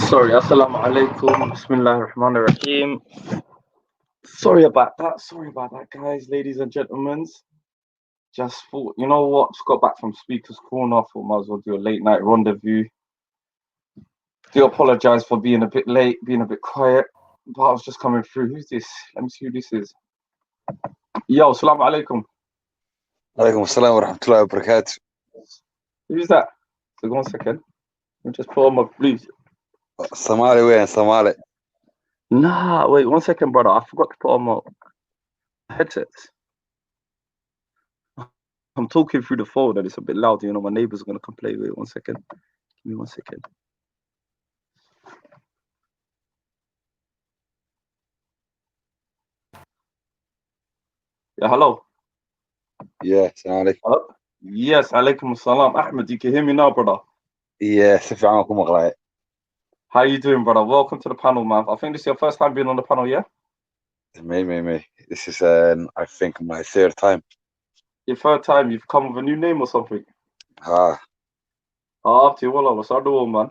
Sorry, assalamu alaikum. Bismillah ar-Rahman ar-Rahim. Sorry about that, guys, ladies and gentlemen. Just thought, you know what? Just got back from Speaker's Corner. Thought might as well do a late night rendezvous. Do apologize for being a bit late, being a bit quiet, but I was just coming through. Who's this? Let me see who this is. Yo, assalamu alaikum. Alaikum assalam wa rahmatullahi wa barakatuh. Who's that? So, 1 second. Let me just put on my blues. Somali way and Somali. Nah, wait 1 second, brother. I forgot to put on my headsets. I'm talking through the phone and it's a bit loud. You know, my neighbors are going to complain. Wait 1 second. Give me 1 second. Yeah, hello. Yeah, salam alaikum. Hello? Yes, alaikum assalam. Ahmed, you can hear me now, brother. Yeah, sifi amakum aqlai. How you doing, brother? Welcome to the panel, man. I think this is your first time being on the panel, yeah? Me. This is I think my third time. Your third time, you've come with a new name or something? Ah, Up to you, wallah. What's the one, man?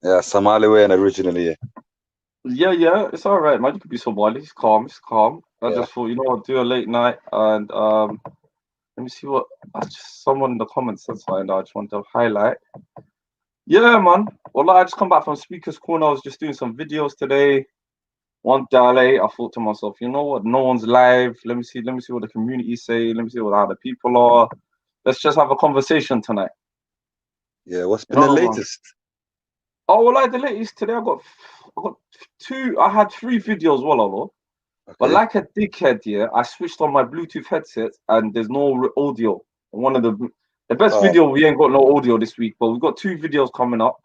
yeah, Somali way and originally. Yeah, it's all right, man. You could be Somali. It's calm. I Yeah. just thought, you know what, do a late night and let me see what someone in the comments said something I just want to highlight. Yeah, man. Well, I just come back from Speaker's Corner. I was just doing some videos today. One day, I thought to myself, you know what? No one's live. Let me see what the community say. Let me see what other people are. Let's just have a conversation tonight. Yeah, what's been the latest? Oh, well, the latest today, I got two. I had 3 videos, okay. But like a dickhead, yeah, I switched on my Bluetooth headset and there's no audio. One of the best video, we ain't got no audio this week, but we've got 2 videos coming up.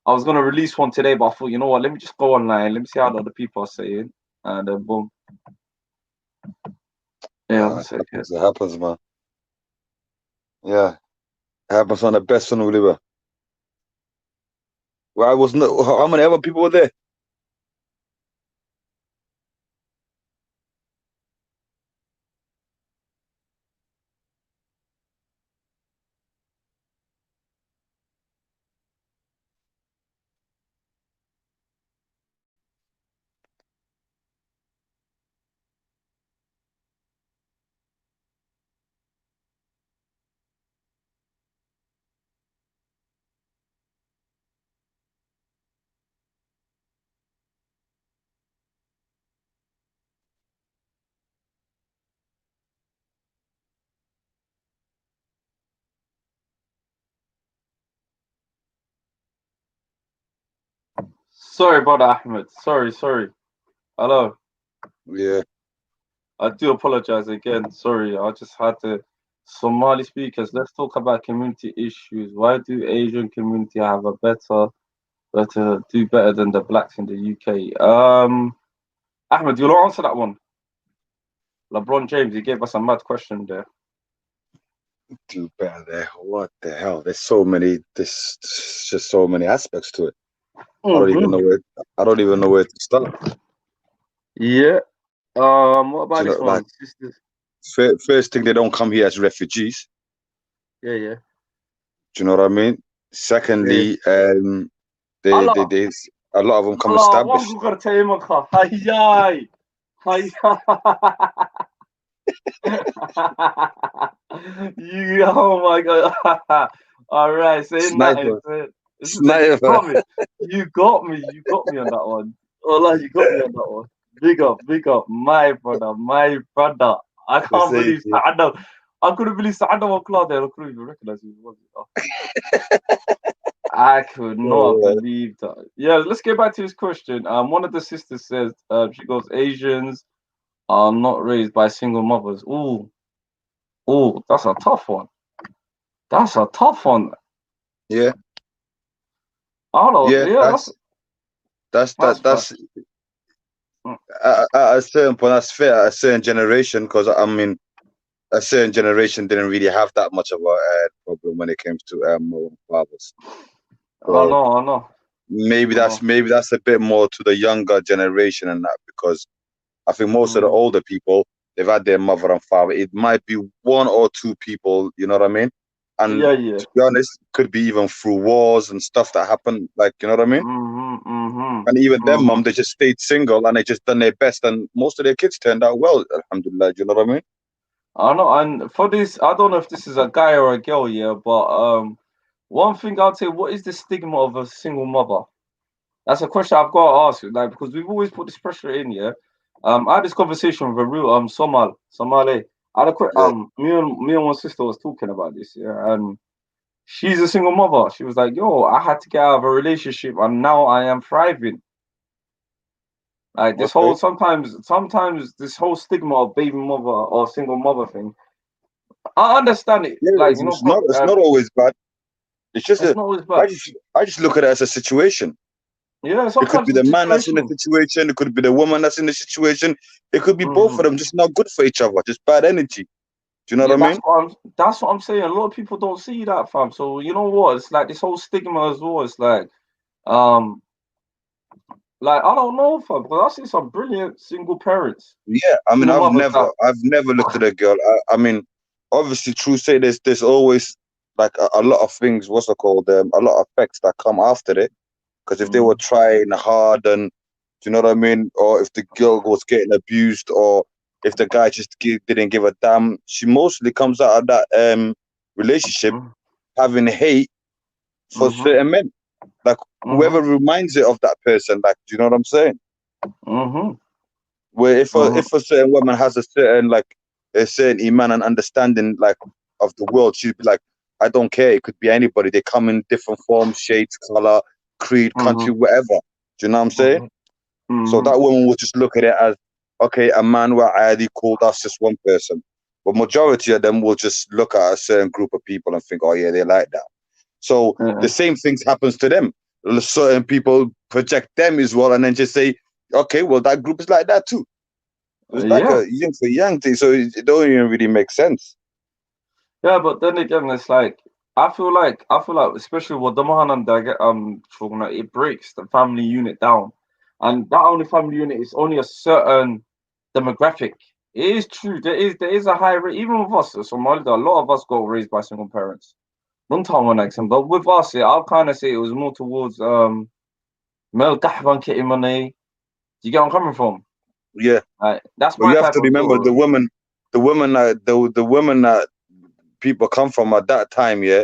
I was gonna release one today, but I thought, you know what? Let me just go online. Let me see how the other people are saying, and then boom. Yeah, it happens, man. Yeah, it happens on the best one, Oliver. Well, I was not. How many other people were there? Sorry, brother Ahmed. Sorry. Hello. Yeah. I do apologize again. Sorry, I just had to. Somali speakers, let's talk about community issues. Why do Asian community have a do better than the blacks in the UK? Ahmed, you'll answer that one. LeBron James, he gave us a mad question there. Do better there. What the hell? There's so many. There's just so many aspects to it. I don't even know where to start. Yeah. What about this one? First thing, they don't come here as refugees. Yeah. Do you know what I mean? Secondly, they a lot of them come established. Oh my god. All right, say nothing. Sniper. You got me on that one. Allah, you got me on that one. Big up, my brother. I can't believe Saada. I couldn't believe Saada was cloud there. I couldn't even recognize him. I could not believe that. Yeah, let's get back to this question. One of the sisters says, she goes, Asians are not raised by single mothers. Ooh, that's a tough one. Yeah. I don't know. Yeah, that's at a certain point, that's fair. At a certain generation, because I mean, a certain generation didn't really have that much of a problem when it came to mother and fathers. So I know. Maybe that's a bit more to the younger generation and that, because I think most of the older people, they've had their mother and father. It might be 1 or 2 people, you know what I mean? And yeah. to be honest, could be even through wars and stuff that happen, like, you know what I mean? And even their mom, they just stayed single and they just done their best, and most of their kids turned out well, alhamdulillah. Do you know what I mean? I know, and for this, I don't know if this is a guy or a girl, yeah, but one thing I'd say, what is the stigma of a single mother? That's a question I've got to ask you, like, because we've always put this pressure in, yeah. I had this conversation with a real Somali. I had a Yeah. me and my sister was talking about this, yeah, and she's a single mother. She was like, "Yo, I had to get out of a relationship, and now I am thriving." Like this whole Okay. sometimes this whole stigma of baby mother or single mother thing. I understand it, Yeah, like it's not always bad. It's just it's not always I bad. just I just look at it as a situation. Yeah, It could sometimes be the it's man that's in the situational. situation. It could be the woman that's in the situation. It could be both Hmm. of them, just not good for each other, just bad energy. Do you know Yeah, what I mean? that's what I'm saying. A lot of people don't see that, fam. So you know what? It's like this whole stigma as well. It's um, like I don't know, fam, because I see some brilliant single parents, Yeah, I mean, single mothers that. I've never looked at a girl. I mean, obviously, true say there's always like a lot of things. What's it called? A lot of effects that come after it. Because if they were Mm, trying hard, and do you know what I mean, or if the girl was getting abused, or if the guy just didn't give a damn, she mostly comes out of that relationship mm, having hate for mhm, certain men. Like whoever mhm, reminds it of that person. Like, do you know what I'm saying? mhm, Where mhm, if a certain woman has a certain like a certain iman and understanding like of the world, she'd be like, I don't care. It could be anybody. They come in different forms, shades, color, creed, country, mhm, whatever. Do you know what I'm saying? mhm, So mhm. that woman will just look at it as, okay, a man where I already called us just one person. But majority of them will just look at a certain group of people and think, oh yeah, they like that. So the Yeah, same things happens to them. Certain people project them as well, and then just say, okay, well that group is like that too. It's like yeah, a yin for yang thing, so it don't even really make sense. yeah. But then again, it's like I feel like, especially with the man and I get talking about, it breaks the family unit down, and that only family unit is only a certain demographic. It is true. There is a high rate, even with us, Somali. A lot of us got raised by single parents. One time when accent, but with us, yeah, I'll kind of say it was more towards male kahban money. Do you get where I'm coming from? Yeah, That's but my you have type to of remember thought. the women that people come from at that time. Yeah,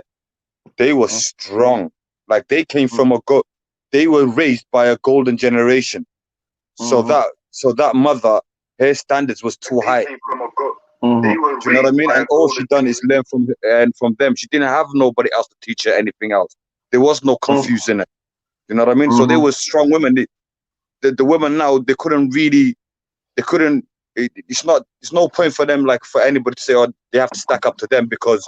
they were Uh, strong. Like they came mm, from they were raised by a golden generation. mhm, So that mother, her standards was too high. mhm, Do you know what I mean? And all she done is learn from them. She didn't have nobody else to teach her anything else. There was no mhm, confusing it. You know what I mean? So they mhm, were strong women. The women now they couldn't really they couldn't. It's no point for them like for anybody to say oh they have to stack up to them because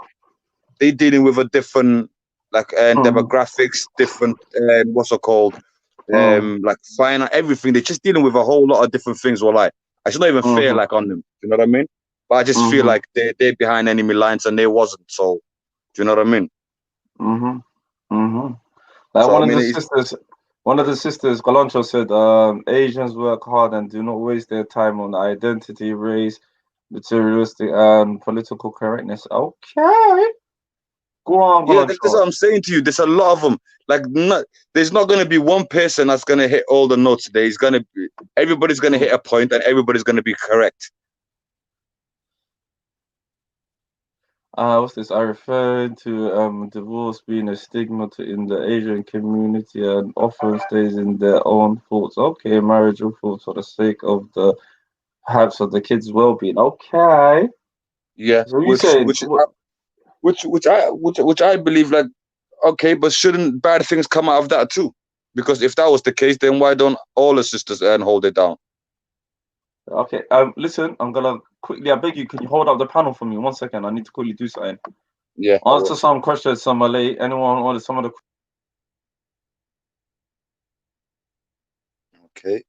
they dealing with a different like mhm, demographics, different what's it called mhm, like finance, everything. They're just dealing with a whole lot of different things. Well, like I should not even fair mhm, like on them. You know what I mean? But I just feel mhm, like they're behind enemy lines and they wasn't. So do you know what I mean? mhm, mhm. Like So I mean, it's one of the sisters, Galancho said, Asians work hard and do not waste their time on identity, race, materialistic, and political correctness. Okay, go on, yeah, that's Galancho. what I'm saying to you. There's a lot of them. Like, there's not going to be one person that's going to hit all the notes today. It's going to be everybody's going to hit a point and everybody's going to be correct. What's this? I referred to divorce being a stigma in the Asian community and often stays in their own thoughts. Okay, marital thoughts for the sake of the perhaps of the kids' well-being. Okay. Yeah, So you saying what? which I believe like okay, but shouldn't bad things come out of that too? Because if that was the case, then why don't all the sisters and hold it down? Okay. Listen, I'm gonna quickly. I beg you, can you hold up the panel for me 1 second? I need to quickly do something. Yeah, I Answer will. some questions, some Malay. Anyone want some of the? Okay.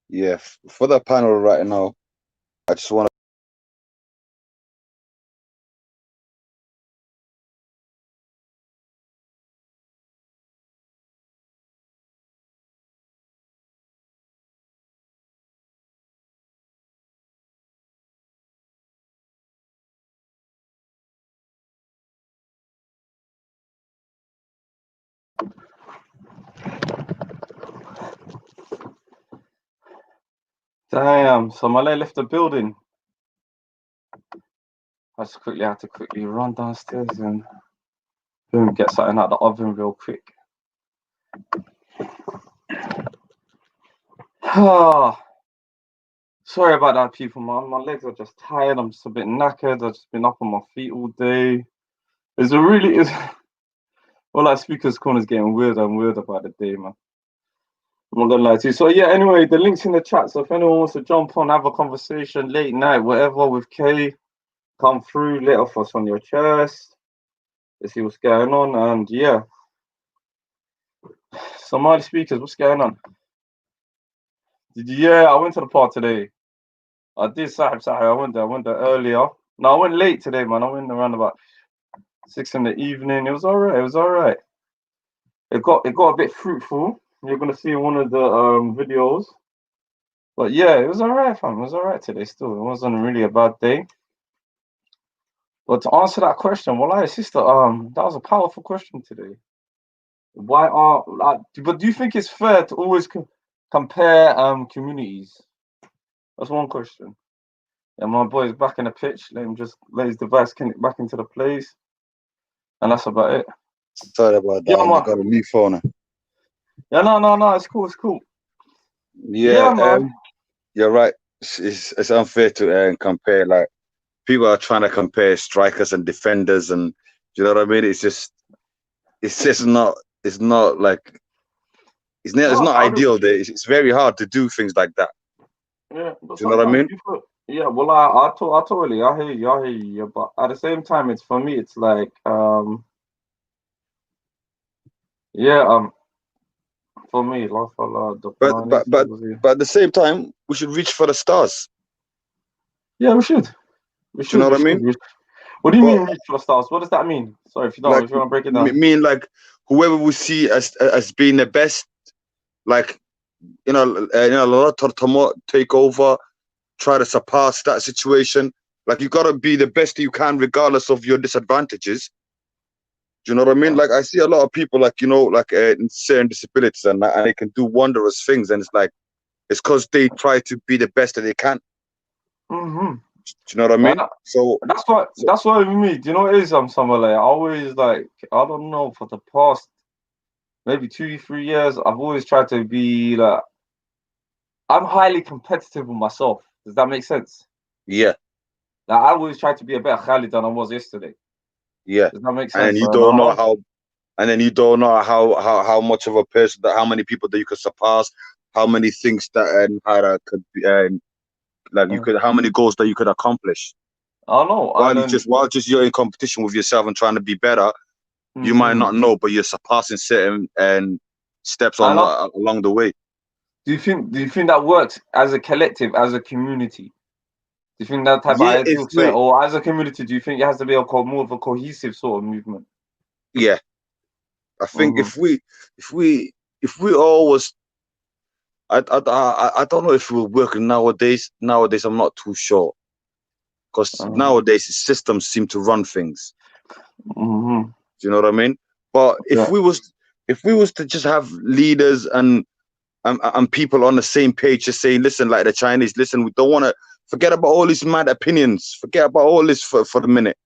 Yeah, for the panel right now, I just want to. Damn, so Malay left the building. I just had to quickly run downstairs and boom, get something out of the oven real quick. Sorry about that, people, man. My legs are just tired. I'm just a bit knackered. I've just been up on my feet all day. Well, like Speaker's Corner's getting weirder and weirder by the day, man. I'm not gonna lie to you. So yeah, anyway, the link's in the chat. So if anyone wants to jump on, have a conversation, late night, whatever, with Kay, come through, let off what's on your chest. Let's see what's going on. And yeah. Somali Speakers, what's going on? Yeah, I went to the park today. I did Sahib. I went there earlier. No, I went late today, man. I went around about 6 in the evening. It was alright. It got a bit fruitful. You're gonna see one of the videos. But yeah, it was alright, fam. It was alright today still. It wasn't really a bad day. But to answer that question, well, sister, that was a powerful question today. But do you think it's fair to always compare communities? That's one question. Yeah, my boy's back in the pitch. Let him just let his device connect back into the place. And that's about it. Sorry about that. Yeah, I got a new phone. Yeah, no, it's cool. Yeah, man. you're right. It's unfair to compare. Like, people are trying to compare strikers and defenders, and you know what I mean. It's just not. It's not like it's not ideal. It's very hard to do things like that. Yeah, but do you know what I mean? Yeah, well, I totally, I hear you, but at the same time, it's for me, it's like, for me, but at the same time, we should reach for the stars. Yeah, we should. Do you know what I mean? What do you mean reach for the stars? What does that mean? Sorry, if you want to break it down. Mean like whoever we see as being the best, like let Tomo take over, try to surpass that situation. Like, you gotta be the best you can regardless of your disadvantages. Do you know what I mean? Like, I see a lot of people like in certain disabilities and they can do wondrous things, and it's because they try to be the best that they can. Mm-hmm. Do you know what I mean? So that's what I mean. Do you know what it is? Somewhere like I always I don't know, for the past maybe 2-3 years, I've always tried to be like, I'm highly competitive with myself. Does that make sense? Yeah. Like, I always try to be a better Khalid than I was yesterday. Yeah. Does that make sense? And then you don't know how much of a person, how many people that you could surpass, how many things that could be, how many goals that you could accomplish. I know. While you're in competition with yourself and trying to be better, you might not know, but you're surpassing certain steps along the way. Do you think that works as a collective, as a community? Do you think that type of ideal set, or as a community, do you think it has to be more of a cohesive sort of movement? Yeah, I think if we always, I don't know if we're working nowadays. Nowadays, I'm not too sure, because nowadays systems seem to run things. Mm-hmm. Do you know what I mean? But if we was to just have leaders and people on the same page, just saying, listen, like the Chinese, listen, we don't want to forget about all these mad opinions. Forget about all this for the minute.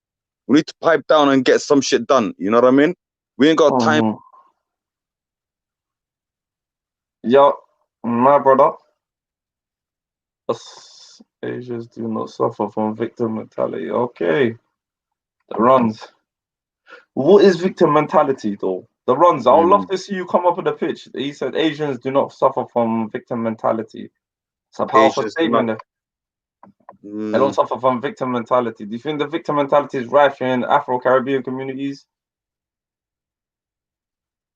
We need to pipe down and get some shit done. You know what I mean? We ain't got time. Yeah, my brother. Us Asians do not suffer from victim mentality. Okay. The runs. What is victim mentality, though? The runs. I would love to see you come up with a pitch. He said Asians do not suffer from victim mentality. It's a powerful statement. They don't suffer from victim mentality. Do you think the victim mentality is rife in Afro-Caribbean communities?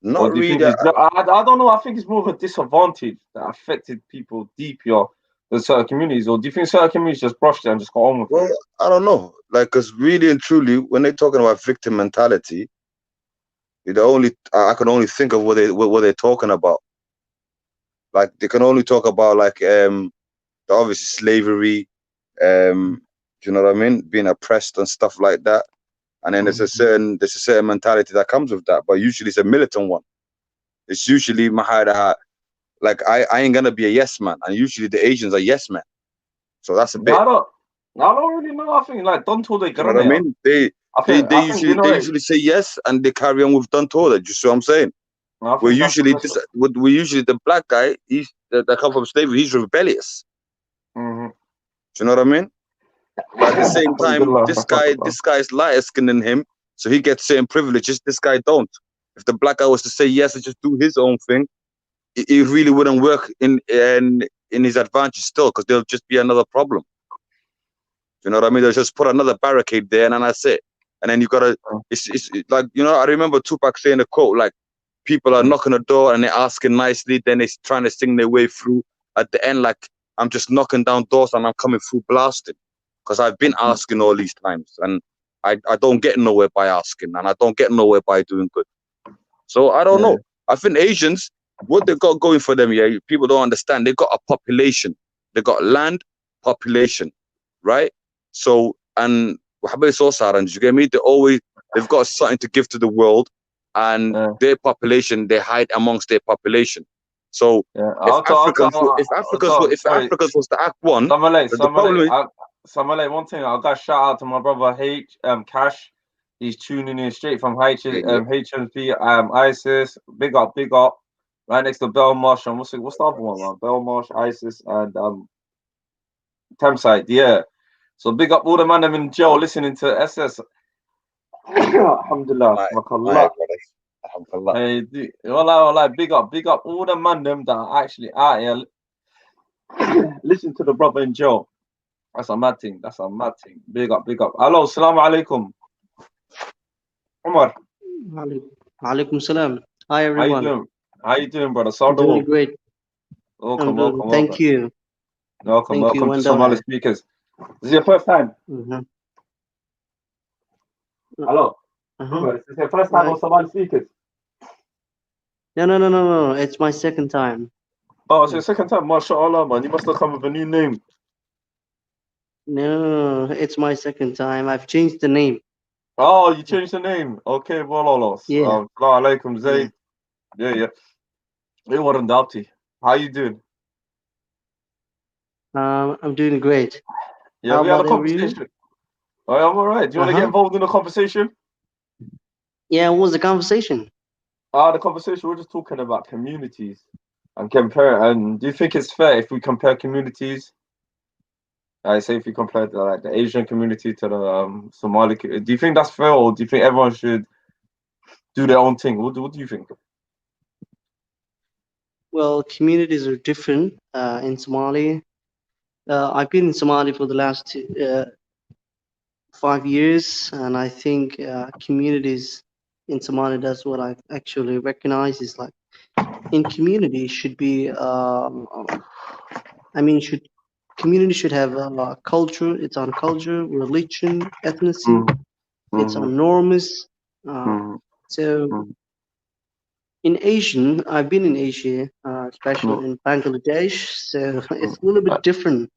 Not do you think really. I don't know. I think it's more of a disadvantage that affected people deeply than certain communities. Or do you think certain communities just brushed it and just got on with Well, it? I don't know. Like, because really and truly, when they're talking about victim mentality, I can only think of what they're talking about. Like, they can only talk about like obviously slavery, do you know what I mean? Being oppressed and stuff like that. And then there's a certain mentality that comes with that, but usually it's a militant one. It's usually like I ain't gonna be a yes man, and usually the Asians are yes men. So that's a bit. I don't really know. I think like don't tell they You know what I mean? They I think you know it. usually say yes and they carry on with done told. You see what I'm saying? I We're think that's the usually best. we usually the black guy, that come from slavery, he's rebellious. Mm-hmm. Do you know what I mean? But at the same time, Alhamdulillah, this guy is lighter skinned than him, so he gets certain privileges. This guy don't. If the black guy was to say yes and just do his own thing, it really wouldn't work in his advantage still, because there'll just be another problem. You know what I mean? They'll just put another barricade there, and then that's it. And then you gotta. It's like, you know. I remember Tupac saying a quote like, "People are knocking the door and they're asking nicely, then they're trying to sing their way through. At the end, like, I'm just knocking down doors and I'm coming through blasting, because I've been asking all these times, and I don't get nowhere by asking, and I don't get nowhere by doing good. So I don't know. I think Asians, what they've got going for them, people don't understand. They've got a population. They've got land, population, right? So, and you get me? They've got something to give to the world, and their population, they hide amongst their population. So if Africans was to act one, the problem is, Samalay, one thing I got shout out to my brother Cash. He's tuning in straight from HMP ISIS. Big up. Right next to Belmarsh and what's the other one, man? Belmarsh, ISIS, and Thameside, yeah. So big up all the man them in jail listening to SS. Alhamdulillah. Hey, wallah, big up all the man them that are actually out here. Listen to the brother in jail. That's a mad thing. Big up. Hello, assalamu alaikum. Umar. Alaikum salam. Hi everyone. How you doing, brother? Sound doing great. Welcome. Thank you. Welcome to Somali Speakers. This is your first time? Hello. This is your first time on Somali Speakers? No. It's my second time. Oh, it's your second time? MashaAllah, man. You must have come with a new name. No, it's my second time. I've changed the name. Oh, you changed the name. Okay, well, yeah. Alaikum, Zayd. Yeah. Hey, what an Dapti. How you doing? I'm doing great. Yeah, we had a conversation. Oh, I'm all right. Do you want to get involved in the conversation? Yeah, what was the conversation? The conversation, we're just talking about communities and compare. And do you think it's fair if we compare communities? I say if we compare the Asian community to the Somali, do you think that's fair, or do you think everyone should do their own thing? What do you think? Well, communities are different in Somali. I've been in Somali for the last 5 years, and I think communities in Somali, that's what I've actually recognized, is like in community should be community should have a culture, its own culture, religion, ethnicity, its own norms. So in Asian, I've been in Asia, especially in Bangladesh, so it's a little bit different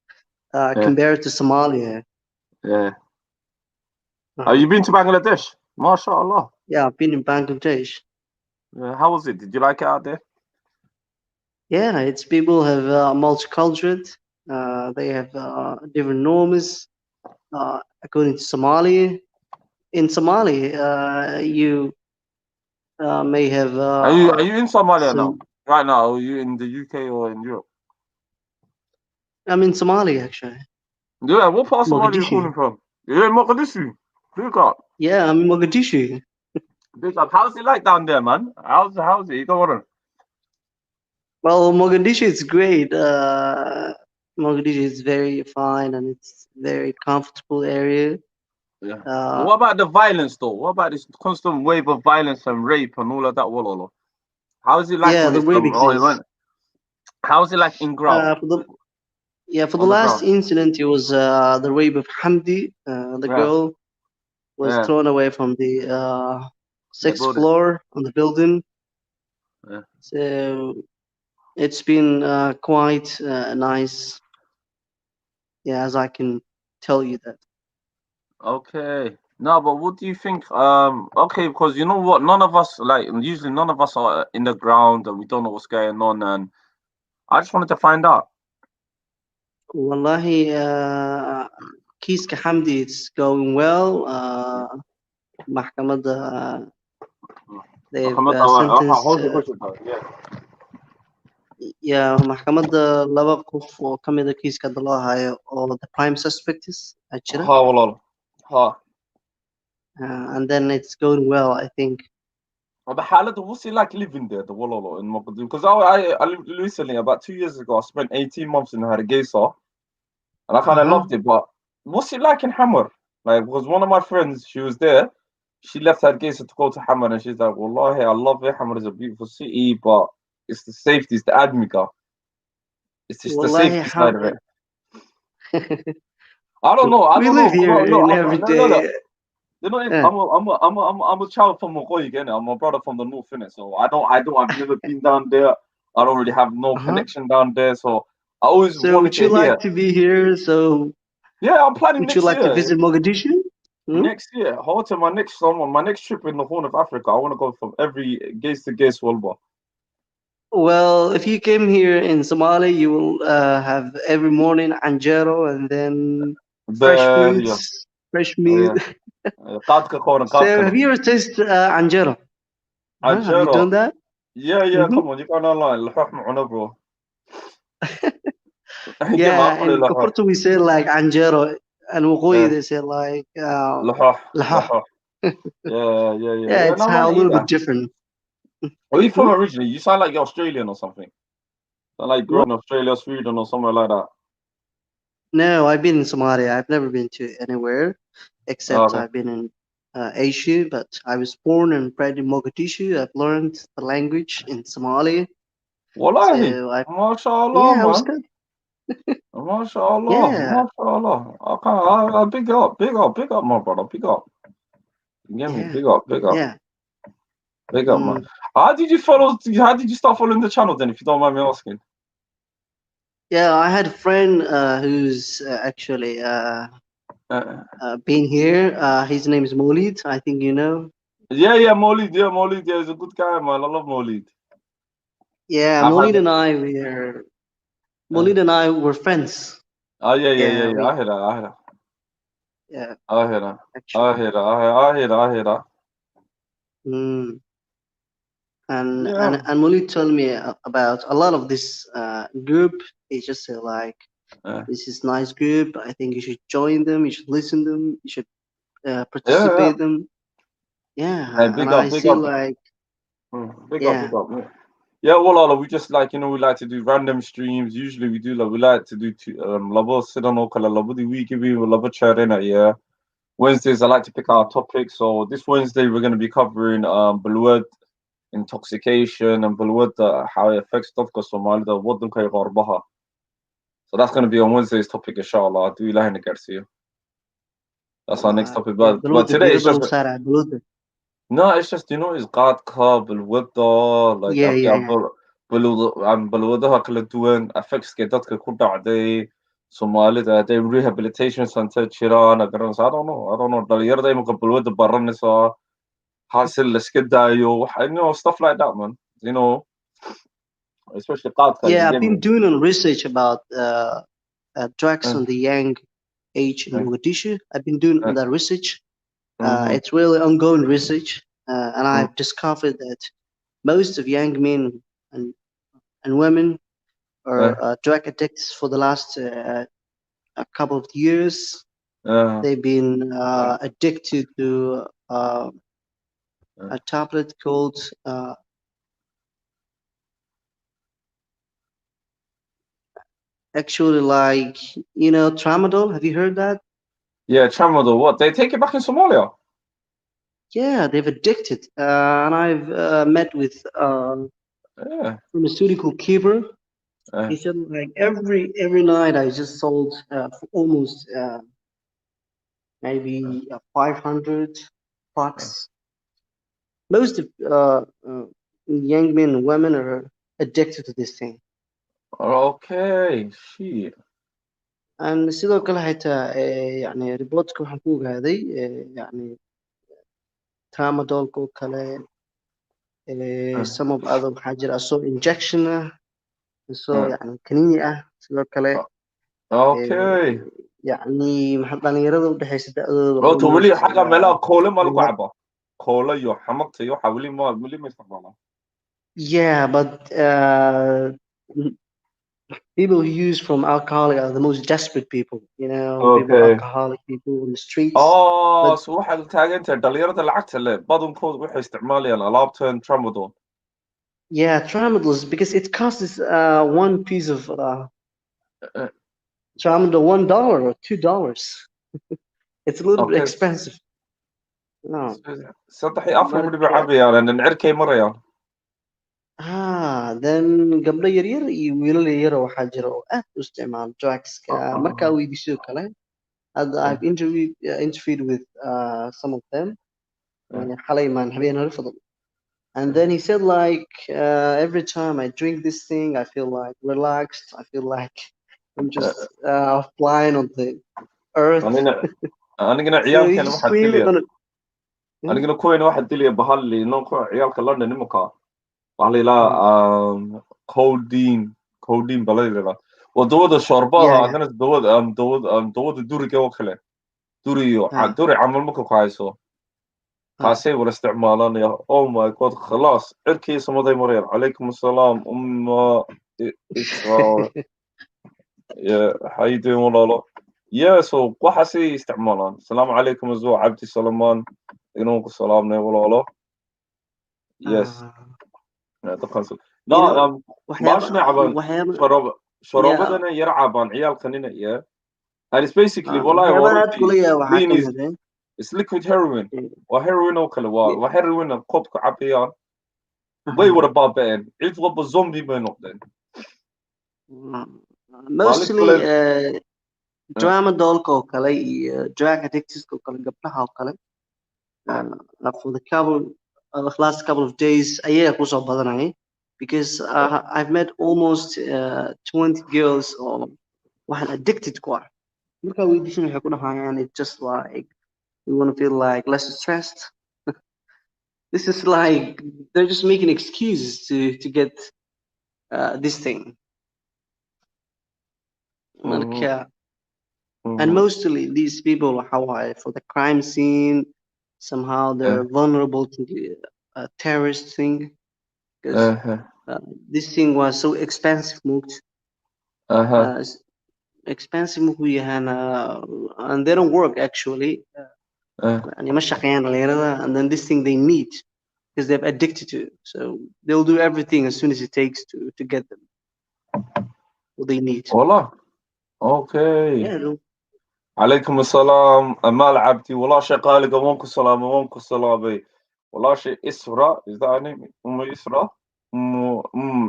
compared to Somalia. Yeah. Have you been to Bangladesh? MashaAllah. Yeah, I've been in Bangladesh. How was it? Did you like it out there? Yeah, its people have multicultural. They have different norms. According to Somali, in Somali, you may have. Are you in Somalia now? Right now, are you in the UK or in Europe? I'm in Somalia, actually. Yeah, what part of Somalia are you calling from? You're in Mogadishu. Big up. Yeah, I'm in Mogadishu. Big up. How's it like down there, man? How's it? You go on. Well, Mogadishu is great. Mogadishu is very fine and it's very comfortable area. Yeah. What about the violence, though? What about this constant wave of violence and rape and all of that? How is it like Yeah, when the it's rape oh, exists. how is it like in ground For the for the on the last ground? incident, it was the rape of Hamdi. The Yeah, girl was yeah, thrown away from the the sixth building. floor on the building. Yeah. So it's been quite nice. Yeah, as I can tell you that. Okay. No, but what do you think? Okay, because you know what, none of us like usually none of us are in the ground and we don't know what's going on, and I just wanted to find out. Wallahi, kiiska Hamdi, it's going well. Maxkamadda, they've Mohammed, sentenced. hold the question though. Yeah. Yeah, maxkamadda laba qof oo ka mid a kiiska hadda loo hayo oo the prime suspects aa jira. Ha, wallah. Ha. And then it's going well, I think. The حالة, what's it like living there, the Wololo in Mogadishu? Because I lived recently, about 2 years ago, I spent 18 months in Hargeisa, and I kind of loved it. But what's it like in Hammer? Like, because one of my friends, she was there, she left Hargeisa to go to Hammer, and she's like, Wallahi, I love it. Hammer is a beautiful city, but it's the safety, it's the admika. It's just the Wallahi, safety side of it. I don't know. I we don't live know. here No, in no, every no, no, no. day. You know, if Yeah. I'm a child from Mogoy, innit? I'm a brother from the north, innit? So I've never been down there. I don't really have no connection down there. So I always So wanted would you to hear. like to be here? So Yeah, I'm planning would you next like to year. visit Mogadishu? Next year, hold to my next summer, my next trip in the Horn of Africa. I want to go from every gaze to gaze Walba. Well, if you came here in Somalia, you will have every morning anjero and then fresh Yeah, fruits, fresh meat. Qadka Khor and So Qadka. have you ever tasted anjero? Have you done Ajero. that? Yeah, come on, you can't lie. Lahok معنا, bro. Get my Yeah, uncle in lahok. Koforto we say like anjero, and Wugoyi they say like Lahok. lahah. Yeah. Yeah, it's No, I how want a to eat little bit that. different. Where are you from Hmm? originally? You sound like you're Australian or something. Sound like What? growing in Australia, Sweden, or somewhere like that. No, I've been in Somalia. I've never been to anywhere except Okay. I've been in Asia, but I was born and bred in Mogadishu. I've learned the language in Somali. Wallahi. So MashaAllah, yeah, I was man. good. MashaAllah. Yeah, MashaAllah. I big up, my brother. Big up. You get me? yeah, Big up. yeah. Big up, man. Mm. How did you start following the channel then, if you don't mind me asking? Yeah, I had a friend who's actually Uh, been here. His name is Molid. I think you know. yeah, Maulid. Yeah, Maulid. Yeah, he's a good guy, man. I love Maulid. Yeah, I've had. Uh, Molid and I were friends. oh, Yeah, yeah. we I hear that. I hear that. yeah I hear that. actually. I hear that. Mm. And Yeah. Molid told me about a lot of this group. He just said like, Yeah. this is nice group. I think you should join them. You should listen to them. You should Yeah. participate them. Hey, Yeah, and big I up, big see up. like Big up, yeah big up. Yeah, well, Allah, we just like, we like to do random streams. Usually we like to do labo sidano kala labo the week we labo charena, yeah. Wednesdays I like to pick our topics. So this Wednesday we're gonna be covering blood intoxication and blood how it affects Tafka Somali the what do So that's gonna be on Wednesday's topic, inshallah. Do you Garcia? That's our next topic. But بلود today it's الديرة just وسارع بلود. no, it's just it's قادقة بالوضع like Yeah, yeah, yeah. عن بالوضعها kala duwan affects dadka ku dhacday Soomaalida haday rehabilitation center jiraan garanaysa I don't know dhalinyarada imika balwada baranaysa hasil la iska daayo stuff like that, man, especially qaadka, you Yeah, I've get been me. doing a research about drugs Uh, on the young age in uh, Mogadishu. I've been doing uh, that research. mhm, It's really ongoing research, and mm, I've discovered that most of young men and, and women uh, are drug addicts for the last a couple of years. uh, They've been addicted to a tablet called actually like tramadol. Have you heard that? yeah, tramadol, what they take it back in Somalia? Yeah, they've addicted. And I've met with pharmaceutical keeper. He said like every night I just sold for almost maybe 500 bucks. Most of young men and women are addicted to this thing. Okay, shit. And sidoo kale xitaa يعني reportka waxaan ku ogaaday يعني tramadolka oo kale some of other waxaa jira asoo injection ah asoo يعني kaniini ah sidoo kale Okay. يعني maxaa dhalinyarada u dhaxaysa da'dooda Bro, to really almost حاجة ملا كولا ما لكو عبا كولا يو حمقت يو حولي ما يستعملها. yeah, but people who use from alcoholic are the most desperate people, you know, people Okay. alcoholic people on the streets. Oh, But so واحد تاج أنت دليرة العكس اللي بعضهم كود وحي استعمالي الألابتين ترامادول. yeah, tramadol because it costs one piece of tramadol $1 or $2. It's a little bit Okay. expensive. No. صدقي أفهم اللي بعبي يعني إن نعركي مرة يعني. Then gabdho yaryar iyo wiilal yaryar oo waxaa jira oo aad u isticmaala drugska markaa weydiiso kale I've interviewed with some of them xalay maan habeen hore fadal and then he said like every time I drink this thing I feel like relaxed I feel like I'm just flying on the earth أنا قلنا so عيال he كان just واحد screaming دليا on it أنا قلنا كوين واحد دليا بهالي نوكو عيال كلنا نمكا وعلي لا كودين بلدي لا ودود الشربات عندنا دود دوري كوا كله دوري عمل مكو كويسو قاسي ولا استعمالان يا او ماي جاد خلاص عركي سمدي مرير عليكم السلام إسراء يا حيدي ولا يا سو وحسي استعمالان السلام عليكم الزو عبدي سلمان ينوك السلام ولا يس لا باش نعبان شرابتنا يرعبان عيال خلينا إياه and it's basically والله ورطي it's liquid heroin وهيروين وكله وهيروين قط كعبيان way what about Ben عيد غب الزومبي بينقدن mostly tramadolka oo kale iyo drug addictska oo kale gabdhaha oo kale for the last couple of days ayaga kusoo badanayay because I've met almost 20 girls oo waxaan addicted ku ah markaa weydiisan waxay ku dhahayaan it's just like we want to feel like less stressed this is like they're just making excuses to get this thing marka and mostly these people how for the crime scene somehow they're vulnerable to the terrorist thing because this thing was so expensive expensive and they don't work actually and then this thing they need because they're addicted to it so they'll do everything as soon as it takes to get them what they need والله okay عليكم السلام أمال عبدي والله شغال قومك السلام ومك السلام والله شيء إسراء is that her name إسراء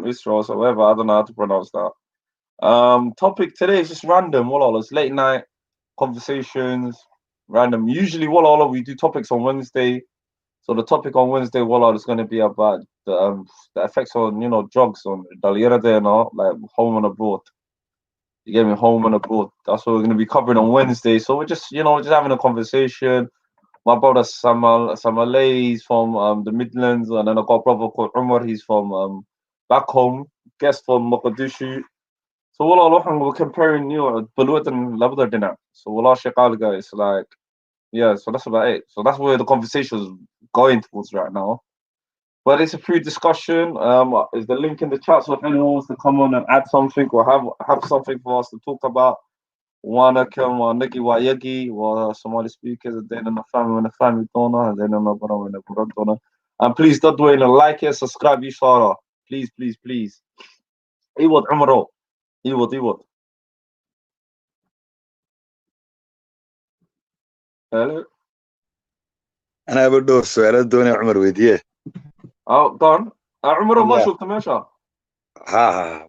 إسراء so whatever I don't know how to pronounce that topic today is just random والله it's late night conversations random usually والله we do topics on Wednesday so the topic on Wednesday والله is going to be about the effects on drugs on like home and abroad. You get me, home and abroad. That's what we're going to be covering on Wednesday. So we're just, just having a conversation. My brother Samalay, he's from the Midlands, and then I got a brother called Umar. He's from back home. Guest from Mogadishu. So we're comparing, Balut and Labda dinner. So we'll guys, like, yeah. So that's about it. So that's where the conversation is going towards right now. But it's a free discussion. Is the link in the chat? So if anyone wants to come on and add something or have something for us to talk about, wanna come Niki Wayagi or Somali speakers, and then the family donor, and then the donor. And please don't do it. Like and subscribe, Ishara. Please, please, please. Iwad Umaro. Iwad. Hello. أنا بدو سؤال الدنيا عمر ويديه. Oh, done. عمره ما Yeah. شفته ماشي. Ha.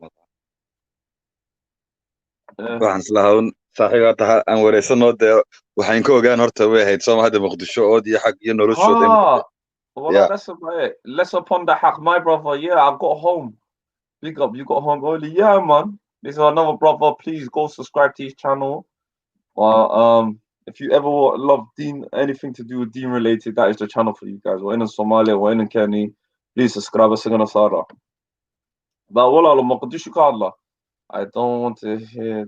إيه. waxaan islahaa saaxiiba tahay aan wareysano dee waxaan ka ogaan horta way ahayd sooma hadda muqdisho ood iyo xag iyo noloshooda Ah, well, yeah that's about it. Let's upon the hack, my brother. Yeah, I got home. Big up, you got home early. Yeah, man. This is another brother. Please go subscribe to his channel. If you ever love Dean, anything to do with Dean related, that is the channel for you guys. We're in Somalia, we're in Kenya. Please subscribe us in Sarah. But I don't want to hear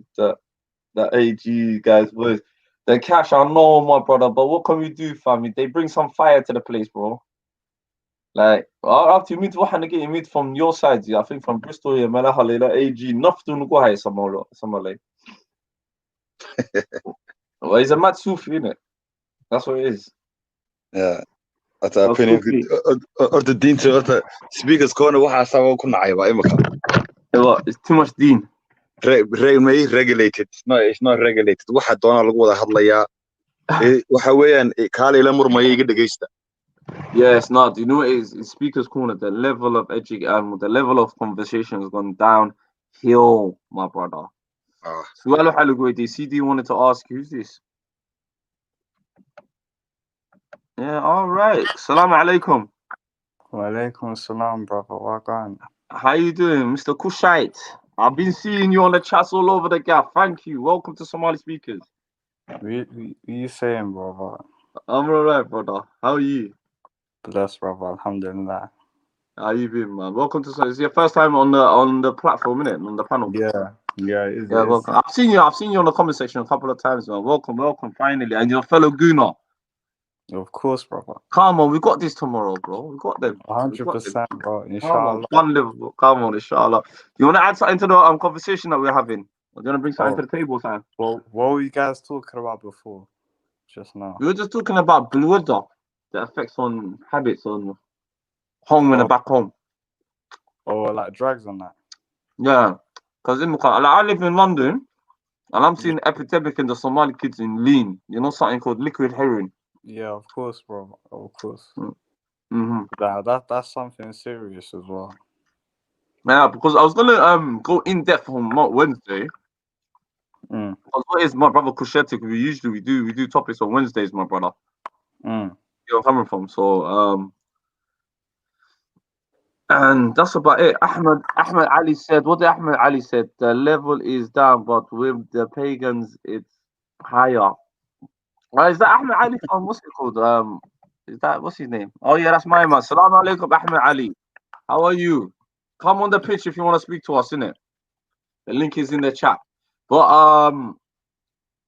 the AG guys' voice. The cash, I know, my brother, but what can we do, family? They bring some fire to the place, bro. Like, after you meet one again, you meet from your side, yeah, I think from Bristol, yeah, Malahalela, AG, nothing go high, somewhere. Well, he's a mad Sufi, innit? That's what it is. yeah ata opinion horta diinta horta speakers koona waxaa sabab ku nacay baa imika It's too much Dean. may regulated it's not regulated waxa doona lagu wada hadlayaa waxa weeyaan kaale ila murmaya iga dhageysta. Yeah, it's not. You know what it is? It's Speaker's Corner. The level of the level of conversation has gone downhill, my brother. Su'aalo Halugwede, CD wanted to ask, who's this? Yeah, all right. Assalamu alaikum. Wa alaikum salam, brother. Welcome. How you doing, Mr. Kushite? I've been seeing you on the chats all over the gap. Thank you. Welcome to Somali Speakers. What you saying, brother? I'm all right, brother. How are you? Bless, brother. Alhamdulillah. How you been, man? Welcome to. It's your first time on the platform, innit? On the panel. Yeah, it is. Yeah, welcome. I've seen you on the comment section a couple of times, man. Welcome, finally. And your fellow Gooner. Of course, brother. Come on, we got this tomorrow, bro. We got them. 100%, bro. Come Inshallah. on, fun Liverpool. Come on, inshallah. You want to add something to the conversation that we're having? Or do you want to bring something to the table, Sam? Well, what were you guys talking about before? Just now. We were just talking about blue weather, the effects on habits on home when they're back home. Or like drugs on that. Yeah, because I live in London, and I'm seeing epidemic in the Somali kids in lean. You know something called liquid heroin. Yeah, of course, bro. Of course. Mm-hmm. That's something serious as well. Yeah, because I was gonna go in depth on Wednesday. Because what is my brother Kushetik? We do topics on Wednesdays, my brother. You're coming from, so and that's about it. Ahmed Ali said, what did Ahmed Ali said? The level is down, but with the pagans, it's higher. Is that Ahmed Ali from what's it called? Is that what's his name? Oh yeah, that's my man. Assalamu alaikum, Ahmed Ali. How are you? Come on the pitch if you want to speak to us, innit? The link is in the chat. But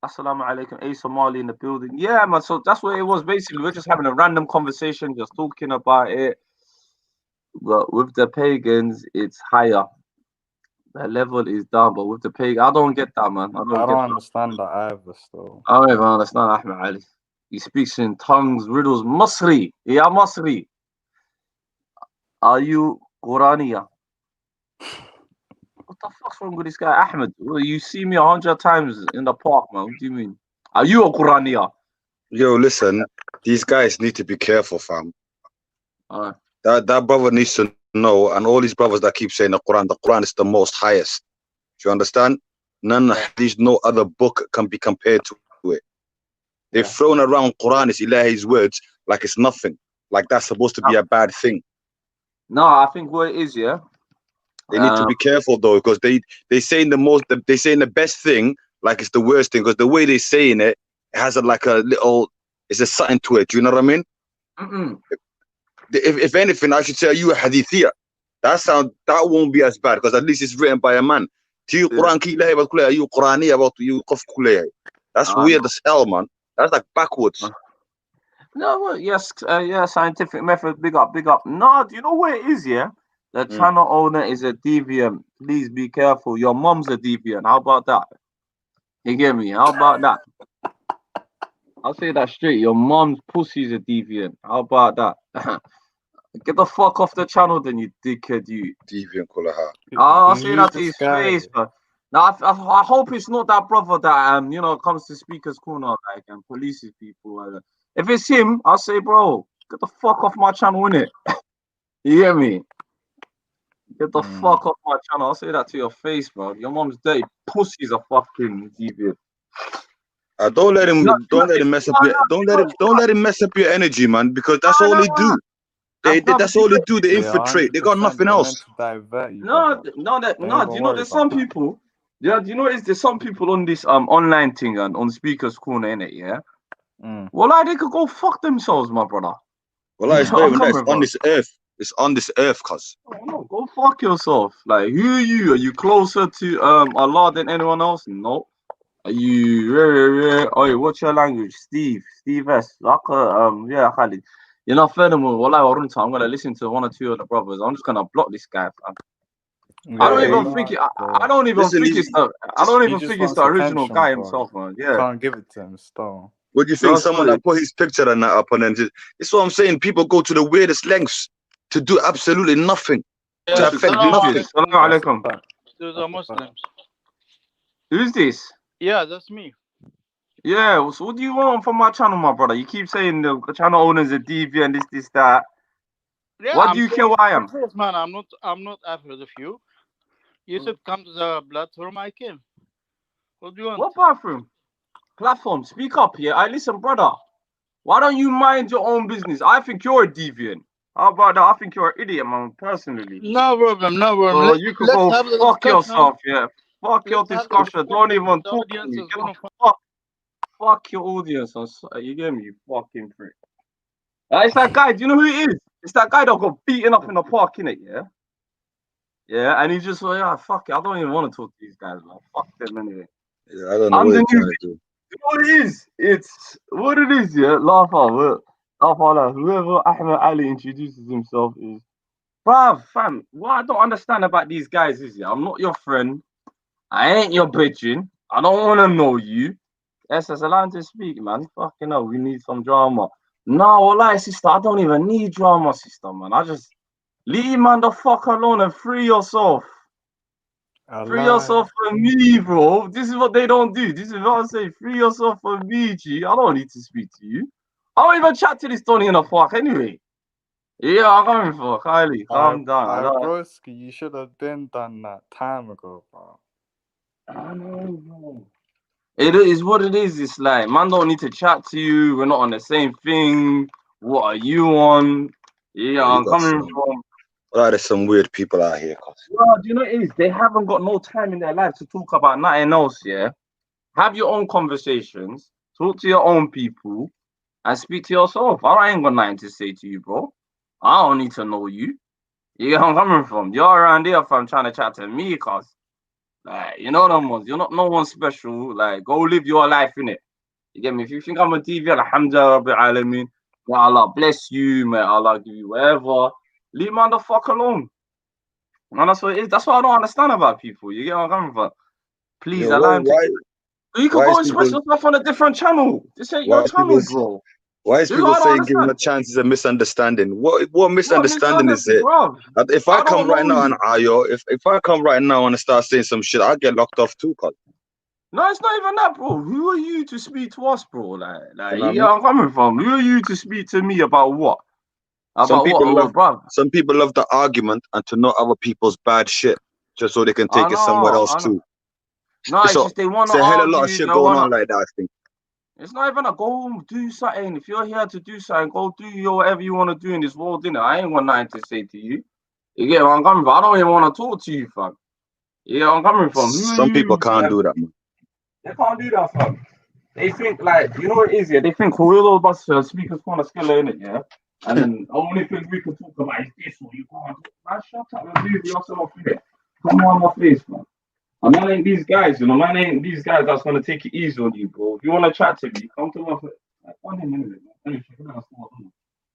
Assalamu alaikum, a Somali in the building. Yeah, man. So that's what it was basically. We're just having a random conversation, just talking about it. But with the pagans, it's higher. The level is down, but with the pagan, I don't get that, man. I don't understand that either. Still, I don't even understand Ahmed Ali. He speaks in tongues, riddles. Masri, yeah, Masri. Are you Quraniya? What the fuck's wrong with this guy, Ahmed? Well, you see me 100 times in the park, man. What do you mean? Are you a Quraniya? Yo, listen, these guys need to be careful, fam. That brother needs to know, and all these brothers that keep saying the Quran is the most highest. Do you understand? No other book can be compared to it. They've thrown around Quran is Ilahi's words like it's nothing. Like that's supposed to be a bad thing. No, I think what it is, yeah. They need to be careful though, because they saying the best thing like it's the worst thing, because the way they're saying it has it's a something to it. Do you know what I mean? If anything, I should say, are you a hadithiyah? That won't be as bad, because at least it's written by a man. Are you Quraniya about you? That's weird as hell, man. That's like backwards. No, well, yes, scientific method, big up. No, do you know what it is, yeah? The channel owner is a deviant. Please be careful. Your mom's a deviant. How about that? You get me? How about that? I'll say that straight. Your mom's pussy's a deviant. How about that? Get the fuck off the channel, then, you dickhead, you. Deviant, Kulaha. I'll say that to his face, man. Now, I hope it's not that brother that comes to Speaker's Corner like and polices people. If it's him, I'll say, bro, get the fuck off my channel, innit? You hear me? Get the fuck off my channel. I'll say that to your face, bro. Your mom's dirty pussy's a fucking deviant. Don't let him mess up your don't let him mess up your energy, man, because that's all they do. That's all they do. They infiltrate. They got nothing else. No, do you know there's some people? Yeah, do you know there's some people on this online thing and on Speaker's Corner, innit? Yeah. Well, like they could go fuck themselves, my brother. Well, it's not even that. It's on this earth. It's on this earth, cuz. Oh, no, go fuck yourself. Like, who are you? Are you closer to Allah than anyone else? No. Are you oh, what's your language? Steve S. Like yeah, Khalid. You know, furthermore, well, I'm gonna listen to one or two of the brothers. I'm just gonna block this guy, fam. I don't even think it's the original guy himself, man. Yeah. Can't give it to him still. What do you think? Someone that put his picture and that up and then it's what I'm saying. People go to the weirdest lengths to do absolutely nothing. To affect nothing. Assalamu alaikum. To the Muslims. Who's this? Yeah, that's me. Yeah, so what do you want from my channel, my brother? You keep saying the channel owners are deviant, this, that. Yeah, What do you care who I am? Yes, man, I'm not afraid of you. You said come to the platform, I came. What do you want? What bathroom? Platform, speak up here. I listen, brother. Why don't you mind your own business? I think you're a deviant. How about that? I think you're an idiot, man, personally. No problem. So you could go fuck yourself, yeah. Fuck your discussion. Don't even talk to me. Fuck your audience. You get me, you fucking prick. It's that guy. Do you know who it is? It's that guy that got beaten up in the park, innit? Yeah. Yeah, and he just like, yeah, fuck it. I don't even want to talk to these guys, man. Fuck them anyway. Yeah, I don't know what you're trying to do. You know what it is? It's what it is, yeah. Laugh out. Whoever Ahmed Ali introduces himself is, bruv, fam. What I don't understand about these guys is, yeah, I'm not your friend. I ain't your bitchin'. I don't want to know you. Yes, there's a line to speak, man. Fucking hell, we need some drama. No, wallahi, sister, I don't even need drama, sister, man. I just leave man the fuck alone and free yourself. Free yourself from me, bro. This is what they don't do. This is what I say. Free yourself from me, G. I don't need to speak to you. I don't even chat to this Tony in the fuck anyway. Yeah, I'm coming for Kylie. Calm down. Broski, you should have been done that time ago, bro. I know, bro. It is what it is. It's like, man, don't need to chat to you. We're not on the same thing. What are you on? Yeah, I'm coming from. Well, there's some weird people out here. Well, do you know what it is? They haven't got no time in their life to talk about nothing else, yeah? Have your own conversations. Talk to your own people. And speak to yourself. I ain't got nothing to say to you, bro. I don't need to know you. You get where I'm coming from. You're around here fam trying to chat to me, cuz. Like, you know them ones. You're not no one special. Like, go live your life, innit? You get me? If you think I'm a TV, alhamdulillah, rabbil alameen. May Allah bless you. May Allah give you whatever. Leave man the fuck alone. And that's what it is. That's what I don't understand about people. You get where I'm coming from? Please, allow him to... You can go express yourself on a different channel. This ain't your channel, bro. Why is people saying giving a chance is a misunderstanding? What misunderstanding is it? If I come right now and Ayo, if I come right now and start saying some shit, I'll get locked off too, cuz. No, it's not even that, bro. Who are you to speak to us, bro? Like yeah, I'm coming from. Who are you to speak to me about what? Some people love the argument and to know other people's bad shit, just so they can take it somewhere else too. No, it's just they want to argue. There's a hell of a lot of shit going on like that, I think. It's not even a go do something. If you're here to do something, go do your whatever you want to do in this world, innit? I ain't got nothing to say to you. You get where I'm coming from? I don't even want to talk to you, fam. You get where I'm coming from? Some people can't do that, man. They can't do that, fam. They think, like, you know what it is, yeah? They think, all of us speakers corner skiller, innit, yeah? And then the only thing we can talk about is this, or you can't talk. Man, shut up and leave yourself in it. Come on my face, man. And man ain't these guys, you know, man ain't these guys that's gonna take it easy on you, bro. If you wanna chat to me, come to my face. Like, 1 minute,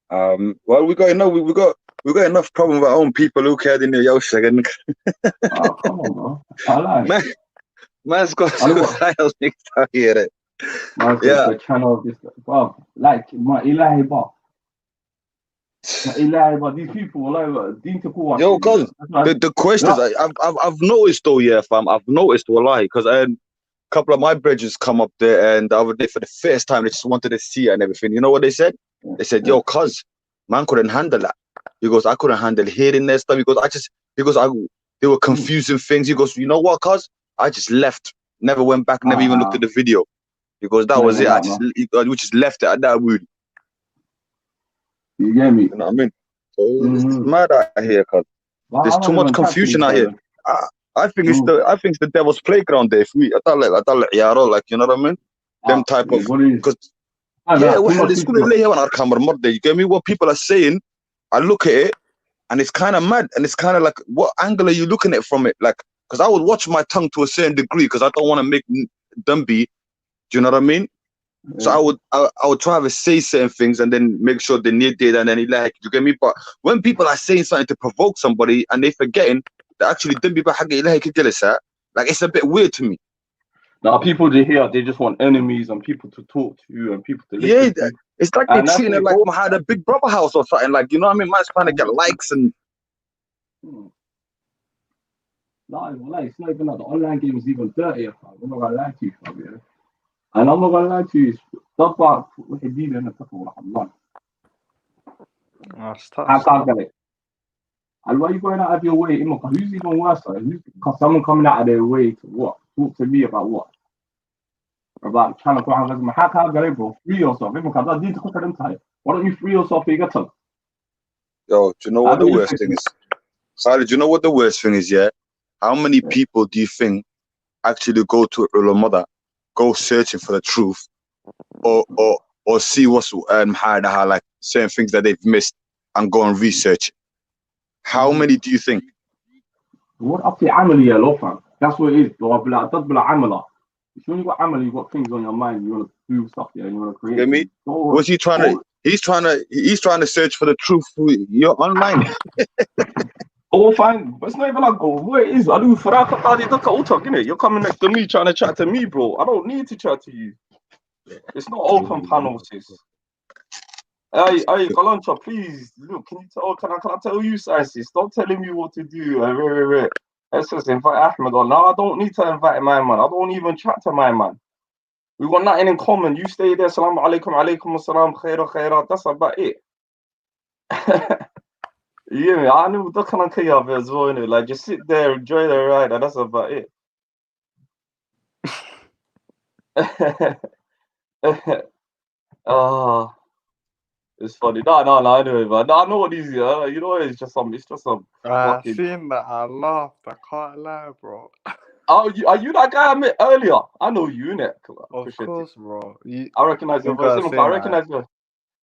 man. Well, we got enough problem with our own people who cared in the Yoshag. Oh, come on, bro. I like man's got some styles mixed out here. Yeah. The channel of this, bro. Like my Ilahi bar. But these people yo, cause the questions I've noticed though, yeah, fam. I've noticed wallahi, because I had a couple of my bridges come up there, and the other day for the first time they just wanted to see it and everything. You know what they said? They said, yo, cuz man couldn't handle that. He goes, I couldn't handle hearing their stuff. He goes, they were confusing things. He goes, you know what, cuz? I just left. Never went back, never even looked at the video. He goes, that was it. We just left it at that, really. You get me? You know what I mean? So it's mad out here, cuz. There's too much confusion out here. I think it's the devil's playground there. If we, like, you know what I mean? Them type of, because it's gonna lay here on our camera more there. You get me? What people are saying, I look at it, and it's kind of mad, and it's kind of like, what angle are you looking at from it? Like, because I would watch my tongue to a certain degree, because I don't want to make them be. Do you know what I mean? Yeah. So I would try to say certain things and then make sure they need it, and then like, you get me? But when people are saying something to provoke somebody and they forgetting that actually them people like, it's a bit weird to me. Now people they just want enemies and people to talk to and people to listen to. It's like they're treating it like we had a Big Brother house or something, like, you know what I mean? Man's trying to get likes and. No, it's not even like the online game is even dirtier. I'm not gonna lie to you, yeah. And I'm not gonna lie to you. Stuff about what they did in the couple of months. I can't get it. And why are you going out of your way? Who's even worse? Because someone coming out of their way to what? Talk to me about what? About trying to go out. How can I get it, bro? Free yourself. Why don't you free yourself for you get some? Yo, do you know what the worst thing is? Sorry, do you know what the worst thing is, yeah? How many people do you think actually go to a mother, go searching for the truth, or see what's like certain things that they've missed and go and research it? How many do you think? What up to Amali, fam? That's what it is. If you got Amali, you got things on your mind, you want to do stuff, yeah, you want to create. Get me? What's he trying to? He's trying to search for the truth. You're online. Oh, fine, but it's not even like what it is. I do for that. You're coming next to me trying to chat to me, bro. I don't need to chat to you. It's not open panel, sis. Hey, Galancha, please look. Can I tell you, sis? Stop telling me what to do. Let's just invite Ahmed on. No, I don't need to invite my man. I don't even chat to my man. We got nothing in common. You stay there. Salaam alaikum, alaikum assalam, khaira. That's about it. Yeah, I knew that kind of chaos as well, innit? Like, just sit there, enjoy the ride, and that's about it. It's funny. No, anyway, man. No, I know what these are. You know, it's just some fucking... seen that, I laughed. I can't lie, bro. Oh, are you that guy I met earlier? I know you, innit? Of course, bro. I recognize your voice. I recognize your...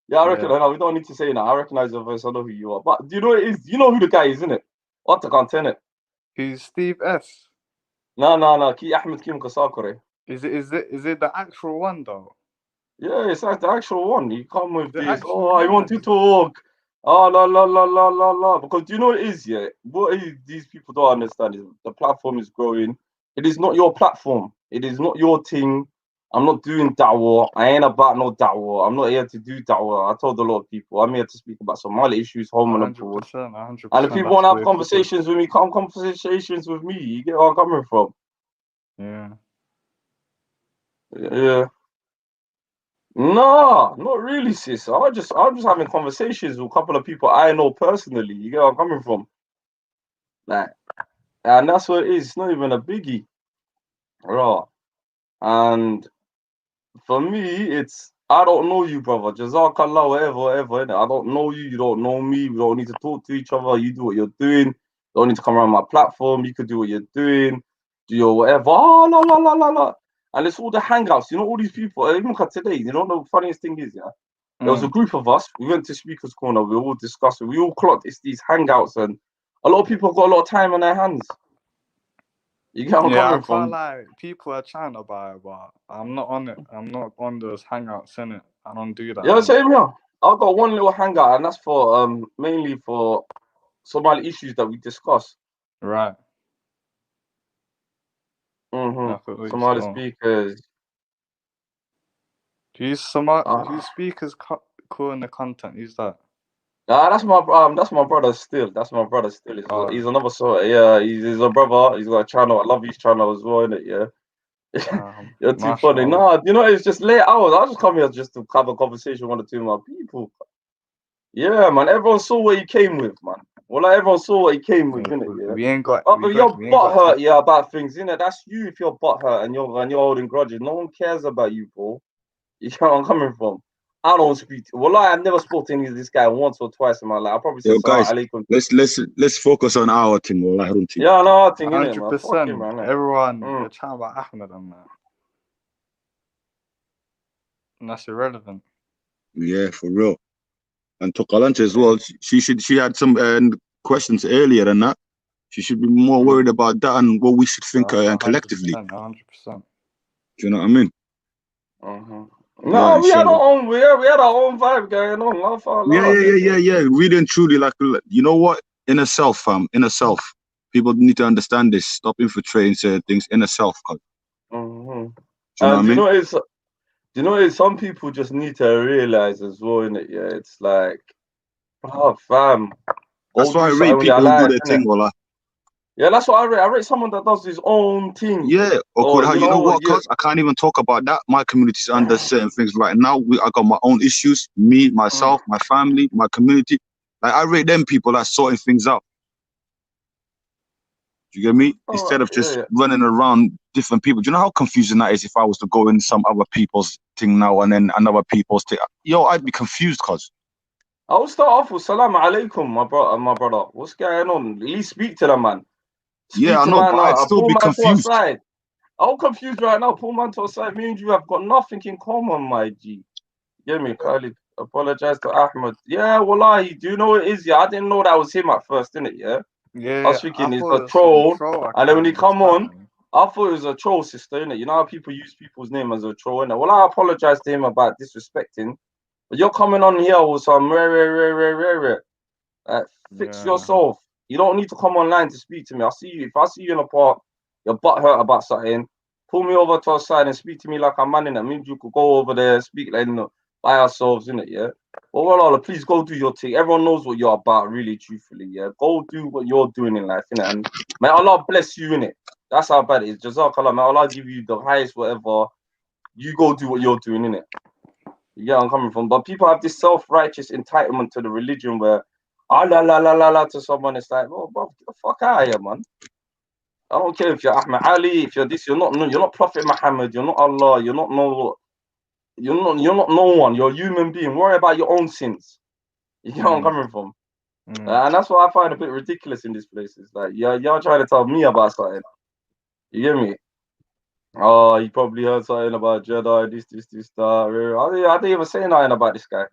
Yeah, I reckon. No, we don't need to say that. I recognize your voice. I know who you are. But do you know what it is? You know who the guy is, isn't it? What the content? Who's Steve S? No. Ki Ahmed Kim Kasakure. Is it the actual one though? Yeah, it's like the actual one. You come with this. Oh, I want to talk. Oh, la. Because do you know what it is? Yeah, what these people don't understand is the platform is growing. It is not your platform. It is not your thing. I'm not doing da'wah. I ain't about no da'wah. I'm not here to do da'wah. I told a lot of people I'm here to speak about Somali issues, home and abroad. 100%. And if people want to have conversations with me, come conversations with me. You get where I'm coming from? Yeah. No, not really, sis. I'm just having conversations with a couple of people I know personally. You get where I'm coming from? Like, and that's what it is. It's not even a biggie. Right. And for me, it's I don't know you, brother. Jazakallah, whatever. I don't know you. You don't know me. We don't need to talk to each other. You do what you're doing. You don't need to come around my platform. You could do what you're doing. Do your whatever. Oh, la. And it's all the hangouts. You know, all these people. Even today, you know, the funniest thing is, yeah, there was a group of us. We went to Speaker's Corner. We all discussed it. We all clocked it's these hangouts, and a lot of people have got a lot of time on their hands. You get what I'm coming from? Can't lie. People are trying to buy it, but I'm not on it. I'm not on those hangouts, innit? I don't do that. Yeah, same here. I've got one little hangout, and that's for mainly for Somali issues that we discuss. Right. Somali speakers. Who's speakers calling the content? Who's that? That's my brother still. He's another sort. Yeah, he's a brother. He's got a channel. I love his channel as well, innit? Yeah. You're too funny. No, you know, it's just late hours. I just come here just to have a conversation with one or two of my people. Yeah, man. Everyone saw what he came with, man. Well, like, everyone saw what he came with, innit? Yeah. We ain't got. But you're we ain't got butthurt, time. yeah, about things, innit? That's you if you're butthurt and you're holding grudges. No one cares about you, bro. You know where I'm coming from. I don't speak. Well, I've never spoken to this guy once or twice in my life. I probably said Yo, guys, salam alaikum. let's focus on our thing, wallah, don't you? Yeah, no, I think, innit, man. Fuck 100%. him, man. Everyone, they're chatting about Ahmed and that. And that's irrelevant. Yeah, for real. And Tokalanche as well. She had some questions earlier and that. She should be more worried about that and what we should think and collectively. 100%. Do you know what I mean? No, we had our own. We had our own vibe going on. Yeah. Really and truly, like, you know what? Inner self, fam. Inner self. People need to understand this. Stop infiltrating certain things. Inner self, cuz. Do you know what I mean? Do you know what? Some people just need to realize as well, innit? Yeah, it's like, oh, fam. That's why I rate people who do their thing, wallah. Yeah, that's what I rate. I rate someone that does his own thing. Yeah, you know what, cuz? I can't even talk about that. My community's under certain things right now. I got my own issues. Me, myself, my family, my community. Like, I rate them people that sorting things out. Do you get me? Instead of just running around different people. Do you know how confusing that is if I was to go in some other people's thing now and then another people's thing? Yo, I'd be confused, cuz. I will start off with salam alaikum, my brother. What's going on? At least speak to the man. Yeah, I know, but I'd still be confused. I'm confused right now. Pull man to a side. Me and you have got nothing in common, my G. Get me, Khalid. Apologize to Ahmed. Yeah, wallahi, do you know what it is? Yeah, I didn't know that was him at first, didn't it? Yeah. Yeah. I was thinking it's a troll, and then when he come on, I thought it was a troll sister, innit? You know how people use people's name as a troll, innit? Well, I apologize to him about disrespecting, but you're coming on here with some rare. Fix yourself. You don't need to come online to speak to me. I'll see you. If I see you in a park, your butt hurt about something, pull me over to a side and speak to me like a man, in that means you could go over there, speak like, by ourselves, innit? Yeah. Well, please go do your thing. Everyone knows what you're about, really, truthfully. Yeah. Go do what you're doing in life, innit? And may Allah bless you, innit? That's how bad it is. Jazakallah, may Allah give you the highest whatever. You go do what you're doing, innit? Yeah, I'm coming from. But people have this self-righteous entitlement to the religion where la to someone. It's like, oh, bro, get the fuck out of here, man. I don't care if you're Ahmed Ali, if you're this, you're not Prophet Muhammad, you're not Allah, you're not no one. You're a human being. Worry about your own sins. You know where I'm coming from. And that's what I find a bit ridiculous in this place. It's like, y'all trying to tell me about something. You get me? Oh, you probably heard something about Jedi, this, that. I didn't even say nothing about this guy.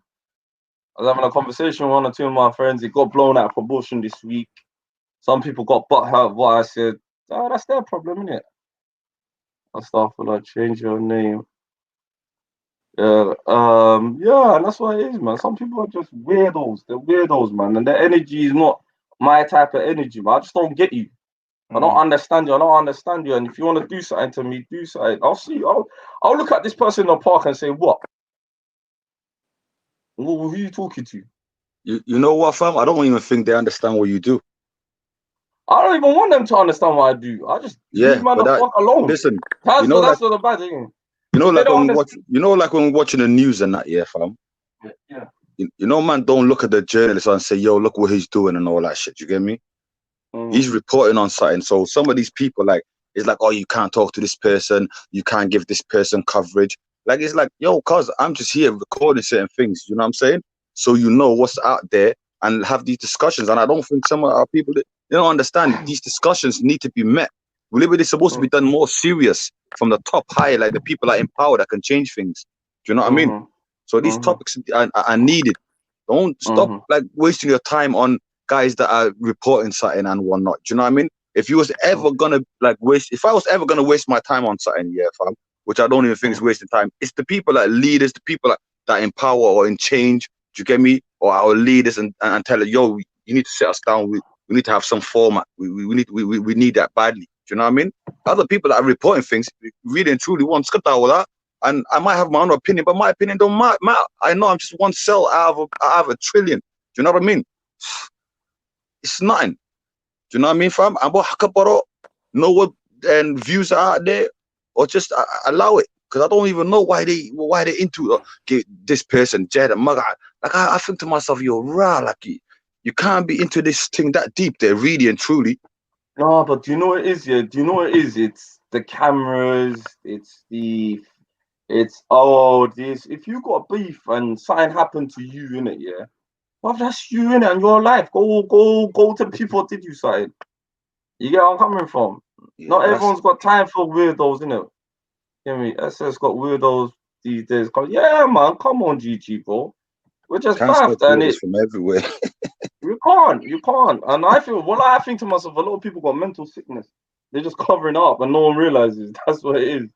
I was having a conversation with one or two of my friends. It got blown out of proportion this week. Some people got butthurt what I said. Oh, that's their problem, innit? I'll start for like change your name. Yeah, and that's what it is, man. Some people are just weirdos. They're weirdos, man, and their energy is not my type of energy, man. I just don't get you. I don't understand you. And if you want to do something to me, do something. I'll see you. I'll look at this person in the park and say, what? Who are you talking to? You know what, fam? I don't even think they understand what you do. I don't even want them to understand what I do. I just leave the fuck alone. Listen, that's not the bad thing. You know, like when we're watching the news and that, yeah, fam. Yeah. You know, man, don't look at the journalist and say, yo, look what he's doing and all that shit. You get me? He's reporting on something. So some of these people, like, it's like, oh, you can't talk to this person. You can't give this person coverage. Like, it's like, yo, cuz I'm just here recording certain things. You know what I'm saying? So you know what's out there and have these discussions. And I don't think some of our people, they don't understand these discussions need to be met. It's supposed to be done more serious from the top high, like the people are in power that can change things. Do you know what I mean? So these topics are needed. Don't stop like wasting your time on guys that are reporting something and whatnot. Do you know what I mean? If I was ever gonna waste my time on something, yeah, fam, which I don't even think is wasting time, it's the people that leaders, the people that in power or in change. Do you get me? Or our leaders and tell them, yo, you need to sit us down. We need to have some format. We need that badly. Do you know what I mean? Other people that are reporting things really and truly want to all that. And I might have my own opinion, but my opinion don't matter. I know I'm just one cell out of a trillion. Do you know what I mean? It's nothing. Do you know what I mean, fam? Know what views are out there, or just allow it. because I don't even know why they into this person, Jed and Mugga. Like I think to myself, you're raw, like you can't be into this thing that deep there, really and truly. No, but do you know what it is? Yeah, do you know what it is? It's the cameras. It's this. If you got beef and something happened to you in it, yeah, well, that's you in it and your life. Go to the people that did you something. You get where I'm coming from? Yeah, Not everyone's got time for weirdos, innit? Hear me? SS got weirdos these days. Yeah, man, come on, GG, bro. We're just can't stop baffed, and this from everywhere. you can't. And I think to myself, a lot of people got mental sickness. They're just covering up, and no one realizes that's what it is.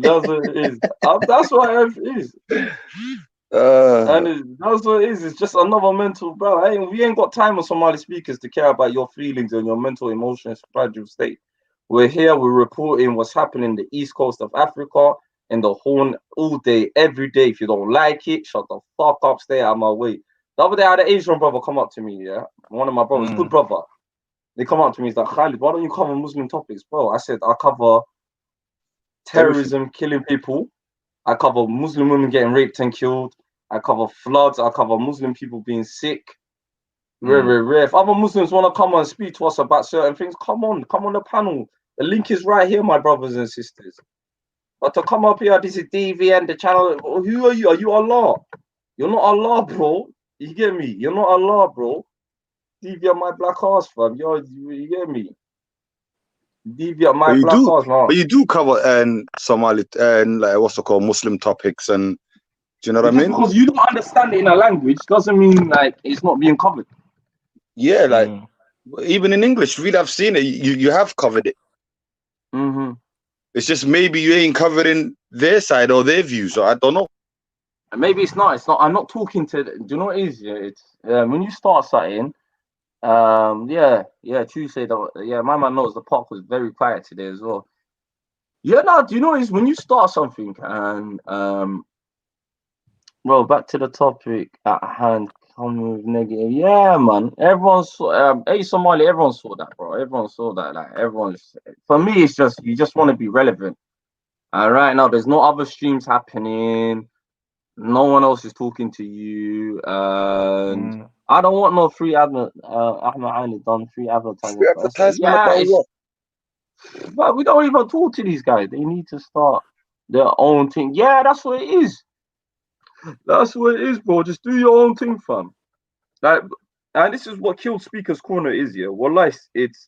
That's what it is. That's what it is. And that's what it is. It's just another mental, bro. We ain't got time with Somali speakers to care about your feelings and your mental, emotional, fragile state. We're here. We're reporting what's happening in the east coast of Africa, in the Horn, all day, every day. If you don't like it, shut the fuck up. Stay out of my way. The other day, I had an Asian brother come up to me. Yeah, one of my brothers, good brother. They come up to me. He's like, Khalid, why don't you cover Muslim topics, bro? I said, I cover terrorism, killing people. I cover Muslim women getting raped and killed. I cover floods. I cover Muslim people being sick. Rare. If other Muslims want to come and speak to us about certain things, come on the panel. The link is right here, my brothers and sisters. But to come up here, this is DVN, the channel. Who are you? Are you Allah? You're not Allah, bro. You get me? You're not Allah, bro. DVN my black ass, fam. You get me? DVN my black ass, man. But you do cover Somali and like what's it called, Muslim topics, and do you know what I mean? Because you don't understand it in a language doesn't mean like it's not being covered. Yeah, like even in English, really, I've seen it. You have covered it. It's just maybe you ain't covering their side or their views, or I don't know. Maybe it's not. I'm not talking to. Do you know what it is? Yeah, it's when you start something. Tuesday. My man knows the park was very quiet today as well. Yeah, no. Do you know is when you start something and well, back to the topic at hand. Come with negative. Yeah, man. Everyone saw. Somali. Everyone saw that, bro. Everyone saw that. Like everyone's. For me, it's just you just want to be relevant. And right now, there's no other streams happening. No one else is talking to you. And I don't want no free advert. Ahmed Ali done free advertising. Free advertisement about what? But we don't even talk to these guys. They need to start their own thing. Yeah, that's what it is. That's what it is, bro. Just do your own thing, fam. Like, and this is what Killed Speakers Corner is, yeah. Well, it's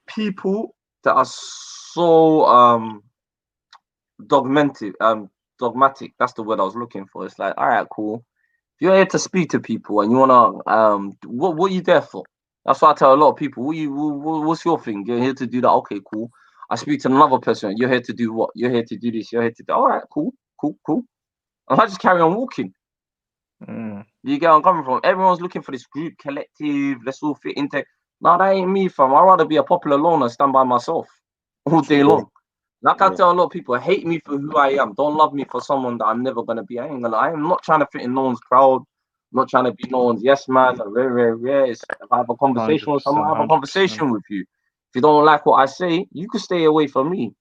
people that are so dogmatic. That's the word I was looking for. It's like, all right, cool. If you're here to speak to people and you wanna what are you there for? That's what I tell a lot of people. What's your thing? You're here to do that. Okay, cool. I speak to another person. You're here to do what? You're here to do this. You're here to do. All right, cool. And I just carry on walking. You get where I'm coming from? Everyone's looking for this group collective. Let's all fit into. No, that ain't me, fam. I'd rather be a popular loner and stand by myself all day long. Like I tell a lot of people, hate me for who I am. Don't love me for someone that I'm never gonna be. I am not trying to fit in no one's crowd. I'm not trying to be no one's yes man. Rare. If I have a conversation with someone, I have a conversation with you. If you don't like what I say, you can stay away from me.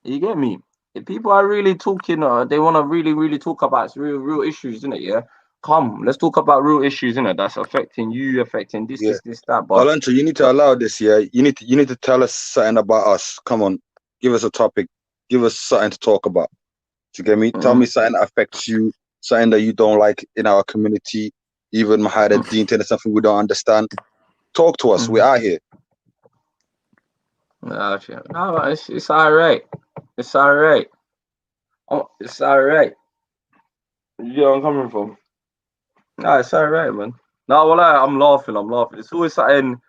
You get me? If people are really talking, they want to really talk about real issues, isn't it? Yeah. Come, let's talk about real issues, innit? That's affecting you, affecting this, that. But Alancho, you need to allow this, yeah. You need to tell us something about us. Come on, give us a topic, give us something to talk about. Do you get me? Tell me something that affects you, something that you don't like in our community, even Mahad Dean, tell us something we don't understand. Talk to us. We are here. No, it's all right. It's all right. Oh, it's all right. You know where I'm coming from? No, it's all right, man. No, well, I'm laughing. It's always something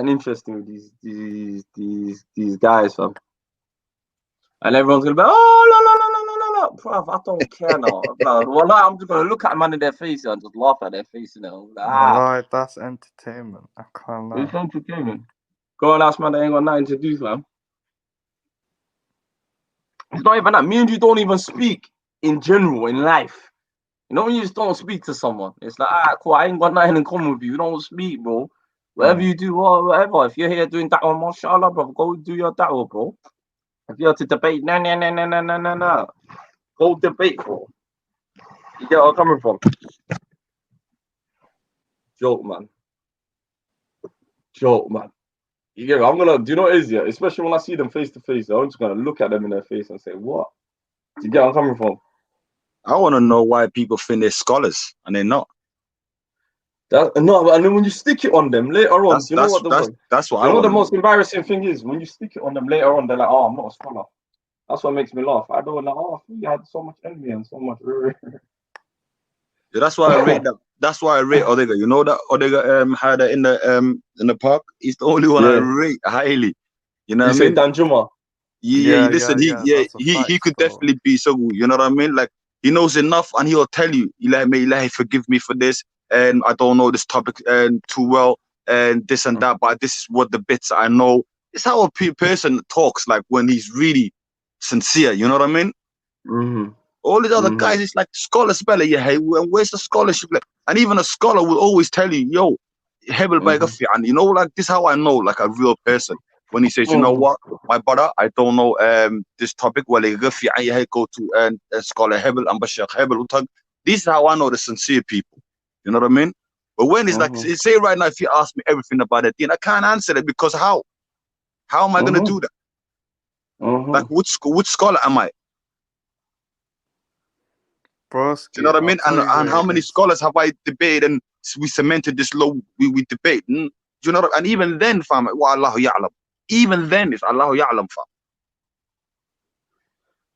interesting with these guys, fam. And everyone's gonna be, no, bruv, I don't care now. Well, I'm just gonna look at a man in their face and just laugh at their face, you know. Like, that's entertainment. I can't lie. It's entertainment. Go and ask man that ain't got nothing to do, fam. It's not even that. Me and you don't even speak in general in life. You know when you just don't speak to someone, it's like, cool, I ain't got nothing in common with you. We don't speak, bro. Whatever you do, whatever. If you're here doing da'wah, mashallah, bro, go do your da'wah, bro. If you're to debate, no. Go debate, bro. You get where I'm coming from? Joke, man. You get it? Do you know what it is, yeah? Especially when I see them face to face, I'm just gonna look at them in their face and say, what? Do you get where I'm coming from? I want to know why people think they're scholars and they're not. No, and then when you stick it on them later on, That's what I want the to most know. embarrassing thing is? When you stick it on them later on, they're like, oh, I'm not a scholar. That's what makes me laugh. I don't know, you had so much envy and so much. Yeah, that's why I rate that. That's why I rate Odega. You know that Odega had in the park. He's the only one I rate highly. You know what I mean? Dan Juma. Yeah. Listen, that's a he fact, could though. definitely be so good. You know what I mean? Like he knows enough, and he'll tell you, Ilahi, forgive me for this, and I don't know this topic too well, and this and that, but this is what the bits I know. It's how a person talks, like when he's really sincere. You know what I mean? Mm-hmm. All these other guys, it's like scholars spell it. Yeah, hey, where's the scholarship? Like, and even a scholar will always tell you, yo, hebel by and you know, like this is how I know, like a real person. When he says, you know what, my brother, I don't know this topic. Well, go to scholar hebel and bashir hebel. This is how I know the sincere people. You know what I mean? But when it's like, say right now, if you ask me everything about it, then I can't answer it because how? How am I gonna do that? Like, which scholar am I? Broski, Do you know what I mean? And how many is. scholars have I debated and we cemented this law we debate? Do you know? And even then, fam, wa Allahu ya'lam. Even then, it's Allahu ya'lam,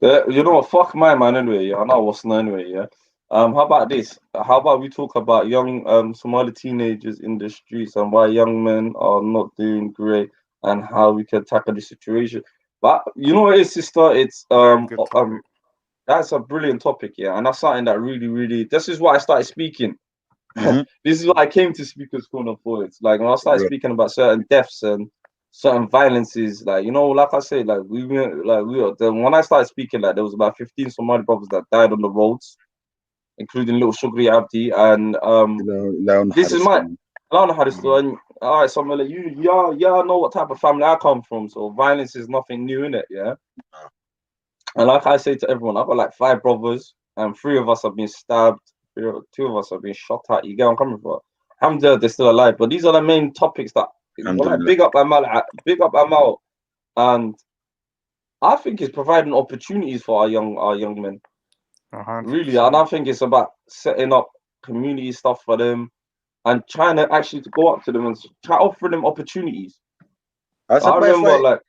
fam. You know what? Fuck my man anyway. Yeah, I know what's not anyway. Yeah. How about this? How about we talk about young Somali teenagers in the streets and why young men are not doing great and how we can tackle the situation. But you know what it is, sister? It's Very good topic. that's a brilliant topic, yeah, and that's something that really. This is why I started speaking. This is what I came to Speaker's Corner for. It's like when I started speaking about certain deaths and certain violences, like like I said, like when I started speaking, like there was about 15 Somali brothers that died on the roads, including little Shugri Abdi, and this is my. I don't know how to do it. All right, so I'm gonna let you. Yeah, I know what type of family I come from, so violence is nothing new in it, yeah. And like I say to everyone, I've got like 5 brothers, and 3 of us have been stabbed. 2 of us have been shot at. You get what I'm coming from? Alhamdulillah, they're still alive. But these are the main topics that big up Amal, and I think it's providing opportunities for our young men. 100%. Really, and I think it's about setting up community stuff for them and trying to actually to go up to them and try offering them opportunities. I remember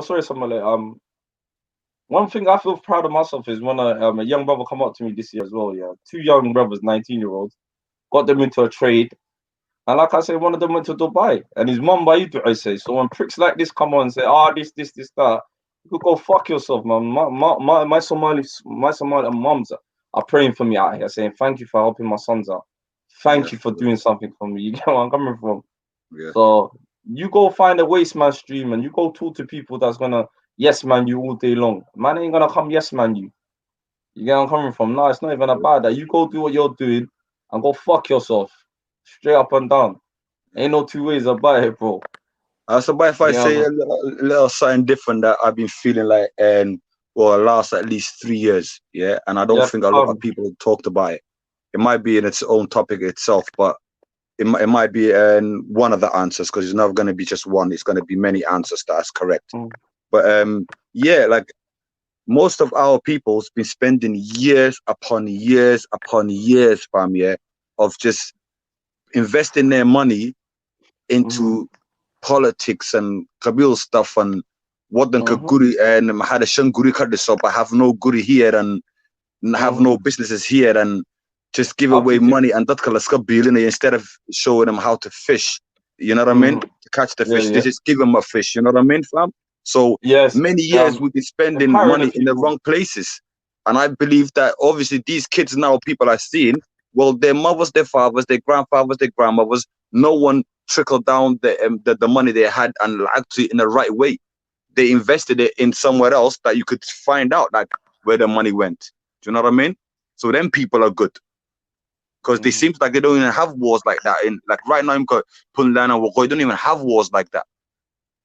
sorry, someone one thing I feel proud of myself is when a young brother come up to me this year as well. Yeah, 2 young brothers, 19-year-olds, got them into a trade, and like I said, one of them went to Dubai, and his mum by I say. So when pricks like this come on and say, this, that, you could go fuck yourself, man. My Somali mums are praying for me out here, saying thank you for helping my sons out, thank you for doing something for me. You get where I'm coming from? Yeah. So you go find a waste man stream and you go talk to people that's gonna yes man you all day long. Man ain't gonna come yes man you. You get where I'm coming from? No, it's not even about that. You go do what you're doing and go fuck yourself. Straight up and down. Ain't no 2 ways about it, bro. So but if I say a little something different that I've been feeling like last at least 3 years, yeah, and I don't think a lot of people talked about it. It might be in its own topic itself, but it might be one of the answers, because it's not going to be just one. It's going to be many answers that's correct. But like most of our people's been spending years upon years, fam, of just investing their money into politics and Kabil stuff and what the Kaguri and had a Shanguri Kardisop. I have no guri here and have no businesses here and just give away money and that instead of showing them how to fish. You know what I mean? To catch the fish. They just give them a fish. You know what I mean, fam? So many years we've been spending money in the wrong places. And I believe that obviously these kids now, people are seeing, well, their mothers, their fathers, their grandfathers, their grandmothers, no one trickled down the money they had and actually in the right way. They invested it in somewhere else that you could find out like where the money went. Do you know what I mean? So then people are good. because they seem like they don't even have wars like that. In like right now, in Puntland and Wagoy, don't even have wars like that.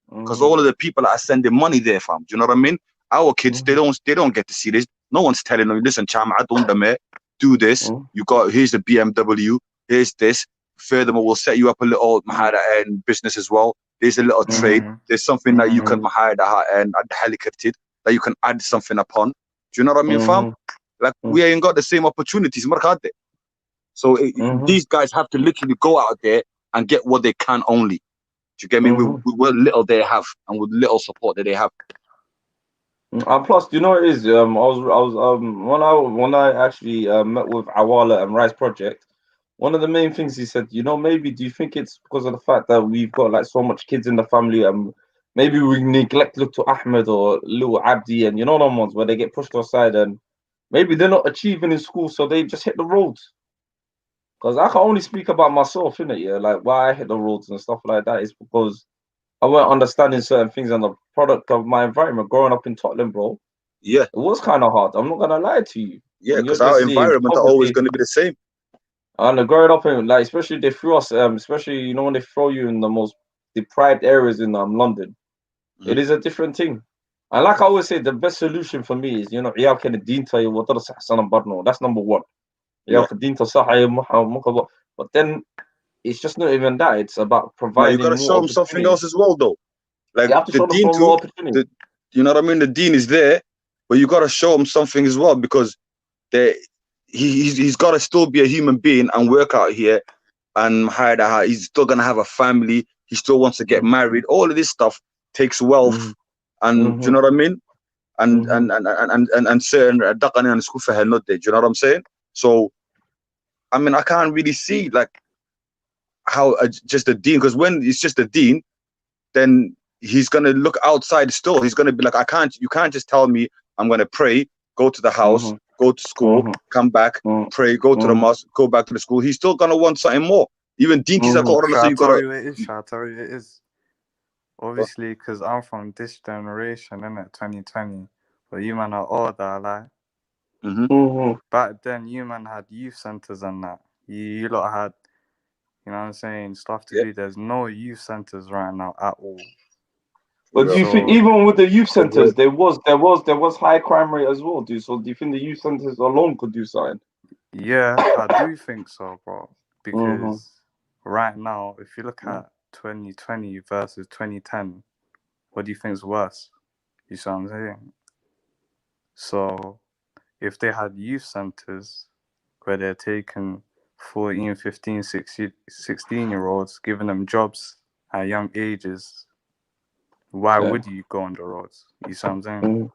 Because all of the people that are sending money there, fam. Do you know what I mean? Our kids, they don't get to see this. No one's telling them, listen, cham, I don't do this. You got here's the BMW, here's this. Furthermore, we'll set you up a little mahara and business as well. There's a little trade. There's something that you can mahara and helicopter that you can add something upon. Do you know what I mean, fam? Like we ain't got the same opportunities, markade. So these guys have to literally go out there and get what they can only. Do you get me? With what little they have and with little support that they have. And plus, you know what it is? I was when I actually met with Awala and Rice Project, one of the main things he said, you know, maybe do you think it's because of the fact that we've got like so much kids in the family, and maybe we neglect little Ahmed or little Abdi, and you know them ones where they get pushed aside, and maybe they're not achieving in school, so they just hit the roads. Because I can only speak about myself, innit? Yeah, like why I hit the roads and stuff like that is because I weren't understanding certain things and the product of my environment growing up in Tottenham, bro. Yeah. It was kind of hard. I'm not gonna lie to you. Yeah, because our environment are always going to be the same. And growing up in, like, especially they threw us, especially, you know, when they throw you in the most deprived areas in London, it is a different thing. And like I always say, the best solution for me is, you know, that's number one. But then it's just not even that. It's about providing. You gotta show them something else as well, though. Like you have to show them more opportunity. You know what I mean? The dean is there, but you gotta show him something as well, because he's gotta still be a human being and work out here, and he's still gonna have a family. He still wants to get married. All of this stuff takes wealth, and do you know what I mean? And certain and school for her not there. Do you know what I'm saying? So, I mean, I can't really see like how just a dean, because when it's just a dean, then he's gonna look outside still. He's gonna be like, you can't just tell me I'm gonna pray, go to the house, go to school, come back, pray, go to the mosque, go back to the school. He's still gonna want something more. Even dinkies are got Shall I tell you it is? Obviously, because I'm from this generation, innit, 2020. But you man are older, like. Back then, you man had youth centers and that. You lot had, you know what I'm saying, stuff to do. There's no youth centers right now at all. But do you think even with the youth centers, there was high crime rate as well, dude? So do you think the youth centers alone could do something? Yeah, I do think so, bro. Because right now, if you look at 2020 versus 2010, what do you think is worse? You see what I'm saying? So if they had youth centers where they're taking 14, 15, 16-year-olds, giving them jobs at young ages, why would you go on the roads? You see what I'm saying?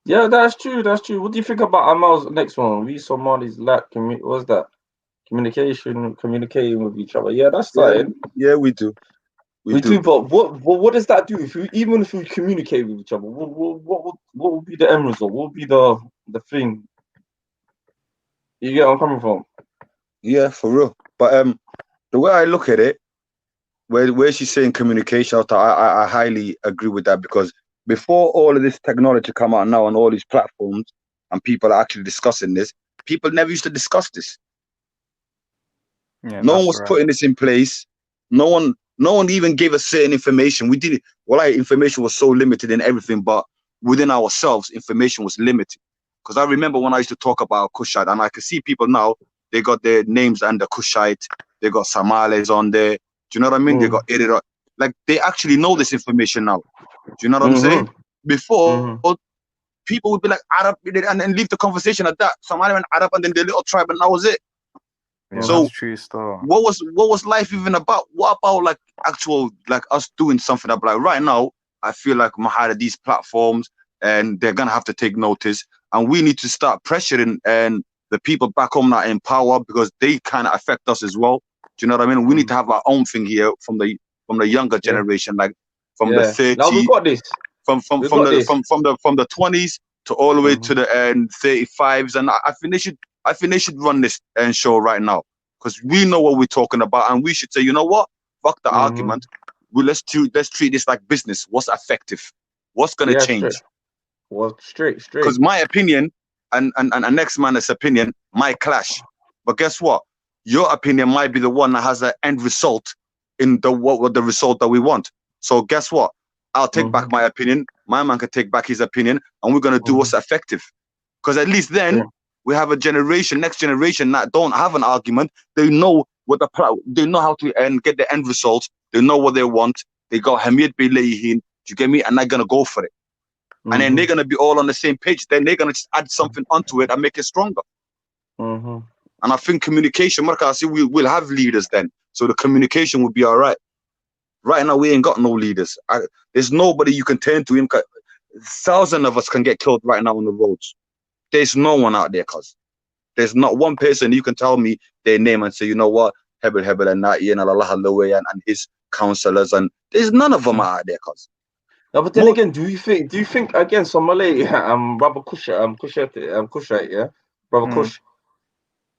Yeah, that's true. That's true. What do you think about Amal's next one? We Somalis lack what's that? Communicating with each other. Yeah, that's something. Yeah, we do. We do. But what does that do? Even if we communicate with each other, what would be the end result? What would be the thing? You get where I'm coming from? Yeah, for real. But the way I look at it, where she's saying communication, I highly agree with that, because before all of this technology come out now on all these platforms and people are actually discussing this, people never used to discuss this. Yeah, no one was putting this in place. No one even gave us certain information. We did information was so limited in everything, but within ourselves, information was limited. Because I remember when I used to talk about Kushite, and I can see people now, they got their names under Kushite, they got Somales on there. Do you know what I mean? They got editor. Like, they actually know this information now. Do you know what I'm saying? Before, people would be like Arab and then leave the conversation at that. Somali and Arab and then their little tribe, and that was it. Yeah, so that's true stuff. What was life even about? What about like actual, like us doing something about, like right now? I feel like Mahara, these platforms, and they're gonna have to take notice, and we need to start pressuring and the people back home that are in power, because they kind of affect us as well. Do you know what I mean? We need to have our own thing here from the younger generation, like from the 30s. Now we got this. From the 20s to all the way to the 35s, and I think they should run this show right now, because we know what we're talking about, and we should say, you know what? Fuck the argument. Let's treat this like business. What's effective? What's gonna Yeah, change? straight. Well, straight. Because my opinion and next man's opinion might clash. But guess what? Your opinion might be the one that has an end result in the what the result that we want. So guess what? I'll take back my opinion. My man can take back his opinion, and we're gonna do what's effective. Because at least then we have a generation, next generation that don't have an argument. They know what they know how to get the end results. They know what they want. They go Hamid Bilayhin. Do you get me? And they're gonna go for it. And then they're gonna be all on the same page. Then they're gonna just add something onto it and make it stronger. And I think communication, Marka, I see we'll have leaders then. So the communication will be all right. Right now, we ain't got no leaders. There's nobody you can turn to. Thousands of us can get killed right now on the roads. There's no one out there, cuz. There's not one person you can tell me their name and say, you know what, Hebel and Nati and Allah and his counselors, and there's none of them out there, cuz. No, but then again, do you think again, Somali, Brother Kush, yeah, Brother Kush.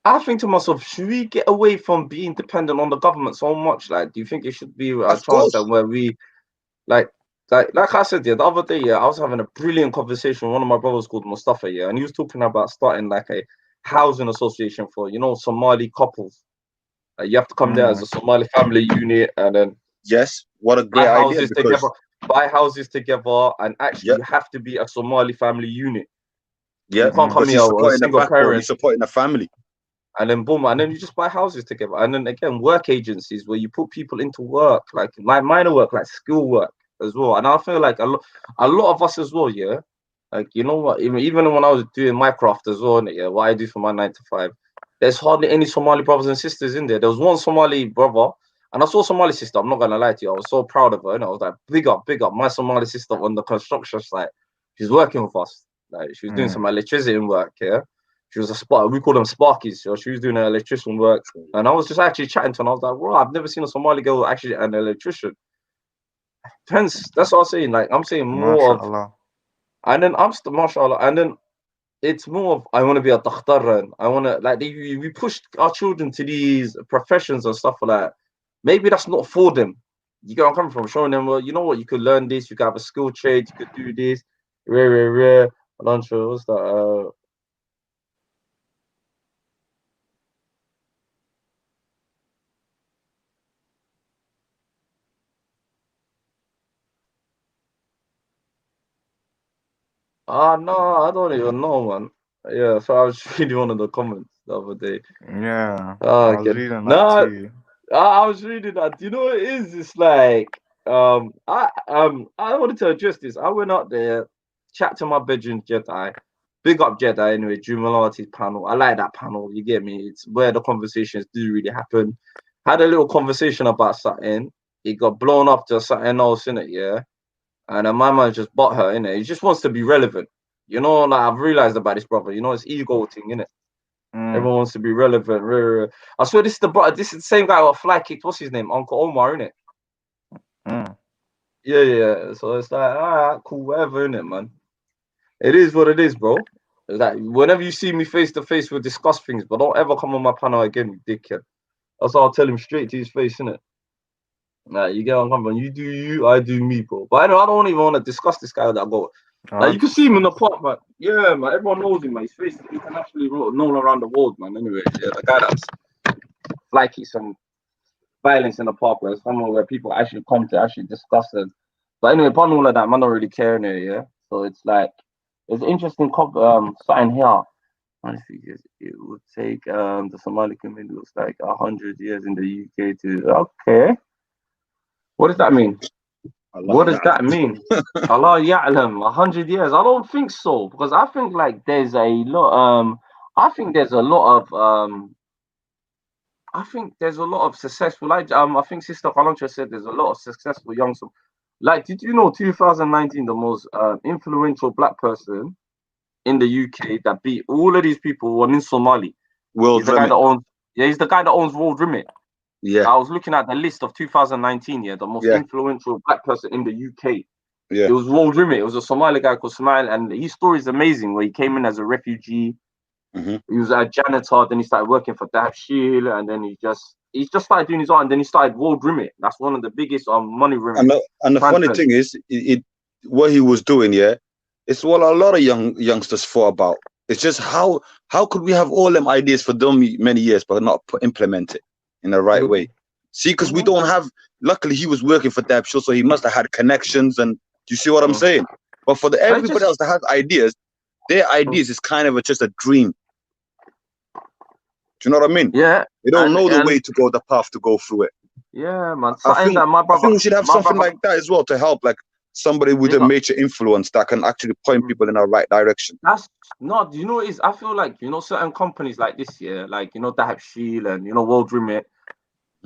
I think to myself, should we get away from being dependent on the government so much? Like, do you think it should be a chance that where we, like I said, the other day, I was having a brilliant conversation with one of my brothers called Mustafa, and he was talking about starting like a housing association for, Somali couples. You have to come there as a Somali family unit, and then what a great idea, buy houses together, and actually you have to be a Somali family unit. You can't come here as a single parent. You're supporting the family. And then boom, and then you just buy houses together. And then again, work agencies where you put people into work, like minor work, like skill work as well. And I feel like a lot of us as well, like, you know what, even when I was doing my craft as well, what I do for my 9 to 5, there's hardly any Somali brothers and sisters in there. There was one Somali brother, and I saw a Somali sister. I'm not gonna lie to you, I was so proud of her. And I was like, big up, my Somali sister on the construction site. She's working with us. Like, she was doing some electricity work, She was we call them Sparkies. So she was doing her electrician work. And I was just actually chatting to her, and I was like, bro, I've never seen a Somali girl actually an electrician. Hence, that's what I'm saying. Like, I'm saying more of, and then I'm still, mashallah, and then it's more of, I want to be a dakhtar, I want to, like, we push our children to these professions and stuff like that. Maybe that's not for them. You get where I'm coming from? Showing them, well, you know what, you could learn this, you could have a skill trade, you could do this. Rare. I'm not sure. What's that? No, I don't even know, man. Yeah, so I was reading one of the comments the other day. Yeah, I was reading that too. I was reading that. You know what it is? It's like, I wanted to address this. I went out there, chat to my bedroom Jedi. Big up Jedi anyway, Jumalati's panel. I like that panel, you get me? It's where the conversations do really happen. Had a little conversation about something. It got blown up to something else, innit, And my man just bought her, innit? He just wants to be relevant. Like, I've realized about this brother, it's ego thing, innit? Everyone wants to be relevant. I swear this is the same guy who fly kicked, what's his name? Uncle Omar, innit? Yeah. So it's like, all right, cool, whatever, innit, man? It is what it is, bro. It's like, whenever you see me face to face, we'll discuss things, but don't ever come on my panel again, you dickhead. That's what I'll tell him straight to his face, innit? Like, you get what I'm coming from. You do you, I do me, bro. But I don't even want to discuss this guy that I got. Like, you can see him in the park, man. Yeah, man. Everyone knows him, man. His face is internationally known around the world, man. Anyway, the guy that's like some violence in the park, where somewhere where people actually come to actually discuss it. But anyway, upon all of that, man, don't really care in it, So it's like, it's interesting something here. Honestly, it would take the Somali community looks like 100 years in the UK to okay. What does that mean? What does that mean? Allah ya'lam, 100 years. I don't think so, because I think like there's a lot. I think there's a lot of successful. Like I think Sister Kalancha said there's a lot of successful young. Like, did you know 2019 the most influential black person in the UK that beat all of these people were in Somali? He's the guy that owns World Remit. Yeah, I was looking at the list of 2019. The most influential black person in the UK. Yeah, it was World Remit. It was a Somali guy called Smile, and his story is amazing. Where he came in as a refugee. He was a janitor. Then he started working for Dashil, and then he just started doing his art. And then he started World Remit. That's one of the biggest money remit. And the funny thing is, what he was doing, yeah, it's what a lot of youngsters thought about. It's just how could we have all them ideas for them many years but not implement it in the right way? See, because we don't have. Luckily, he was working for Diaspora, so he must have had connections. And do you see what I'm saying? But for everybody else that has ideas, their ideas is kind of just a dream. Do you know what I mean? Yeah. They don't know the way to go, the path to go through it. Yeah, man. I think we should have something like that as well to help, like somebody with a major influence that can actually point people in the right direction. That's not, you know what it is? I feel like, you know, certain companies like this year, like, you know, Diaspora and, you know, World Remit.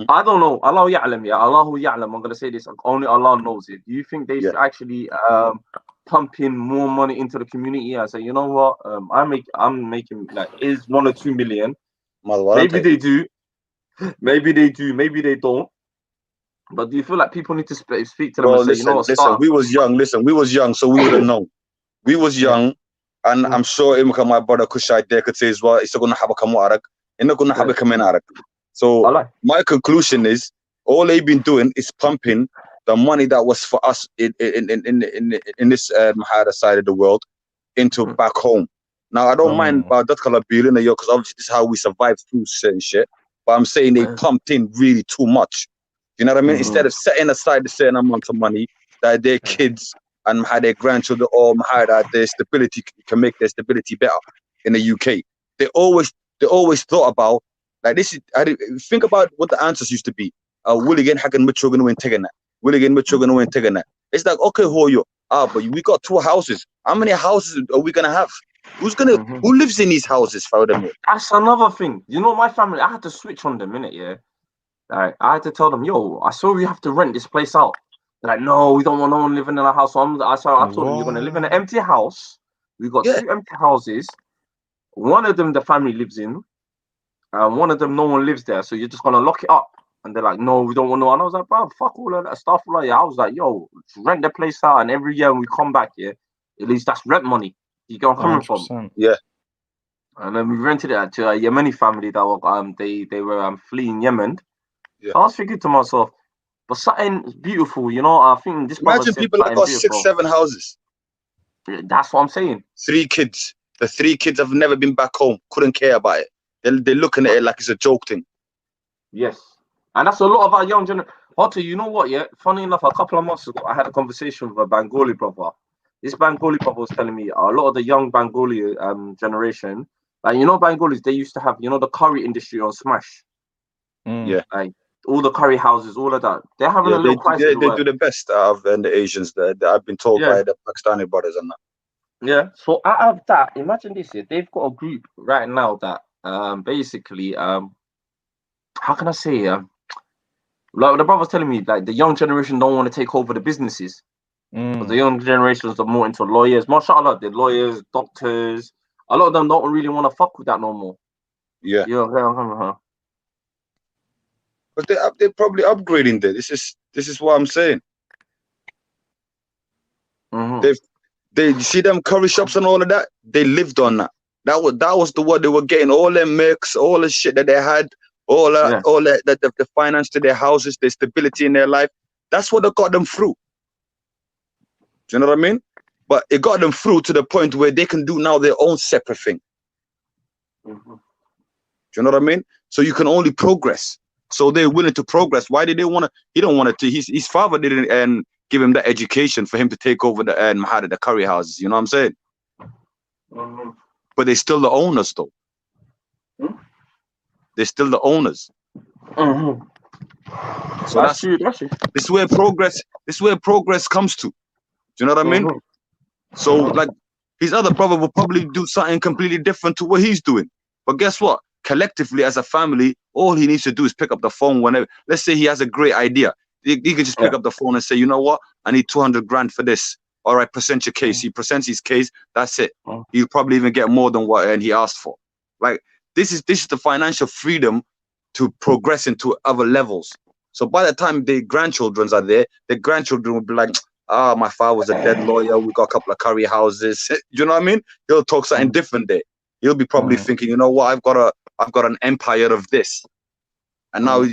I don't know. Allahu Ya'lam, yeah. Allahu Ya'lam. I'm gonna say this. Only Allah knows it. Do you think they should actually pump in more money into the community and say, you know what, I'm making like is 1 or 2 million. Maybe they do, maybe they don't. But do you feel like people need to speak to them and say, you know what, listen, we was young, so we would have known. We was young, and I'm sure my brother Kushai there could say as well, it's gonna have a kamarak, and not gonna have a kamenarak. So my conclusion is all they've been doing is pumping the money that was for us in this Mahara side of the world into back home. Now I don't mind about that color billion because obviously this is how we survive through certain shit. But I'm saying they pumped in really too much. You know what I mean? Instead of setting aside a certain amount of money that their kids and their grandchildren or their stability can make their stability better in the UK. They always thought about like this. Think about what the answers used to be. Willigan Hagan Mitchogan win taking that. Willigan Mitchogan win taking that. It's like, okay, Hoyo, but we got 2 houses. How many houses are we gonna have? Who lives in these houses, furthermore? That's another thing. You know, my family, I had to switch on them, innit, yeah? Like, I had to tell them, yo, I saw you have to rent this place out. They're like, no, we don't want no one living in a house. So I told them, you're going to live in an empty house. We've got 2 empty houses. One of them, the family lives in. And one of them, no one lives there. So you're just going to lock it up. And they're like, no, we don't want no one. And I was like, bro, fuck all of that stuff. Like, I was like, yo, rent the place out. And every year when we come back here, at least that's rent money. You get where I'm coming from? Yeah. And then we rented it to a Yemeni family that were, they were fleeing Yemen. Yeah. So I was thinking to myself, but something beautiful, you know. I think this. Imagine people that got 6, 7 houses. That's what I'm saying. 3 kids. The 3 kids have never been back home. Couldn't care about it. They're looking at it like it's a joke thing. Yes, and that's a lot of our young generation. Otto, you know what? Yeah, funny enough, a couple of months ago, I had a conversation with a Bengali brother. This Bengali brother was telling me a lot of the young Bengali generation, like, you know, Bengalis, they used to have, you know, the curry industry on Smash. Yeah, like all the curry houses, all of that. They're having a little crisis. They do the best out of the Asians. That I've been told by the Pakistani brothers and that. Yeah. So out of that, imagine this here. They've got a group right now that basically how can I say like the brother was telling me, like the young generation don't want to take over the businesses. But the young generations are more into lawyers. Mashallah, they're lawyers, doctors. A lot of them don't really want to fuck with that no more. Yeah. Yeah. But they're probably upgrading there. This is what I'm saying. They see them curry shops and all of that. They lived on that. That was the what they were getting. All their mix, all the shit that they had, all the finance to their houses, their stability in their life. That's what got them through. Do you know what I mean? But it got them through to the point where they can do now their own separate thing. Do you know what I mean? So you can only progress. So they're willing to progress. Why did they want to? He don't want to. His father didn't give him the education for him to take over the curry houses. You know what I'm saying? But they're still the owners, though. They're still the owners. So that's this is where progress. This is where progress comes to. Do you know what I mean? So like his other brother will probably do something completely different to what he's doing. But guess what? Collectively as a family, all he needs to do is pick up the phone whenever. Let's say he has a great idea. He can just pick up the phone and say, you know what? I need 200 grand for this. All right, present your case. He presents his case. That's it. He'll probably even get more than what he asked for. Like this is the financial freedom to progress into other levels. So by the time the grandchildren are there, the grandchildren will be like, my father was a dead lawyer. We got a couple of curry houses. You know what I mean? He'll talk something different there. He'll be probably thinking, you know what? I've got an empire of this, and now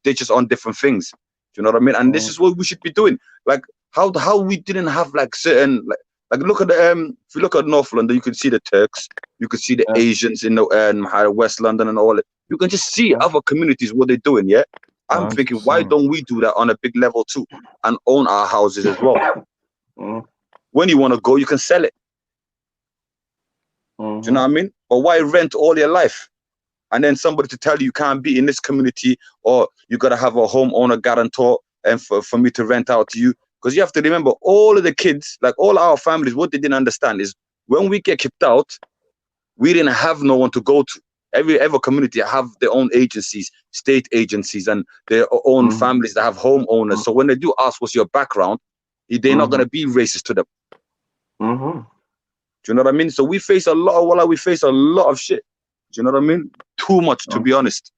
they're just on different things. Do you know what I mean? And this is what we should be doing. Like How we didn't have like certain like look at the if you look at North London, you could see the Turks, you could see the Asians in the West London and all it. You can just see other communities what they're doing. Yeah, I'm thinking, why 100%. don't we do that on a big level too and own our houses as well? When you want to go, you can sell it. Do you know what I mean? But why rent all your life? And then somebody to tell you can't be in this community, or you got to have a homeowner guarantor and for me to rent out to you. Because you have to remember, all of the kids, like all our families, what they didn't understand is when we get kicked out, we didn't have no one to go to. Every community have their own agencies, state agencies, and their own families that have homeowners. So when they do ask what's your background, they're not going to be racist to them. Do you know what I mean? So we face a lot of, we face a lot of shit. Do you know what I mean? Too much, to be honest.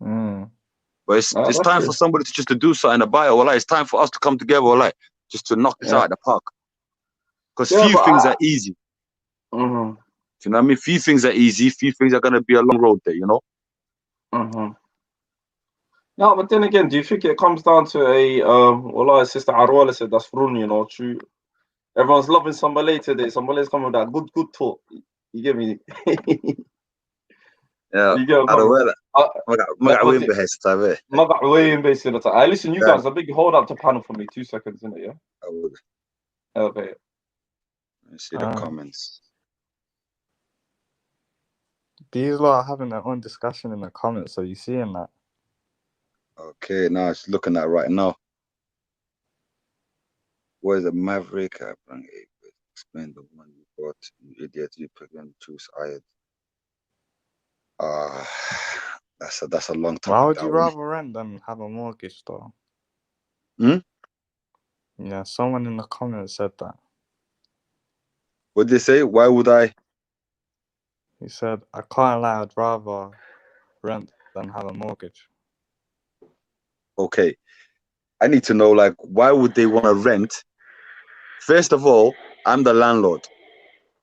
But it's time for somebody to just to do something about it. Well, it's time for us to come together, like just to knock this out of the park. Because few things are easy. Do you know what I mean? Few things are easy. Few things are gonna be a long road there. You know. No, but then again, do you think it comes down to a Sister Arwala said that's run, you know, true. Everyone's loving Somebody today. Somebody's coming with that good talk. You get me? Yeah, you get Arwala. Listen, you guys, a big hold up to panel for me. 2 seconds, innit? Yeah. I would. Okay. Let's see the comments. These lot are having their own discussion in the comments, so you seeing that? Okay, now it's looking at right now. What is a maverick? Explain the one you bought. You idiot! You pick and choose. That's a long topic. Why would you rather rent than have a mortgage, though? Yeah, someone in the comments said that. What did they say? Why would I? He said, I can't lie, I'd rather rent than have a mortgage. Okay, I need to know, like, why would they want to rent? First of all, I'm the landlord,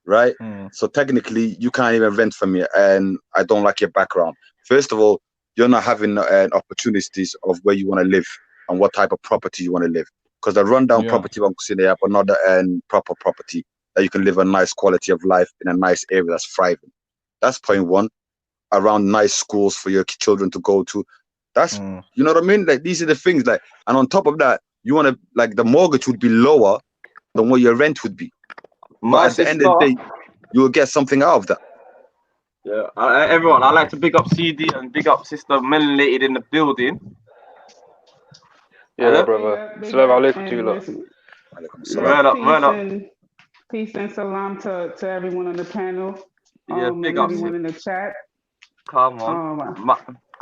right? So technically, you can't even rent from me, and I don't like your background. First of all, you're not having opportunities of where you want to live and what type of property you want to live. Because the rundown property won't see there, but not the proper property that you can live a nice quality of life in a nice area that's thriving. That's point one. Around nice schools for your children to go to. That's you know what I mean? Like these are the things. Like, and on top of that, you want to like the mortgage would be lower than what your rent would be. But at the end of the day, you will get something out of that. Yeah, everyone, I like to big up CD and big up Sister Melanated in the building. Yeah, brother. Assalamu alaikum to you lot. Peace and salam to everyone on the panel. Yeah, big up everyone in the chat. Come on.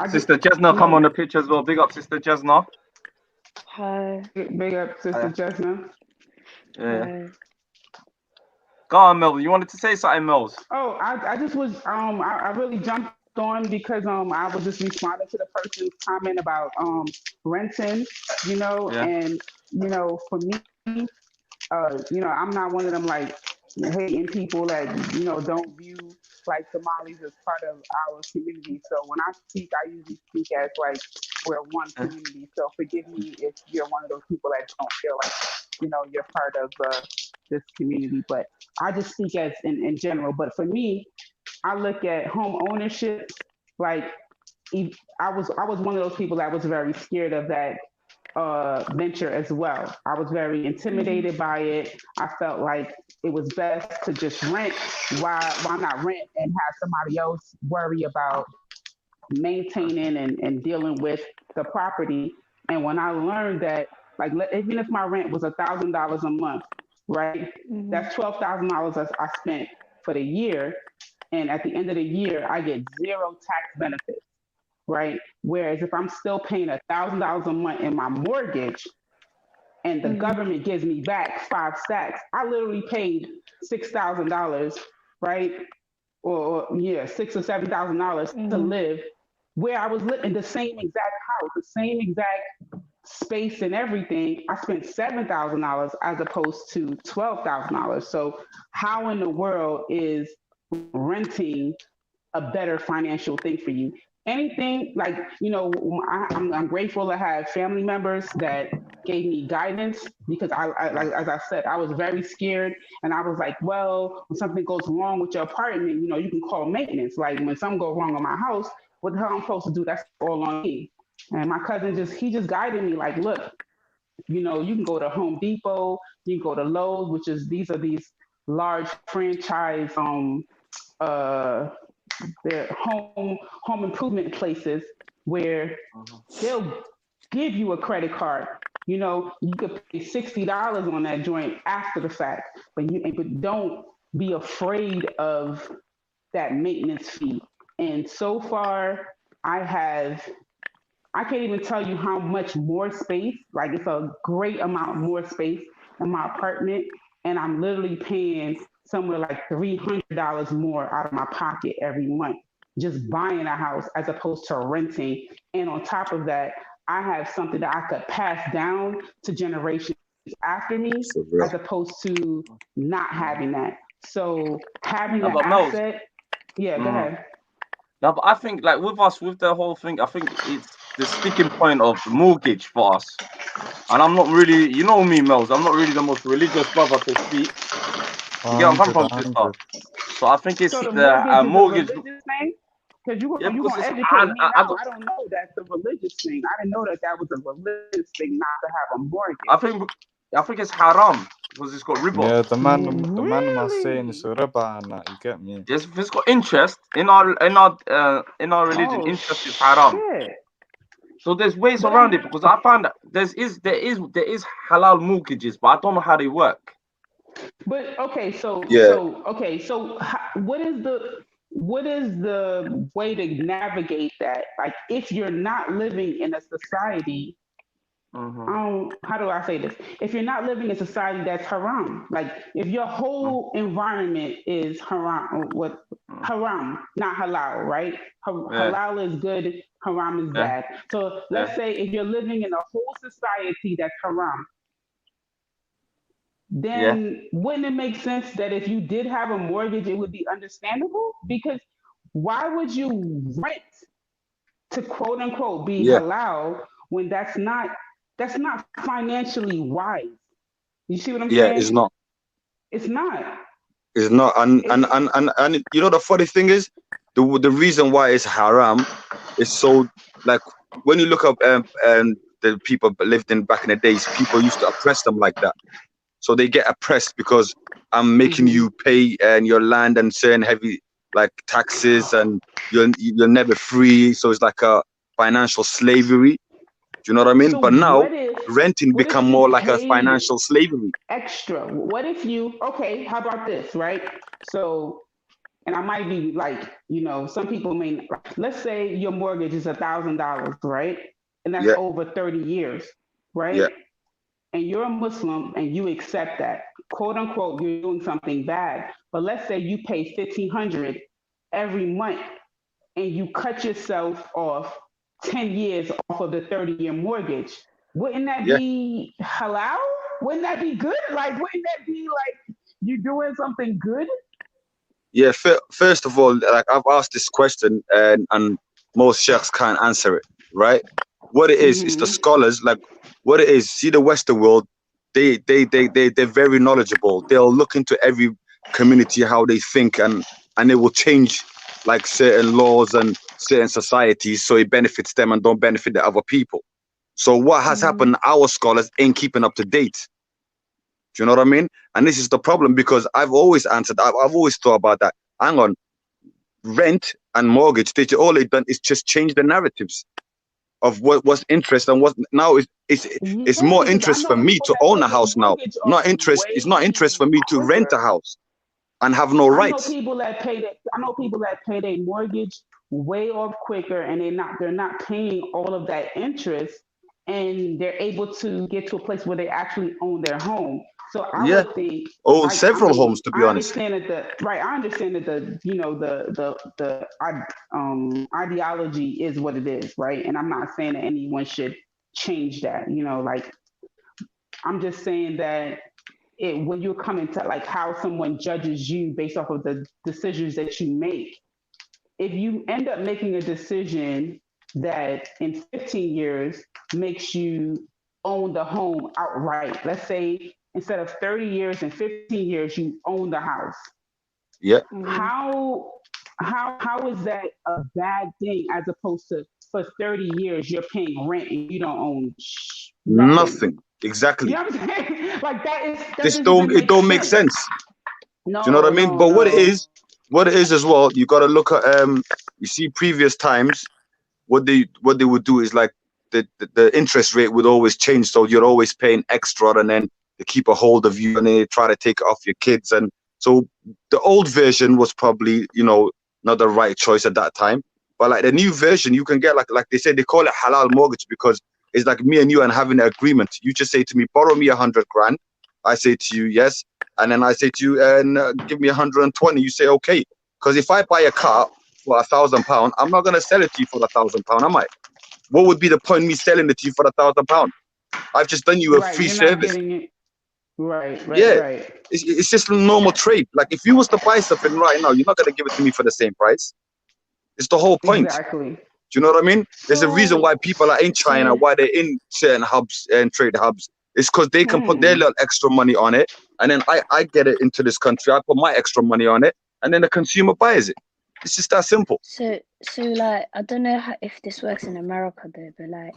Sister Jesna, come on the pitch as well. Big up Sister Jesna. Hi. Big up Sister Jesna. Yeah. Hi. Go on, Mel. You wanted to say something, Mel? Oh, I just was I really jumped on because I was just responding to the person's comment about renting, you know, and you know, for me, you know, I'm not one of them like hating people that, you know, don't view like Somalis as part of our community. So when I speak, I usually speak as like we're one community. So forgive me if you're one of those people that don't feel like, you know, you're part of this community. But I just speak as in general. But for me, I look at home ownership like I was one of those people that was very scared of that venture as well. I was very intimidated by it. I felt like it was best to just rent. Why not rent and have somebody else worry about maintaining and dealing with the property? And when I learned that, like, even if my rent was $1,000 a month, right? That's $12,000 I spent for the year. And at the end of the year, I get zero tax benefits. Right. Whereas if I'm still paying $1,000 a month in my mortgage and the government gives me back 5 stacks, I literally paid $6,000, right? Or $6,000 or $7,000 to live where I was living in the same exact house, the same exact space and everything. I spent $7,000 as opposed to $12,000. So how in the world is renting a better financial thing for you? anything like I'm grateful to have family members that gave me guidance because I like as I said, I was very scared and I was like, well, when something goes wrong with your apartment, you can call maintenance. Like when something goes wrong in my house, what the hell I'm supposed to do? That's all on me. And my cousin just guided me like, look, you can go to Home Depot, you can go to Lowe's, which is these large franchise uh their home improvement places where they'll give you a credit card. You could pay $60 on that joint after the fact, but don't be afraid of that maintenance fee. And so far, I can't even tell you how much more space. Like it's a great amount more space in my apartment, and I'm literally paying somewhere like $300 more out of my pocket every month just buying a house as opposed to renting. And on top of that, I have something that I could pass down to generations after me, as opposed to not having that. So having an asset, yeah, go ahead. No, but I think like with us, with the whole thing, I think it's the sticking point of the mortgage for us. And I'm not really, you know me, Mels, I'm not really the most religious brother to speak. You get what I'm from, sister? So I think it's so the mortgage. Is a religious thing? Because you're gonna educate me now. I don't know that's a religious thing. I didn't know that was a religious thing not to have a mortgage. I think it's haram because it's got riba. Yeah, the man are saying it's a riba and that. You get me? Yes, if it's got interest in our religion, interest is haram. Shit. So there's ways around it because I found that there is halal mortgages, but I don't know how they work. But okay, so what is the way to navigate that? Like, if you're not living in a society, how do I say this? If you're not living in a society that's haram, like if your whole environment is haram, haram, not halal, right? Halal is good, haram is bad. So let's say if you're living in a whole society that's haram, then wouldn't it make sense that if you did have a mortgage, it would be understandable? Because why would you rent to quote unquote be halal when that's not financially wise? You see what I'm saying? Yeah, it's not. It's not. It's not. And you know the funny thing is, the reason why it's haram is so, like, when you look up the people lived in back in the days, people used to oppress them like that. So they get oppressed because I'm making you pay and your land and certain heavy like taxes, and you're never free. So it's like a financial slavery. Do you know what I mean? So but now renting become more like a financial slavery. Extra. What if you, okay, how about this, right? So, and I might be like, some people may, let's say your mortgage is $1,000, right? And that's over 30 years, right? Yeah. And you're a Muslim and you accept that, quote unquote, you're doing something bad. But let's say you pay $1,500 every month and you cut yourself off 10 years off of the 30-year mortgage. Wouldn't that be halal? Wouldn't that be good? Like, wouldn't that be like you doing something good? Yeah, first of all, like I've asked this question and most sheikhs can't answer it, right? What it is the scholars, like what it is, see the Western world, they're very knowledgeable. They'll look into every community, how they think, and they will change like certain laws and certain societies so it benefits them and don't benefit the other people. So what has happened, our scholars ain't keeping up to date. Do you know what I mean? And this is the problem, because I've always answered, I've always thought about that. Hang on, rent and mortgage, all they've done is just change the narratives of what's interest and what now it's more interest for me to own a house now. Not interest. It's not interest for me to rent a house and have no rights. I know people that pay their mortgage way off quicker, and they're not paying all of that interest, and they're able to get to a place where they actually own their home. So I would think several homes, to be honest. I understand that the ideology is what it is, right? And I'm not saying that anyone should change that. Like, I'm just saying that when you're coming to like how someone judges you based off of the decisions that you make, if you end up making a decision that in 15 years makes you own the home outright, let's say instead of 30 years and 15 years, you own the house. Yeah. How is that a bad thing as opposed to for 30 years you're paying rent and you don't own nothing? Exactly. You know what I'm saying? Like that it don't make sense. No, do you know what I mean? But what it is as well, you got to look at you see previous times what they would do is like the interest rate would always change, so you're always paying extra, and then they keep a hold of you and they try to take it off your kids. And so the old version was probably, you know, not the right choice at that time. But like the new version, you can get like they say, they call it halal mortgage because it's like me and you and having an agreement. You just say to me, borrow me 100 grand. I say to you, yes. And then I say to you, and give me 120. You say, okay. Because if I buy a car for £1,000, I'm not going to sell it to you for £1,000, am I? What would be the point of me selling it to you for £1,000? I've just done you a free service. Right. It's just a normal trade. Like if you was to buy something right now, you're not going to give it to me for the same price. It's the whole point. Exactly. Do you know what I mean? There's a reason why people are in China, why they're in certain hubs and trade hubs. It's because they can put their little extra money on it, and then I get it into this country. I put my extra money on it, and then the consumer buys it. It's just that simple. So like, I don't know if this works in America though, but like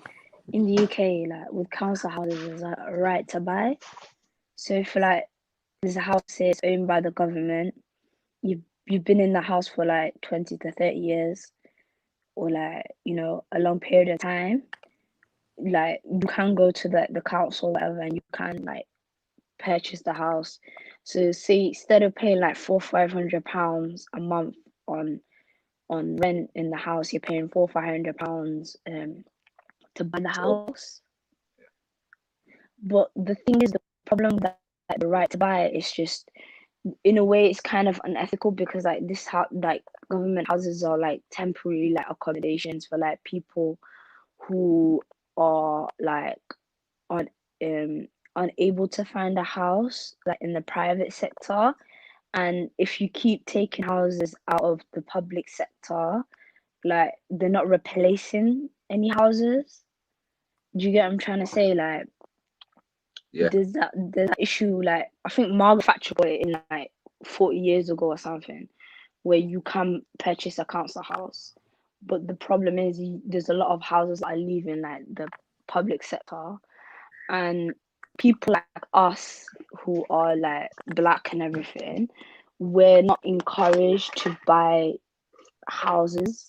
in the UK, like with council houses, there's a right to buy. So if like there's a house that's owned by the government, you've been in the house for like 20 to 30 years, or like, you know, a long period of time, like you can go to the council or whatever, and you can like purchase the house. So see, instead of paying like £400-500 a month on rent in the house, you're paying £400-500 to buy the house. But the thing is, the problem that the right to buy is just, in a way, it's kind of unethical, because like like government houses are like temporary like accommodations for like people who are like unable to find a house like in the private sector. And if you keep taking houses out of the public sector, like they're not replacing any houses. Do you get what I'm trying to say? Like, yeah, there's that issue. Like, I think Margaret Thatcher got it in like 40 years ago or something, where you can purchase a council house. But the problem is, there's a lot of houses that are leaving like the public sector, and people like us who are like black and everything, we're not encouraged to buy houses.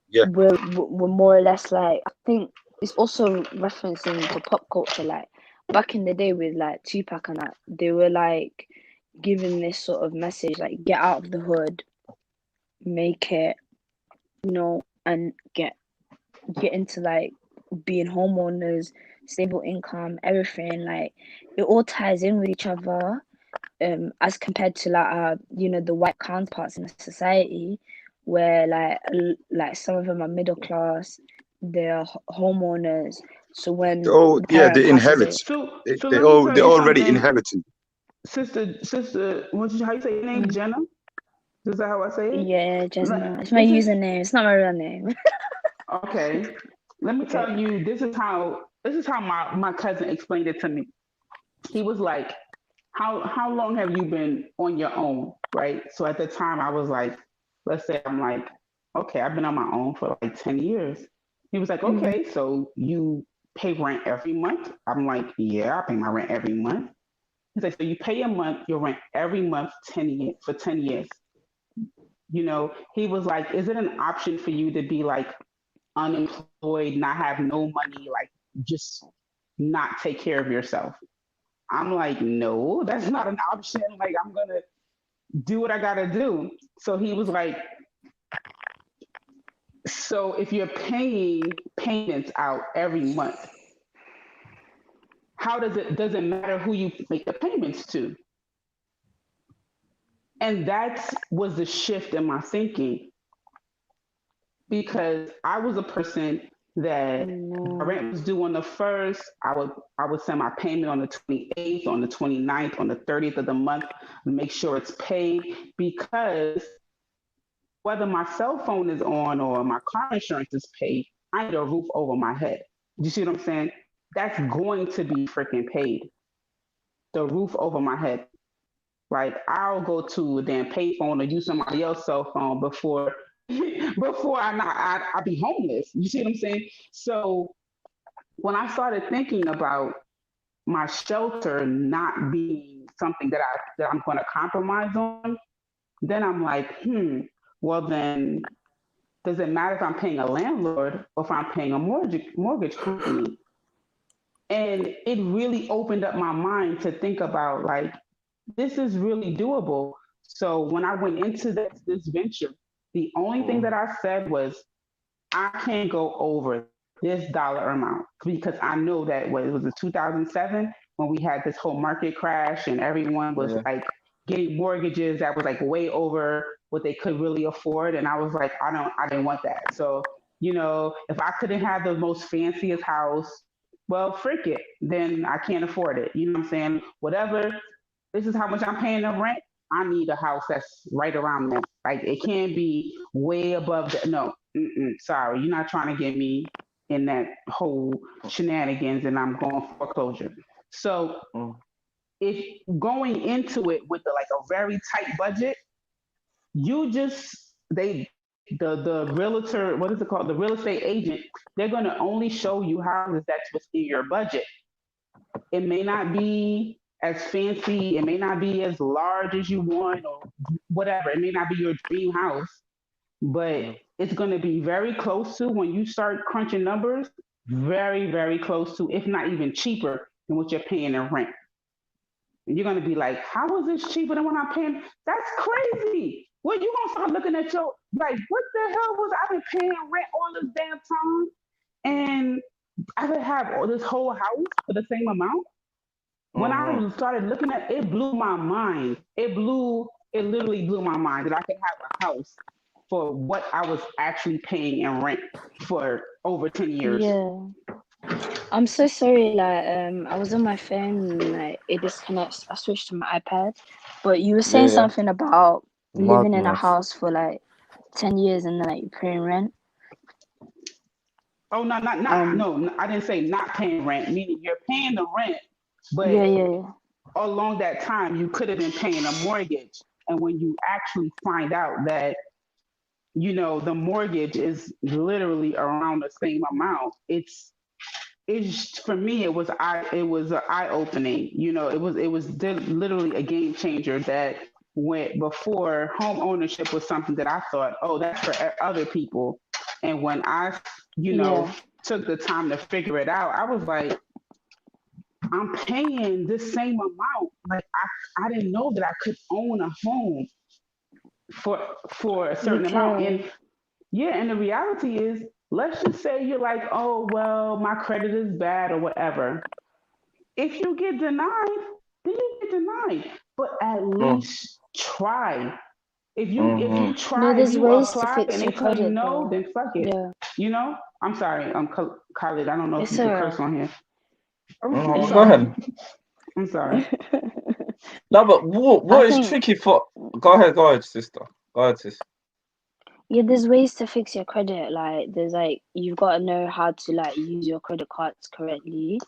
Yeah, we're more or less like, I think it's also referencing to pop culture. Like back in the day with like Tupac and that, they were like giving this sort of message, like get out of the hood, make it, you know, and get into like being homeowners, stable income, everything. Like it all ties in with each other, as compared to like you know, the white counterparts in the society, where like some of them are middle class, they're homeowners. So when they inherit. They're already inheriting. Sister, how you say your name? Jenna? Is that how I say it? Yeah, Jenna. It's my username. It's not my real name. Okay. Let me tell you, this is how my cousin explained it to me. He was like, how long have you been on your own? Right. So at the time I was like, let's say I'm like, okay, I've been on my own for like 10 years. He was like, okay, so you pay rent every month? I'm like, yeah, I pay my rent every month. He's like, so you pay your rent every month for 10 years. You know, he was like, is it an option for you to be like unemployed, not have no money, like just not take care of yourself? I'm like, no, that's not an option. Like, I'm going to do what I got to do. So he was like, so if you're paying payments out every month, doesn't matter who you make the payments to? And that was the shift in my thinking, because I was a person that my rent was due on the 1st. I would send my payment on the 28th, on the 29th, on the 30th of the month, and make sure it's paid, because whether my cell phone is on or my car insurance is paid, I need a roof over my head. You see what I'm saying? That's going to be freaking paid. The roof over my head. Like I'll go to a damn payphone or use somebody else's cell phone before before I be homeless. You see what I'm saying? So when I started thinking about my shelter not being something that I'm going to compromise on, then I'm like, well then, does it matter if I'm paying a landlord or if I'm paying a mortgage company? And it really opened up my mind to think about like, this is really doable. So when I went into this venture, the only thing that I said was, I can't go over this dollar amount because I know that it was in 2007 when we had this whole market crash and everyone was like getting mortgages that was like way over what they could really afford. And I was like, I didn't want that. So, if I couldn't have the most fanciest house, well, frick it, then I can't afford it. You know what I'm saying? Whatever, this is how much I'm paying the rent. I need a house that's right around that. Like it can't be way above the no. Sorry, you're not trying to get me in that whole shenanigans, and I'm going foreclosure. So if going into it with like a very tight budget, you just the realtor, what is it called? The real estate agent, they're going to only show you houses that's within your budget. It may not be as fancy, it may not be as large as you want or whatever. It may not be your dream house, but it's going to be very close to, when you start crunching numbers, very, very close to, if not even cheaper than what you're paying in rent. And you're going to be like, how is this cheaper than what I'm paying? That's crazy. Well, you're going to start looking at your, like, what the hell was I been paying rent all this damn time? And I would have this whole house for the same amount. When I started looking at it, blew my mind. It literally blew my mind that I could have a house for what I was actually paying in rent for over 10 years. Yeah. I'm so sorry, like I was on my phone and like it disconnects. I switched to my iPad. But you were saying something about living in a house for like 10 years and then like paying rent. Oh no, no, I didn't say not paying rent, meaning you're paying the rent, but along that time you could have been paying a mortgage. And when you actually find out that the mortgage is literally around the same amount, it's for me it was an eye opening. It was literally a game changer that went before home ownership was something that I thought, oh, that's for other people. And when I took the time to figure it out, I was like, I'm paying this same amount. Like I didn't know that I could own a home for a certain amount. And and the reality is, let's just say you're like, oh well, my credit is bad or whatever. If you get denied, then you get denied. But at least try. If you try, there's if you ways apply to fix and they your tell you credit, no, though. then fuck it. Yeah. I'm sorry, Khalid. I don't know if It's you can curse on here. Go ahead. I'm sorry. No, but what is tricky for? Go ahead, sister. Go ahead, sis. Yeah, there's ways to fix your credit. Like there's like you've got to know how to like use your credit cards correctly.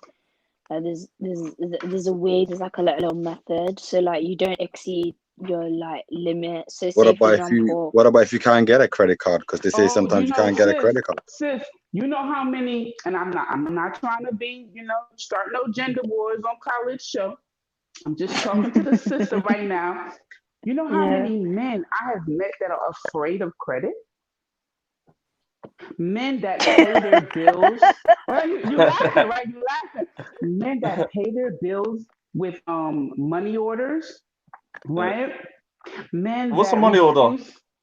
Like there's a way. There's like a little method, so like you don't exceed your like limit. So What say for about example, what about if you can't get a credit card? Because they say sometimes you can't get a credit card. Sis, you know how many? And I'm not trying to be start no gender wars on college show. I'm just talking to the sister right now. You know how many men I have met that are afraid of credit? Men that pay their bills. Well, you laughing, right? You laughing. Men that pay their bills with money orders, right? Men. What's a money order?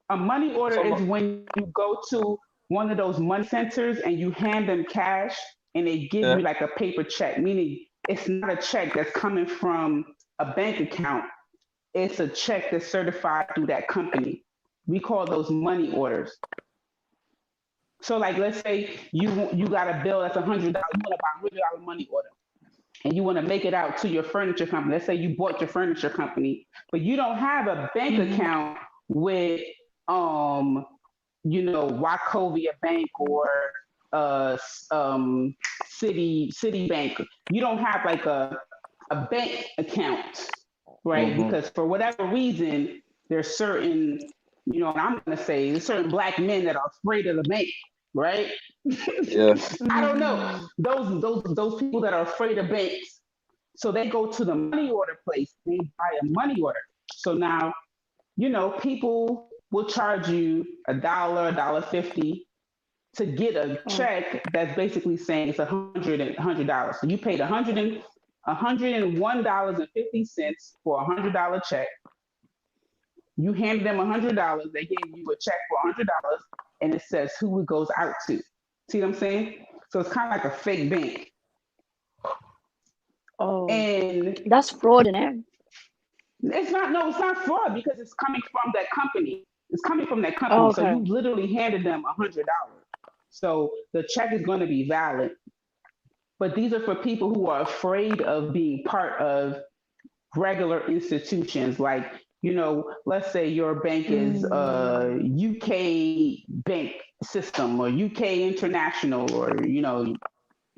A money order is when you go to one of those money centers and you hand them cash and they give you like a paper check, meaning it's not a check that's coming from a bank account. It's a check that's certified through that company. We call those money orders. So like, let's say you got a bill that's $100. You want to buy a $100 money order, and you want to make it out to your furniture company. Let's say you bought your furniture company, but you don't have a bank account with Wachovia Bank or Citibank. You don't have like a bank account, right? Because for whatever reason, there's certain, and I'm gonna say there's certain black men that are afraid of the bank, right? Yeah. I don't know. Those people that are afraid of banks. So they go to the money order place, they buy a money order. So now, people will charge you $1.50 to get a check that's basically saying it's $100. So you paid $101.50 for a $100 check. You handed them $100. They gave you a check for $100, and it says who it goes out to. See what I'm saying? So it's kind of like a fake bank. Oh, and that's fraud, innit? it's not fraud because it's coming from that company. It's coming from that company. Oh, okay. So you literally handed them $100. So the check is going to be valid. But these are for people who are afraid of being part of regular institutions. Like, let's say your bank is UK bank system or UK international or,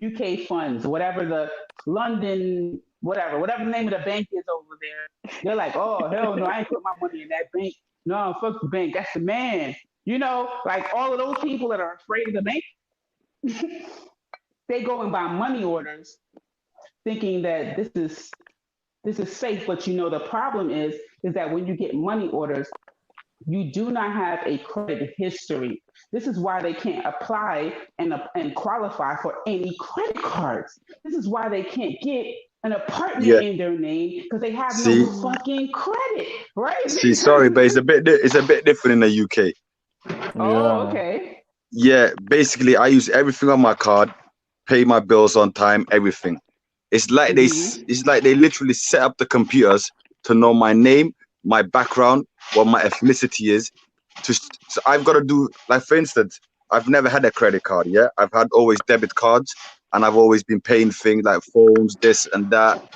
UK funds, whatever the London, whatever the name of the bank is over there. They're like, oh, hell no, I ain't put my money in that bank. No, fuck the bank. That's the man. Like all of those people that are afraid of the bank, they go and buy money orders thinking that this is safe. But the problem is that when you get money orders, you do not have a credit history. This is why they can't apply and qualify for any credit cards. This is why they can't get an apartment in their name because they have no fucking credit, right? See, sorry, but it's a bit different in the UK. Oh, okay. Yeah, basically, I use everything on my card, pay my bills on time, everything. It's like they literally set up the computers to know my name, my background, what my ethnicity is. So I've got to do, like, for instance, I've never had a credit card. Yeah, I've had always debit cards, and I've always been paying things like phones, this and that.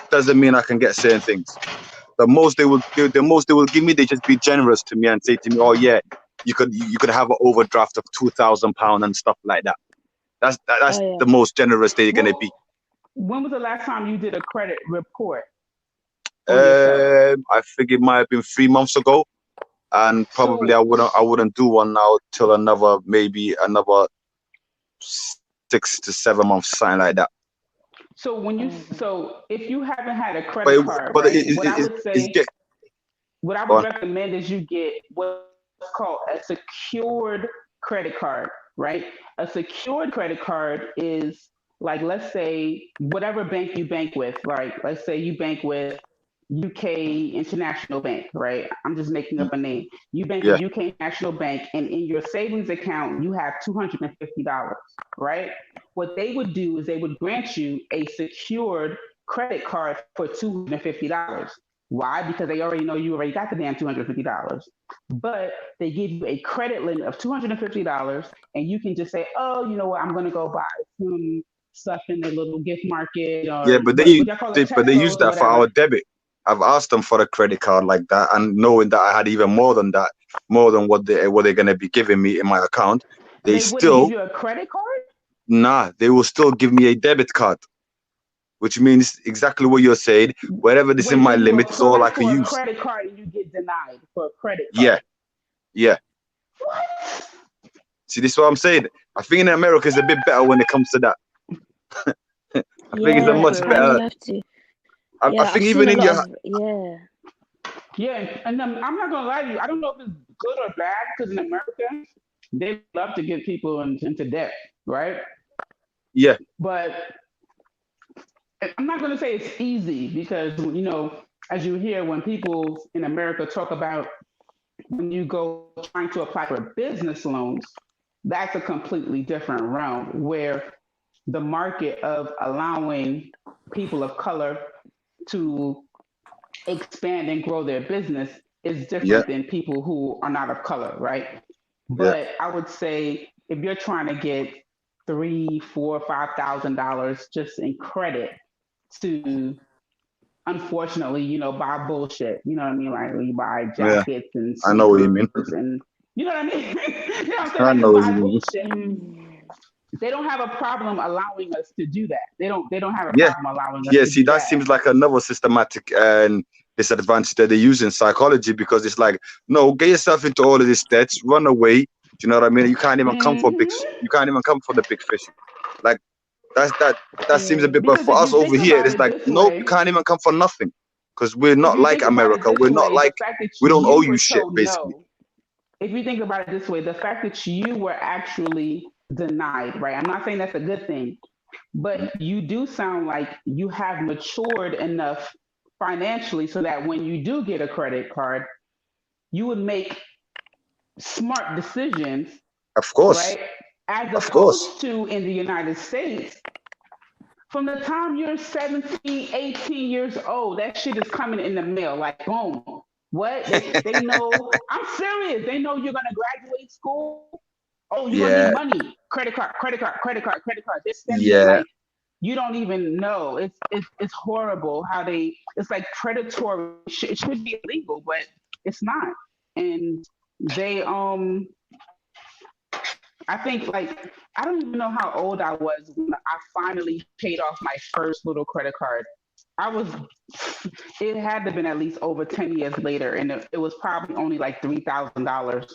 Doesn't mean I can get certain things. The most they will give me, they just be generous to me and say to me, oh yeah, you could have an overdraft of £2,000 and stuff like that. That's the most generous they're gonna be. When was the last time you did a credit report? I think it might have been 3 months ago, and probably I wouldn't do one now till maybe another 6 to 7 months, something like that. So if you haven't had a credit card, what I would recommend is you get what's called a secured credit card, right? A secured credit card is like, let's say whatever bank you bank with, right? Let's say you bank with UK International Bank, right? I'm just making up a name. You bank with UK National Bank, and in your savings account, you have $250, right? What they would do is they would grant you a secured credit card for $250. Why? Because they already know you already got the damn $250. But they give you a credit limit of $250, and you can just say, oh, you know what, I'm going to go buy some stuff in the little gift market. Or, but they use that for our debit. I've asked them for a credit card like that, and knowing that I had even more than that, more than what they're going to be giving me in my account, they still wouldn't give you a credit card? Nah, they will still give me a debit card, which means exactly what you're saying. Wherever this in my limit is all I can use. Credit card, and you get denied for a credit card. Yeah. What? See, this is what I'm saying. I think in America it's a bit better when it comes to that. I think it's a much better. You have to. I think even in your and I'm not gonna lie to you. I don't know if it's good or bad because in America they love to get people into debt, right? Yeah. But I'm not gonna say it's easy because as you hear when people in America talk about when you go trying to apply for business loans, that's a completely different realm where the market of allowing people of color to expand and grow their business is different than people who are not of color, right? But I would say if you're trying to get $3,000, $4,000, $5,000 just in credit to unfortunately, buy bullshit. You know what I mean? Like you buy Yeah, jackets and I know what you mean. sneakers and you know what I mean? You know what I'm saying? I Like know just what you buy mean. bullshit. They don't have a problem allowing us to do that. They don't have a Yeah, problem allowing us yeah. to See, do that that. seems like another systematic and disadvantage that they use in psychology, because it's like, no, get yourself into all of these debts, run away. Do you know what I mean? You can't even come for you can't even come for the big fish. Like that seems a bit. But Because for if us you over think here, about it's it like, this nope, you way, can't even come for nothing, because we're if not you like think about it America. this We're not way, the like, fact that we don't owe you you were shit, told basically. no, if you think about it this way, the fact that you were actually denied, right? I'm not saying that's a good thing, but you do sound like you have matured enough financially so that when you do get a credit card, you would make smart decisions, Of course, right? As of course. opposed to in the United States, from the time you're 17, 18 years old, that shit is coming in the mail like boom. What? They know, I'm serious. They know you're gonna graduate school. Oh, you're gonna need Yeah, money. Credit card, credit card, credit card, credit card. They're sending it yeah. like you don't even know. It's horrible how it's like predatory. It should be illegal, but it's not. And they I think like I don't even know how old I was when I finally paid off my first little credit card. I was it had to have been at least over 10 years later, and it was probably only like $3,000.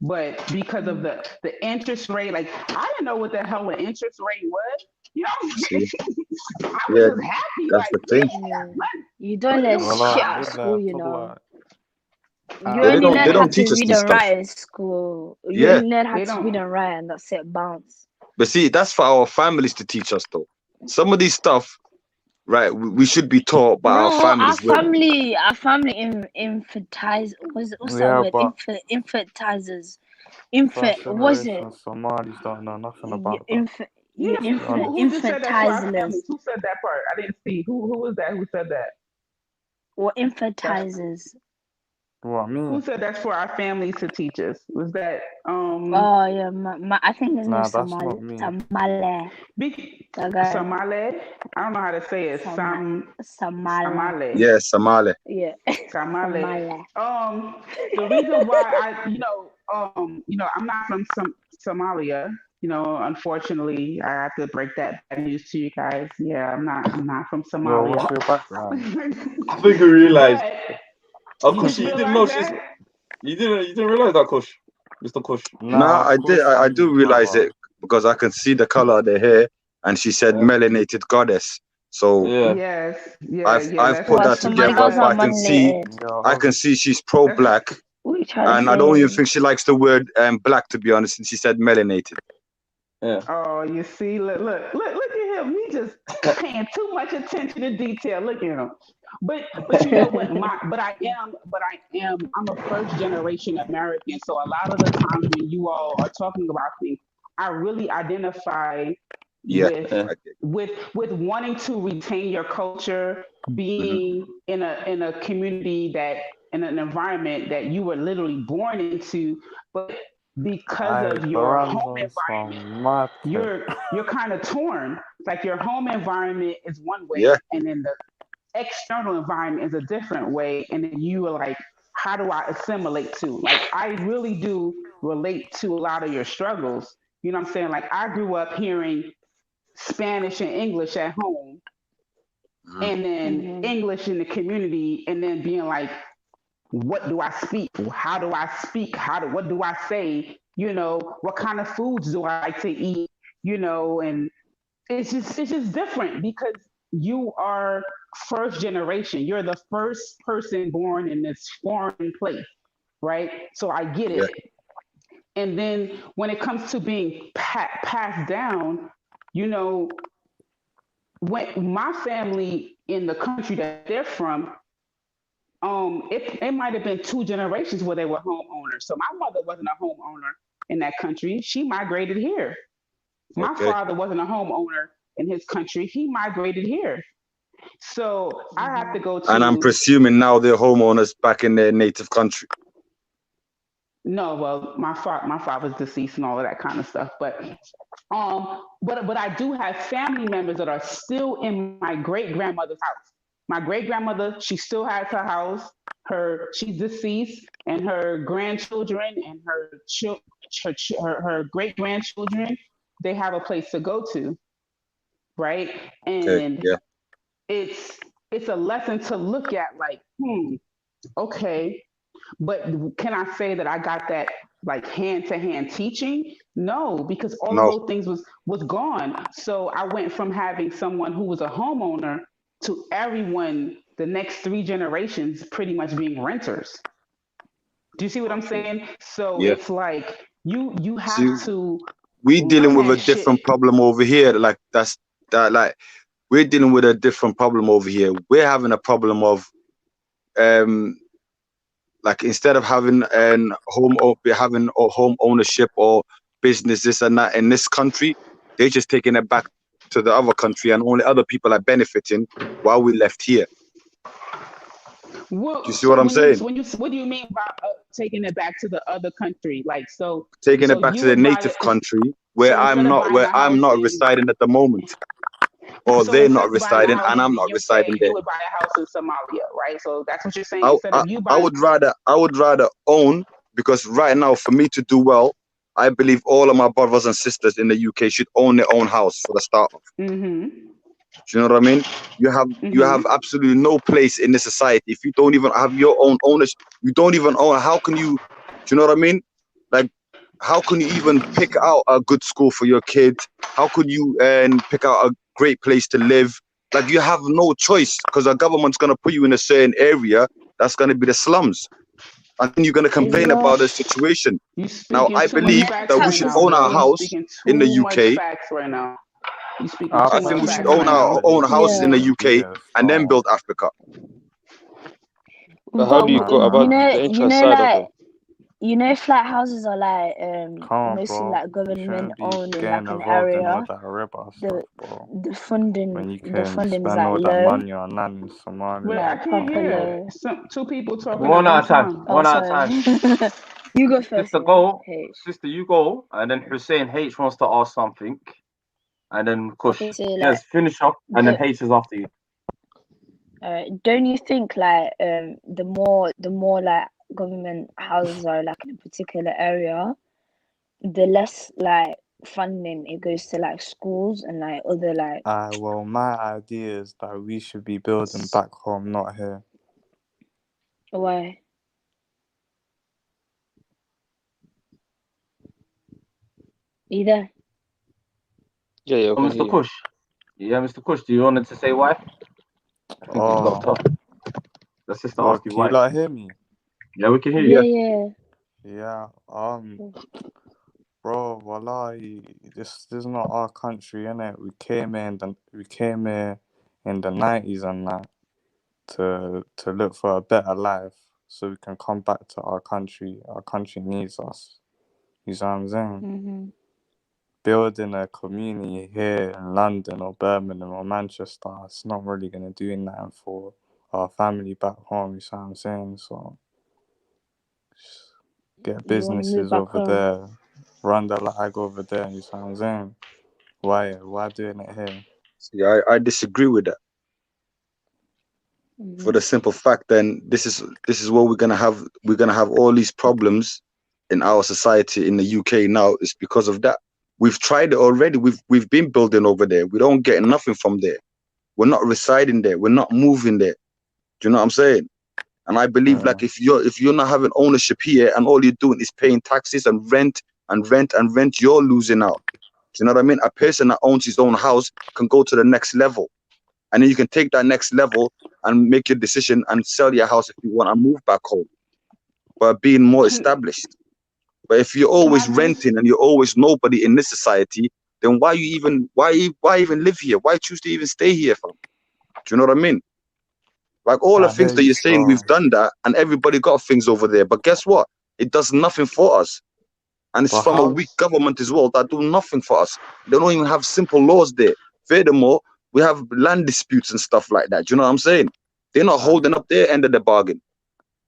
But because of the interest rate, like I didn't know what the hell an interest rate was. You know, See, I was yeah, just happy, that's like the thing. yeah. You don't But it learn was Well, shit I at did school, that you for know. like You Yeah, they only don't learn how don't to teach us read this and stuff. write in school. You Yeah, only learn how they to read don't. and write, and that's it. Bounce. but see, that's for our families to teach us, though. Some of these stuff, right? We should be taught by our No, families. our family infantize. What's that yeah, word? but Infantizers. first Was it? generation Somalis don't know nothing You about that. Yeah, Let's be honest. who just said that to our infantizers families? Who said that part? I didn't see. Who was that? Who said that? or That's infantizers. What I who mean? said that's for our families to teach us. Was that Oh yeah, I think his Nah, name's that's not me. Samale. That guy. Samale? I don't know how to say it. Samale. Samale. Yeah, Somali. Yeah. Samale. Samale. The reason why I'm not from Somalia. Unfortunately, I have to break that bad news to you guys. Yeah, I'm not from Well, Somalia. what's your background? I think you realized. But you just Kush, you didn't realize know she's. that? You didn't realize that, Kush, Mr. Kush. No, Nah, of I did. course I I'm do his realize brother. it, because I can see the color of their hair, and she said Yeah. melanated goddess. So Yeah. Yes, yeah. I've That's put Well, that Somali together. girls But are I can see melanated. Yo, I can Holly. see she's that's pro-black, What are you trying to and I don't even say? think she likes the word black, to be honest. And she said melanated. Yeah. Oh, you see, look at him. He just paying too much attention to detail. Look at him. But you know what? I'm a first generation American. So a lot of the times when you all are talking about things, I really identify Yeah. with Yeah. with wanting to retain your culture, Hmm. being in a community that in an environment that you were literally born into, but because Aye, of your home Brandon environment, some mad thing. you're kind of torn. Like your home environment is one Yeah. way, and then the external environment is a different way, and then you are like, how do I assimilate to? Like I really do relate to a lot of your struggles. You know what I'm saying? Like I grew up hearing Spanish and English at home, Hmm. and then Mhm. English in the community, and then being like, what do I speak? How do I speak? What do I say? What kind of foods do I like to eat? And it's just different because you are first generation. You're the first person born in this foreign place, right? So I get Yeah. it. And then when it comes to being passed down, you know, when my family in the country that they're from, it might have been two generations where they were homeowners. So my mother wasn't a homeowner in that country. She migrated here. My Okay. father wasn't a homeowner in his country. He migrated here. So I have to go And I'm to presuming now they're homeowners back in their native country. no, well, my father's deceased and all of that kind of stuff. But I do have family members that are still in my great grandmother's house. My great grandmother, she still has her house. She's deceased, and her grandchildren and her great grandchildren, they have a place to go to, right? Okay, And yeah. it's a lesson to look at, like, okay, but can I say that I got that like hand to hand teaching? No, because all of No. those things was gone. So I went from having someone who was a homeowner to everyone, the next 3 generations, pretty much being renters. Do you see what I'm saying? So Yeah. it's like you See, have to we dealing learn with a that shit. different problem over here. Like like we're dealing with a different problem over here. We're having a problem of like instead of having having a home ownership or business, this and that in this country, they're just taking it back to the other country, and only other people are benefiting while we left here. Well, Do you see so what I'm saying? what do you mean by taking it back to the other country? Like, so Taking it back you to the would rather, native country so where instead of buying a I'm house not in, residing at the moment, or so they're instead not of buying a residing, house and I'm in the not UK, residing you there. would buy a house in Somalia, right? So that's what you're saying. Instead of you I buying, would rather own, because right now for me to do well, I believe all of my brothers and sisters in the UK should own their own house for the start of. mm-hmm, Do you know what I mean? You have absolutely no place in this society if you don't even have your own ownership. You don't even own. How can you? Do you know what I mean? Like, how can you even pick out a good school for your kids? How could you pick out a great place to live? Like, you have no choice, because the government's gonna put you in a certain area that's gonna be the slums, and then you're gonna complain about the situation. You Now, speaking I too much believe facts that we right should now, own our bro. You house speaking in the too much UK. facts right now. You speaking I too I much think we think should facts own right now. our houses in the UK and then build Africa. But how do you go about the interest side of it? You know, flat houses are like Come on, mostly bro. like You government shouldn't be owned in getting like an involved in all area. that riba The stuff, bro. the funding When you the can funding is spend like all that low. money on land in Somalia. Wait, I Like can't proper hear. low. Two people talking One at at one a time. time. One at a time. You go first. Sister, Yeah. go. H. Sister, you go. And then Hussein H wants to ask something. And then Kush. Okay, so like, Yes, finish up. And then H is after you. don't you think like the more like government houses are like in a particular area, the less like funding it goes to like schools and like other like. Well, my idea is that we should be building back home, not here. Why? You there? Yeah, Oh, Mr. Kush. Yeah, Mr. Kush, do you want to say why? I think he's locked up. The sister asked you can why. you like hear me? Yeah, we can hear you. Yeah. Bro, wallahi, this is not our country, innit? We came here in the 90s and that to look for a better life, so we can come back to our country. Our country needs us. You see what I'm saying? Mm-hmm. Building a community here in London or Birmingham or Manchester, it's not really gonna do nothing for our family back home. You see what I'm saying? So get businesses over there, run the lag over there. You see what I'm saying? Why doing it here? See, I disagree with that. Mm-hmm. For the simple fact, then this is what we're gonna have. We're gonna have all these problems in our society in the UK now. It's because of that. We've tried it already. We've been building over there. We don't get nothing from there. We're not residing there. We're not moving there. Do you know what I'm saying? And I believe like if you're not having ownership here and all you're doing is paying taxes and rent, you're losing out. Do you know what I mean? A person that owns his own house can go to the next level. And then you can take that next level and make your decision and sell your house if you want and move back home, but being more established. But if you're always renting and you're always nobody in this society, then why even live here? Why choose to even stay here, fam? Do you know what I mean? Like all the things that you're saying, we've done that, and everybody got things over there. But guess what? It does nothing for us. And it's from a weak government as well that do nothing for us. They don't even have simple laws there. Furthermore, we have land disputes and stuff like that. Do you know what I'm saying? They're not holding up their end of the bargain.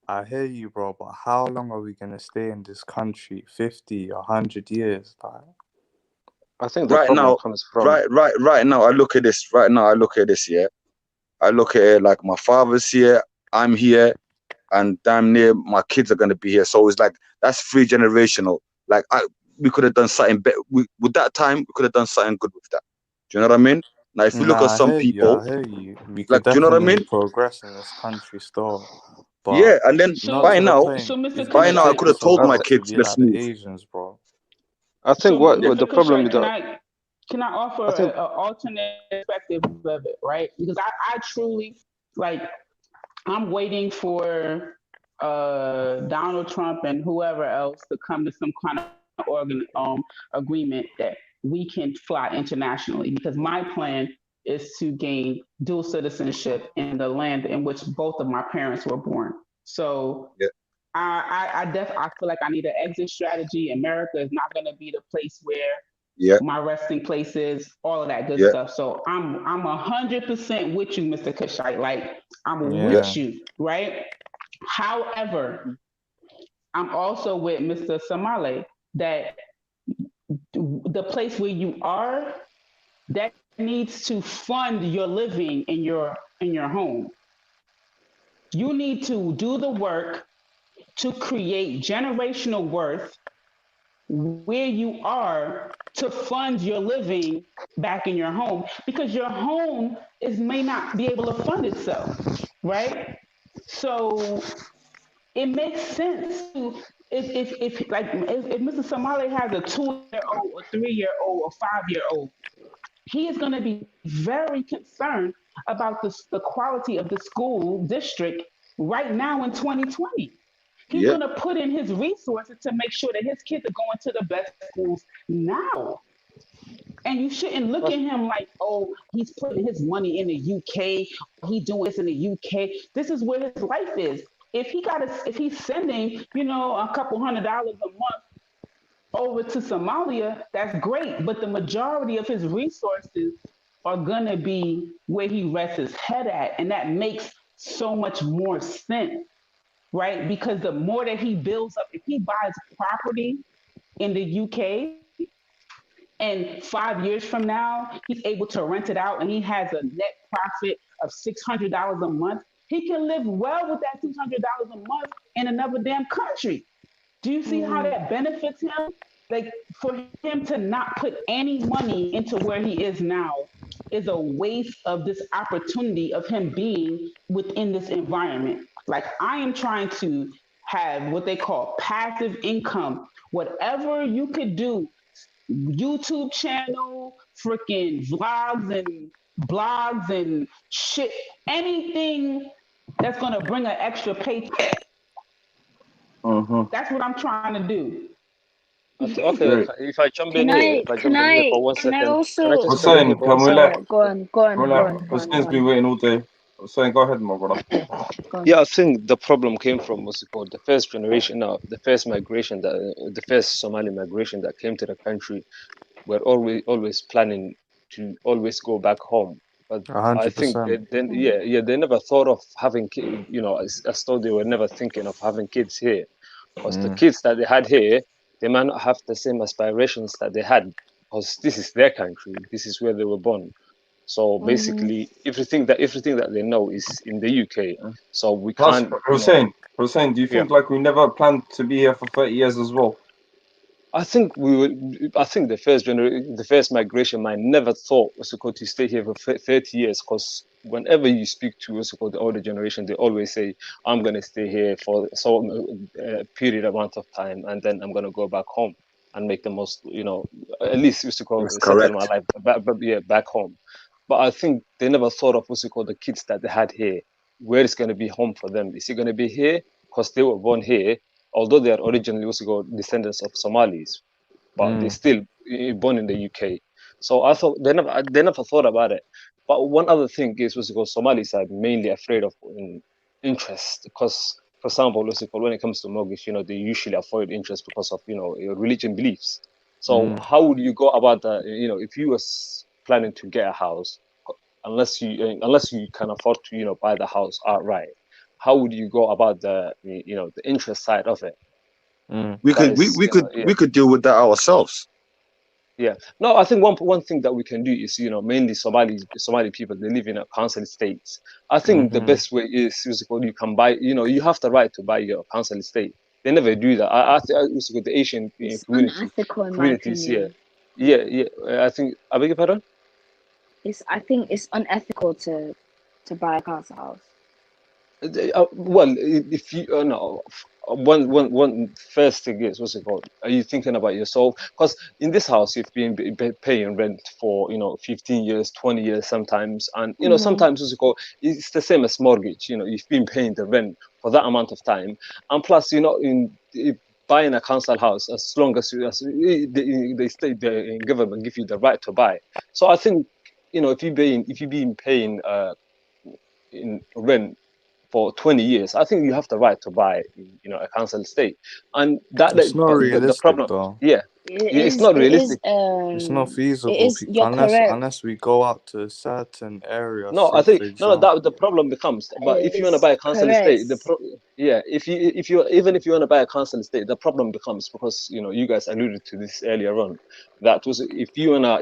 I hear you, bro, but how long are we gonna stay in this country? 50, 100 years? Like, I think the problem comes from right now. I look at this. Right now, I look at this. Yeah, I look at it like my father's here, I'm here, and damn near my kids are gonna be here. So it's like that's 3 generational. Like we could have done something better with that time. We could have done something good with that. Do you know what I mean? Now, if you look at Nah, some people, I hear you. We like, could do you know what I definitely mean? progress in this country still, Yeah, but and then So, not by to the now, point. so Mr. It's gonna I Kashai, could take have us a told my lot to kids, be let's like the move. Asians, bro. I so think what Mr. the problem with Kashai, that, can I offer I think an alternate perspective of it, right? Because I truly like I'm waiting for Donald Trump and whoever else to come to some kind of agreement that we can fly internationally. Because my plan is to gain dual citizenship in the land in which both of my parents were born. So Yeah, I feel like I need an exit strategy. America is not going to be the place where yeah, my resting places, all of that good yeah, stuff. So I'm 100% with you, Mr. Kashite. Like I'm yeah, with Yeah. you, right? However, I'm also with Mr. Samale that the place where you are, that needs to fund your living in your home. You need to do the work to create generational worth where you are to fund your living back in your home because your home is may not be able to fund itself, right? So it makes sense to if Mr. Somali has a 2-year-old, a 3-year-old, a 5-year-old, he is going to be very concerned about the quality of the school district right now in 2020. He's yeah. going to put in his resources to make sure that his kids are going to the best schools now. And you shouldn't look that's at him like, oh, he's putting his money in the UK, he's doing this in the UK. This is where his life is. If he's sending, a couple $100s a month over to Somalia, that's great. But the majority of his resources are gonna be where he rests his head at. And that makes so much more sense, right? Because the more that he builds up, if he buys property in the UK and 5 years from now, he's able to rent it out and he has a net profit of $600 a month, he can live well with that $600 a month in another damn country. Do you see how that benefits him? Like for him to not put any money into where he is now is a waste of this opportunity of him being within this environment. Like I am trying to have what they call passive income. Whatever you could do, YouTube channel, freaking vlogs and blogs and shit, anything that's gonna bring an extra paycheck. That's what I'm trying to do. okay. Great. If I jump in can here, I if I can jump in here I for one can I second, can I also? just come in here Hussein, for one can we second? let, Alright, go on, go can we on, go let, on, go on, go Hussein's been on, waiting all day. Hussein, go ahead, my brother. go on. Yeah, I think the problem came from what's it called, the first generation, now the first migration the first Somali migration that came to the country were always planning to always go back home. But I think 100%. then they never thought of having as though they were never thinking of having kids here, because the kids that they had here, they might not have the same aspirations that they had, because this is their country, this is where they were born. So basically, everything that they know is in the UK. So we Plus, can't, Hussein, do you yeah. think like we never planned to be here for 30 years as well? I think the first migration might never thought what's it called to stay here for 30 years, because whenever you speak to what's it called the older generation, they always say, I'm going to stay here for so period amount of time, and then I'm going to go back home and make the most, at least what's it called That's settle my correct. life back home. But I think they never thought of what's it called the kids that they had here, where it's going to be home for them. Is it going to be here because they were born here, although they are originally also descendants of Somalis, but they're still born in the UK. So I thought they never thought about it. But one other thing is what's it called, Somalis are mainly afraid of interest, because, for example, what's it called, when it comes to mortgage, they usually avoid interest because of your religion beliefs. So how would you go about that? If you was planning to get a house, unless you can afford to buy the house outright, how would you go about the interest side of it? We That could we, is we could we could deal with that ourselves. Yeah. No, I think one thing that we can do is, mainly Somali people, they live in a council estates. I think the best way is you can buy, you have the right to buy your council estate. They never do that. I think the Asian It's communities, unethical in my opinion. yeah. I think, I beg your pardon? I think it's unethical to buy a council house. Well, if you no, one first thing is, what's it called? Are you thinking about yourself? Because in this house, you've been paying rent for 15 years, 20 years sometimes, and sometimes what's it called? It's the same as mortgage. You've been paying the rent for that amount of time, and plus, buying a council house, as long as the government give you the right to buy. So I think if you've been paying in rent for 20 years, I think you have the right to buy, a council estate, and it's not realistic the problem, though. It's not realistic. It's not feasible unless we go out to a certain area. No, I think that the problem becomes. But if you want to buy a council estate, if you want to buy a council estate, the problem becomes, because you guys alluded to this earlier on, that was if you want a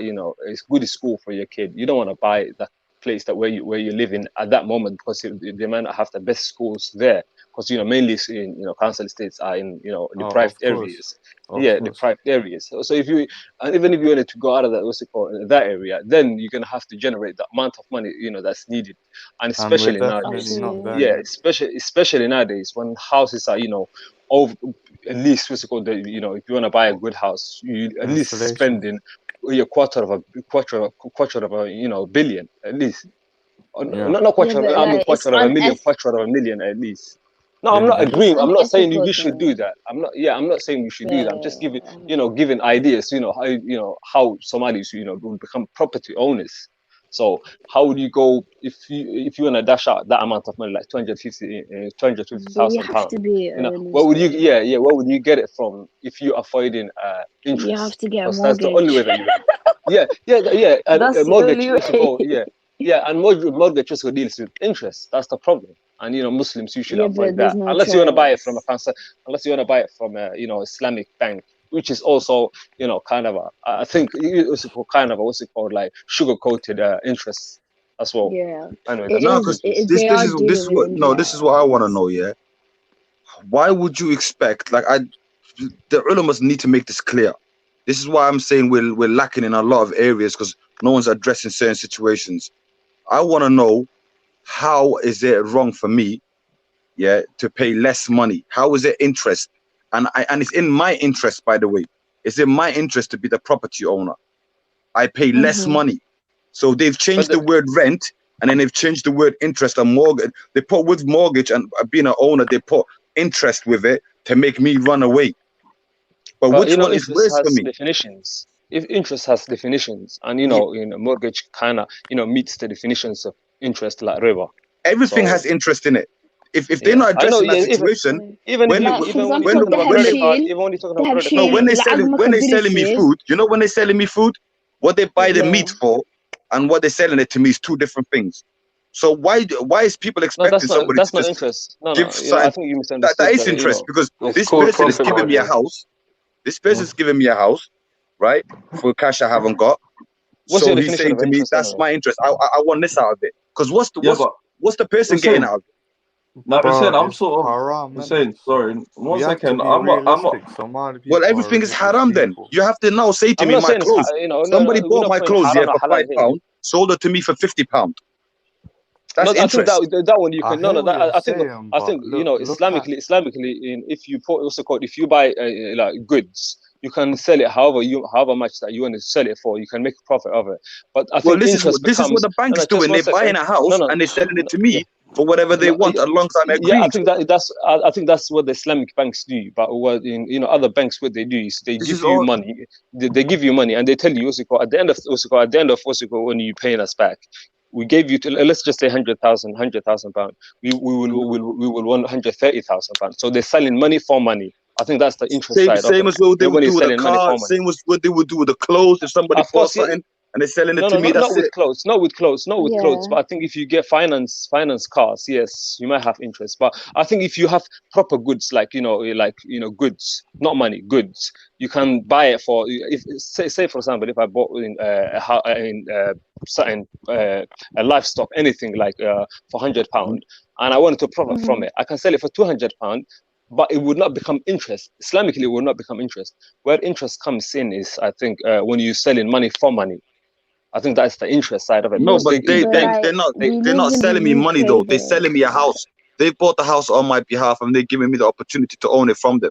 good school for your kid, you don't want to buy that place where you live in at that moment, because they might not have the best schools there, because mainly in council estates are in deprived areas. Deprived areas. So even if you wanted to go out of that area, then you're gonna have to generate the amount of money that's needed, and especially nowadays, especially nowadays when houses are over, at least if you want to buy a good house, you at least spending a quarter of a billion at least. Not quarter of a million, quarter of a million at least. No, I'm not agreeing. I'm not saying you should do that. I'm not saying you should do that. I'm just giving ideas. How Somalis will become property owners. So how would you go if you want to dash out that amount of money, like 250,000 pounds? Where would you where would you get it from if you're avoiding interest? You have to get a mortgage. That's the only way that you That's mortgage. And mortgage also deals with interest. That's the problem. And Muslims usually avoid that, unless you want to buy it from a Islamic bank, which is also kind of I think it's kind of what's it called, like sugar coated interest as well. Yeah. Anyway, this is what I want to know. Yeah, why would you expect, the ulamas need to make this clear. This is why I'm saying we're lacking in a lot of areas, because no one's addressing certain situations. I want to know, how is it wrong for me, to pay less money? How is it interest? And it's in my interest, by the way. It's in my interest to be the property owner. I pay less money. So they've changed the word rent, and then they've changed the word interest and mortgage. They put with mortgage and being an owner, they put interest with it to make me run away. But which one is worse for me? Definitions. If interest has definitions, and mortgage kind of meets the definitions of interest, like river. Everything has interest in it. If they're not addressing that situation, when they're selling me food, when they're selling me food, what they buy the meat for and what they're selling it to me is two different things. So why is people expecting somebody that's to not just interest. I think you misunderstood. That is interest, because this person is giving me a house. This person's giving me a house, right, for cash I haven't got. So he's saying to me, that's my interest. I want this out of it. Because what's the person getting out of it? No, I'm sort of saying, sorry, 1 second. Well, everything is haram then. You have to now say to me, my clothes. Somebody bought my clothes here for £5, sold it to me for £50. That's interest. I think that one you can. I think Islamically, if you put if you buy goods, you can sell it however much that you want to sell it for. You can make a profit of it. But I think this is what the bank's doing. They're buying a house and they're selling it to me for whatever they want, alongside my agreeing. I think that's what the Islamic banks do. But what in other banks, what they do is they give you money. They give you money and they tell you at the end of when you paying us back, we gave you let's just say £100,000. We will want £130,000. So they're selling money for money. I think that's the interest side. Same as what they would do with the car. Same as what they would do with the clothes. If somebody bought something, and they're selling it No, to no, me. not That's with it. clothes, not with clothes. Yeah. But I think if you get finance cars, yes, you might have interest. But I think if you have proper goods, like goods, not money, goods, you can buy it for. If say for example, if I bought a livestock, anything like for £100, and I wanted to profit from it, I can sell it for £200. But it would not become interest. Islamically, it will not become interest. Where interest comes in is, I think, when you're selling money for money. I think that's the interest side of it. No, Because but they But bank. like, we they're live not in selling me the money UK though. They're though. selling me a house. They bought the house on my behalf and they're giving me the opportunity to own it from them.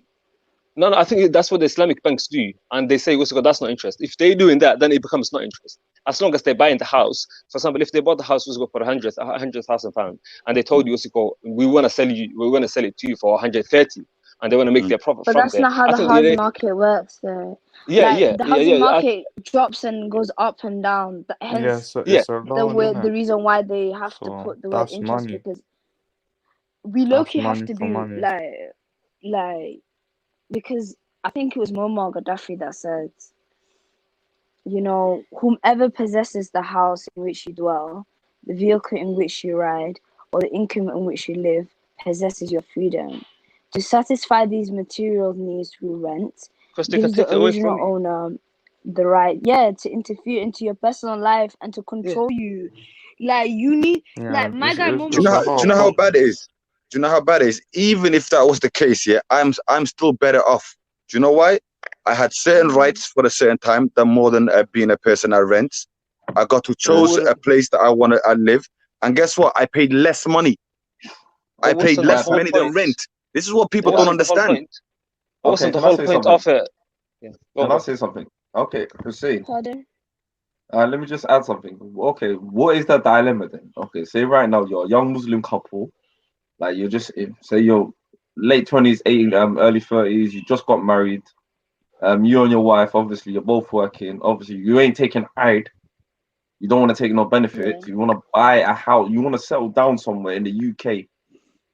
No, I think that's what the Islamic banks do, and they say, "What's that's not interest." If they're doing that, then it becomes not interest. As long as they're buying the house, for example, if they bought the house for £100,000, and they told you, we want to sell it to you for 130, and they want to make their profit But from that's there. not how I the think housing market works though. Like the housing market drops and goes up and down. Hence, so it's a loan, the innit? reason why they have to So put the word that's interest, money. because we That's low-key have money to for be money. like because I think it was Muammar Gaddafi that said, whomever possesses the house in which you dwell, the vehicle in which you ride, or the income in which you live, possesses your freedom. To satisfy these material needs through rent gives the original owner the right, to interfere into your personal life and to control you. Like you need, like my guy Do you know how bad it is? Do you know how bad it is? Even if that was the case, I'm still better off. Do you know why? I had certain rights for a certain time than more than being a person that rents. I got to choose a place that I live, and guess what? I paid less money. I paid less money than rent. This is what people don't understand. Okay, can I say something? Can I say something? Okay, proceed. Pardon? Let me just add something. Okay, what is the dilemma then? Okay, say right now you're a young Muslim couple, like you're just say you're late 20s, early 30s, you just got married. You and your wife, obviously, you're both working. Obviously, you ain't taking Eid. You don't want to take no benefits. You want to buy a house. You want to settle down somewhere in the UK.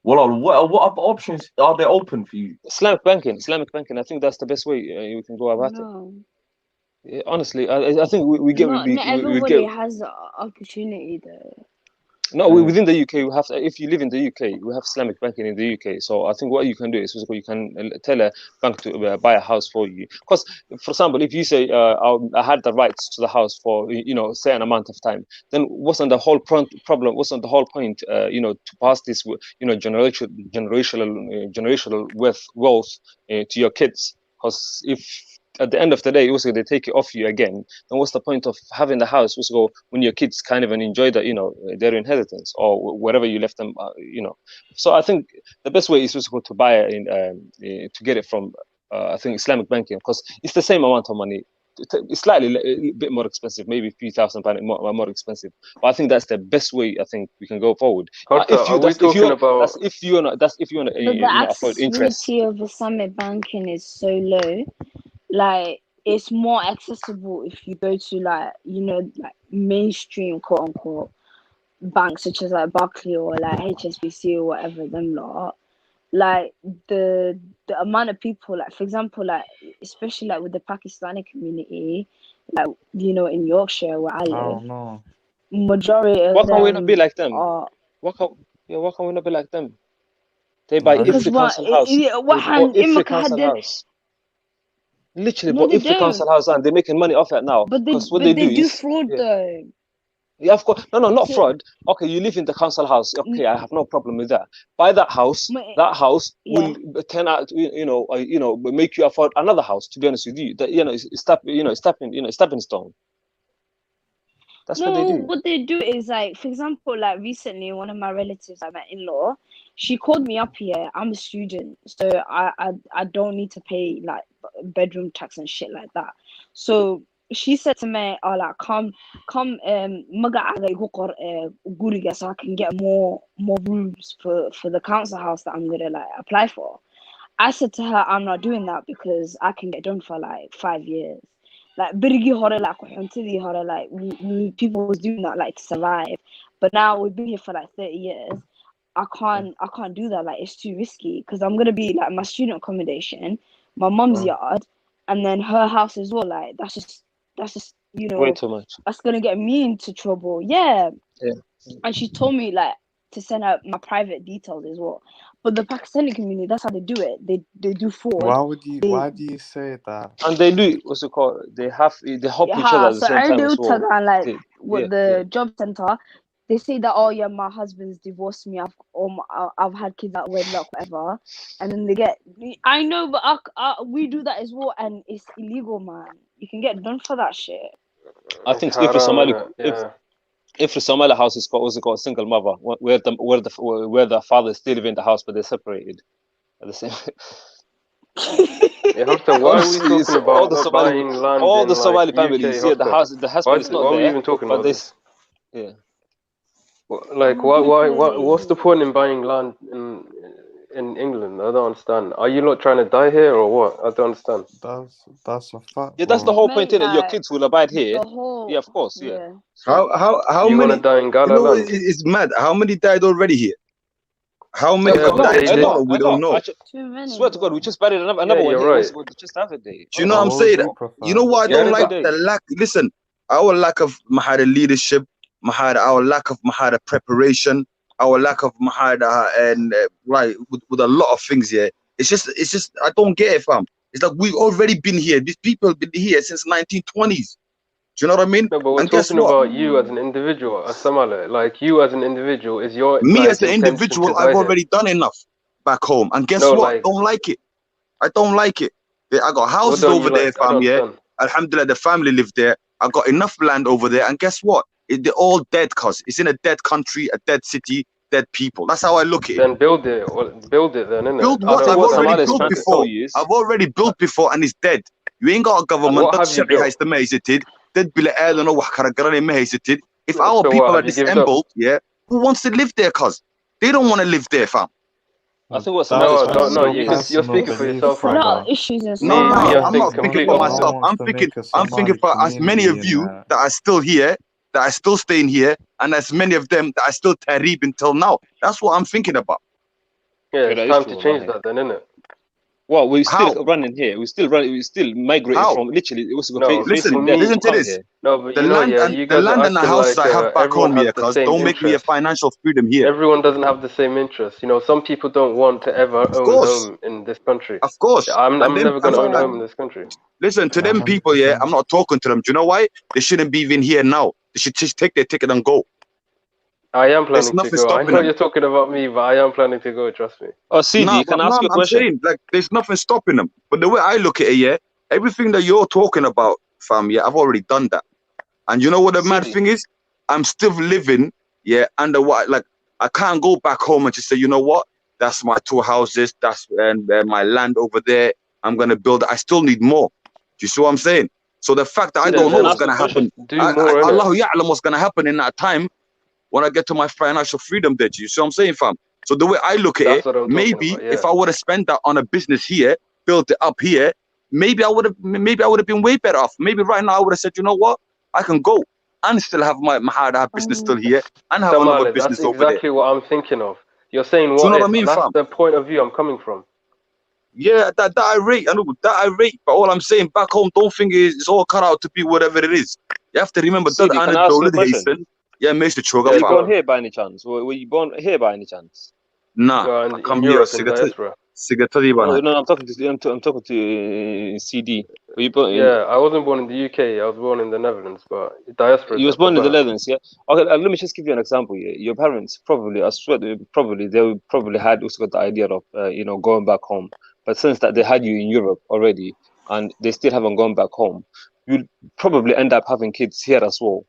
What other options are there open for you? Islamic banking. I think that's the best way you can go about it. Honestly, I think we get. Not everybody has the opportunity though. No, within the UK, we have. If you live in the UK, we have Islamic banking in the UK. So I think what you can do is you can tell a bank to buy a house for you. Because, for example, if you say I had the rights to the house for a certain amount of time, then wasn't the whole problem? Wasn't the whole point to pass this generational wealth to your kids? Because if at the end of the day, also they take it off you again, then what's the point of having the house? Also, when your kids kind of enjoy that, their inheritance or wherever you left them, So I think the best way is also to buy it to get it from I think Islamic banking, because it's the same amount of money. It's slightly a bit more expensive, maybe £3,000 more expensive. But I think that's the best way. I think we can go forward. But if you want to afford interest. The accessibility of Islamic banking is so low. Like it's more accessible if you go to like mainstream quote unquote banks such as like Barclays or like HSBC or whatever them lot. Like the amount of people, like for example, like especially like with the Pakistani community, like in Yorkshire where I live, majority of Why can't we not be like them? Why can't we not be like them? They buy every council house. Literally bought every council house and they're making money off it now. But they do fraud though. Yeah, of course. No, not fraud. Okay, you live in the council house. Okay, I have no problem with that. Buy that house. That house will turn out, make you afford another house. To be honest with you, stepping stone. That's what they do. What they do is like, for example, like recently, one of my relatives, like my in-law, she called me up here. I'm a student, so I don't need to pay like bedroom tax and shit like that. So she said to me, "Oh, like come, guriga, so I can get more rooms for the council house that I'm gonna like apply for." I said to her, "I'm not doing that because I can get done for like 5 years." Like people was doing that like to survive, but now we've been here for like 30 years. I can't do that. Like it's too risky because I'm gonna be like my student accommodation, my mum's yard, and then her house as well. Like that's just you know, way too much. that's gonna get me into trouble. Yeah. Yeah. And she told me like to send out my private details as well. But the Pakistani community, that's how they do it. They do fraud. Why do you say that? And they do what's it called? They help each other at the So same I time do as well. and like They, with the job center, they say that, oh yeah, my husband's divorced me. I've had kids out wedlock, whatever, and then they get. I know, but we do that as well, and it's illegal, man. You can get done for that shit. I think if the Somali house is called, what's it called, single mother, where the father is still living in the house, but they're separated at the same. Yeah, Hamza, why are we talking about buying land all the in, Somali like, families? UK, Yeah, the husband is not why there. are we even talking about this? Yeah. Like, what's the point in buying land in England? I don't understand. Are you not trying to die here or what? I don't understand. That's a fact. Yeah, that's the whole point. Your kids will abide here. Yeah, of course. Yeah. How you many? Want to die in Gala you know, land? it's mad. How many died already here? How many Yeah, have but died? they- Tomorrow? We don't know. Too many. Swear to God, we just buried another one you're here. right. Just the other day. Do you know what I'm saying? You know what I don't like? today. The lack. Listen, our lack of mahada leadership, our lack of mahada preparation, our lack of mahada and right with a lot of things here. It's just I don't get it, fam. It's like we've already been here. These people have been here since 1920s. Do you know what I mean? No, but we're And guess talking what? about you as an individual, as Samale. Like, you as an individual, is your Me as an intention individual, to die I've here? already done enough back home. And guess No, what? like- Don't like it. I don't like it. I got houses don't over you there, like? I fam. don't Yeah. understand. Alhamdulillah, the family live there. I got enough land over there. And guess what? They're all dead, cuz it's in a dead country, a dead city, dead people. That's how I look at it. Then build it. Build it then, innit? Build what? I've what already Samara is built trying to before. tell you is- I've already built before and it's dead. You ain't got a government. what have you built? I don't know what. If our So people what, are have you given up? disassembled, yeah, who wants to live there, cuz? They don't want to live there, fam. I think what Samara is trying to No, say you're speaking for yourself A right lot now. of issues and No, stuff. Me, I I'm think not thinking complete for opposite. myself. I'm thinking for as many of you that are still here, that are still staying here, and as many of them that are still Tarib until now. That's what I'm thinking about. Yeah, that it's is time true, to change man. that then, innit? Well, we're How? still running here. We're still running. We're still migrating How? from literally. It was No, Listen, for facing death me- listen to to come this. here. No, but The you know, land yeah, and you the guys land are and the acting houses like I have back everyone home has here, the cuz same don't make me a interest. financial freedom here. Everyone doesn't have the same interest. You know, some people don't want to ever Of own course, home in this country. of course. I'm And then never going to own a Yeah. home in this country. listen to them people, yeah. I'm not talking to them. Do you know why? They shouldn't be even here now. They should just take their ticket and go. I am There's planning to nothing go. I stopping know them. you're talking about me, but I am planning to go, trust me. Oh, CD, can I ask you a I'm question? saying, like, there's nothing stopping them. But the way I look at it, yeah, everything that you're talking about, fam, yeah, I've already done that. And you know what the mad CD. thing is? I'm still living, yeah, under what, like, I can't go back home and just say, you know what? That's my 2 houses. That's my land over there. I'm gonna build it. I still need more. Do you see what I'm saying? So the fact that I Yeah, don't know can I what's ask you a gonna question? happen, Do more, innit? Allahu Ya'lam what's gonna happen in that time when I get to my financial freedom there. Do you see what I'm saying, fam? So the way I look at That's it, what I'm talking maybe about, yeah. if I would have spent that on a business here, built it up here, maybe I would have been way better off. Maybe right now I would have said, you know what, I can go and still have my Mahada business still here and have another Samale, business that's over there. exactly what I'm thinking of. You're saying Do you what know if? what I mean, That's fam? the point of view I'm coming from. Yeah, that I rate. I know that I rate. But all I'm saying back home, don't think it's all cut out to be whatever it is. You have to remember that CD, can I ask you a question? Yeah, Mr. Choga. Were you go born on. here by any chance? Were you born here by any chance? Nah, Well, I in come here. Europe, in Diaspora. No, I'm talking to CD. Were you born in? Yeah, I wasn't born in the UK. I was born in the Netherlands, but Diaspora. You was born in the Netherlands, yeah. Okay, let me just give you an example. Yeah, your parents probably, I swear, they probably had also got the idea of going back home. But since that they had you in Europe already, and they still haven't gone back home, you'll probably end up having kids here as well.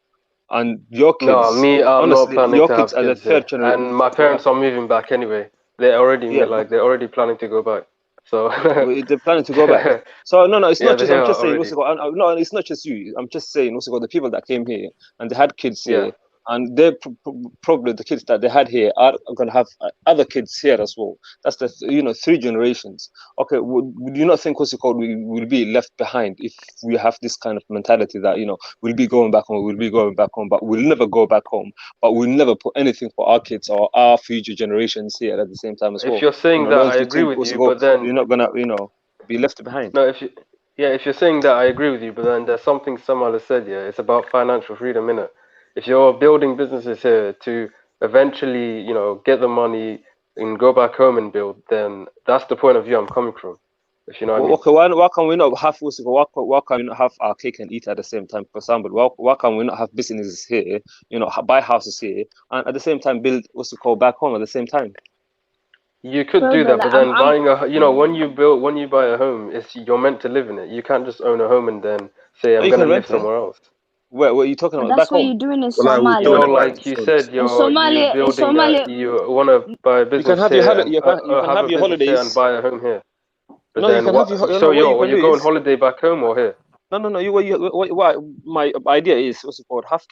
And your kids, No, me, I'm not honestly, planning your to kids have are the kids third there. generation. And my parents are moving back anyway. They're already Yeah, they're already planning to go back. So they're planning to go back. So no, it's yeah, not just. they I'm are just saying. already. No, it's not just you. I'm just saying. Also, the people that came here and they had kids Yeah. here, and they're probably the kids that they had here are going to have other kids here as well. That's the 3 generations. Okay, would you not think we will be left behind if we have this kind of mentality that we'll be going back home, but we'll never go back home, but we'll never put anything for our kids or our future generations here at the same time as well. If you're saying that, don't I you agree think with you, but you're then not gonna be left behind? no, Yeah, if you're saying that, I agree with you. But then there's something someone has said. Yeah, it's about financial freedom, innit? If you're building businesses here to eventually, get the money and go back home and build, then that's the point of view I'm coming from. If you know what I Well, mean. okay, why can we not have why can we not have our cake and eat at the same time? For example, why can we not have businesses here, buy houses here, and at the same time build back home at the same time? You could Bro, do but that, like but then buying when yeah. you buy a home, you're meant to live in it. You can't just own a home and then say No, I'm you gonna can live rent it. somewhere else. Where are you talking But about? Back that's what home? you're doing in Well, we're You doing know, it Somalia. by the like you front. said, you In building Somalia, you want to buy a You can business have here and you can have have a your business here and holidays. buy a home here. But No, you then can have your what? So what you can do you go on is holiday back home or here? no. What my idea is what's it called? Have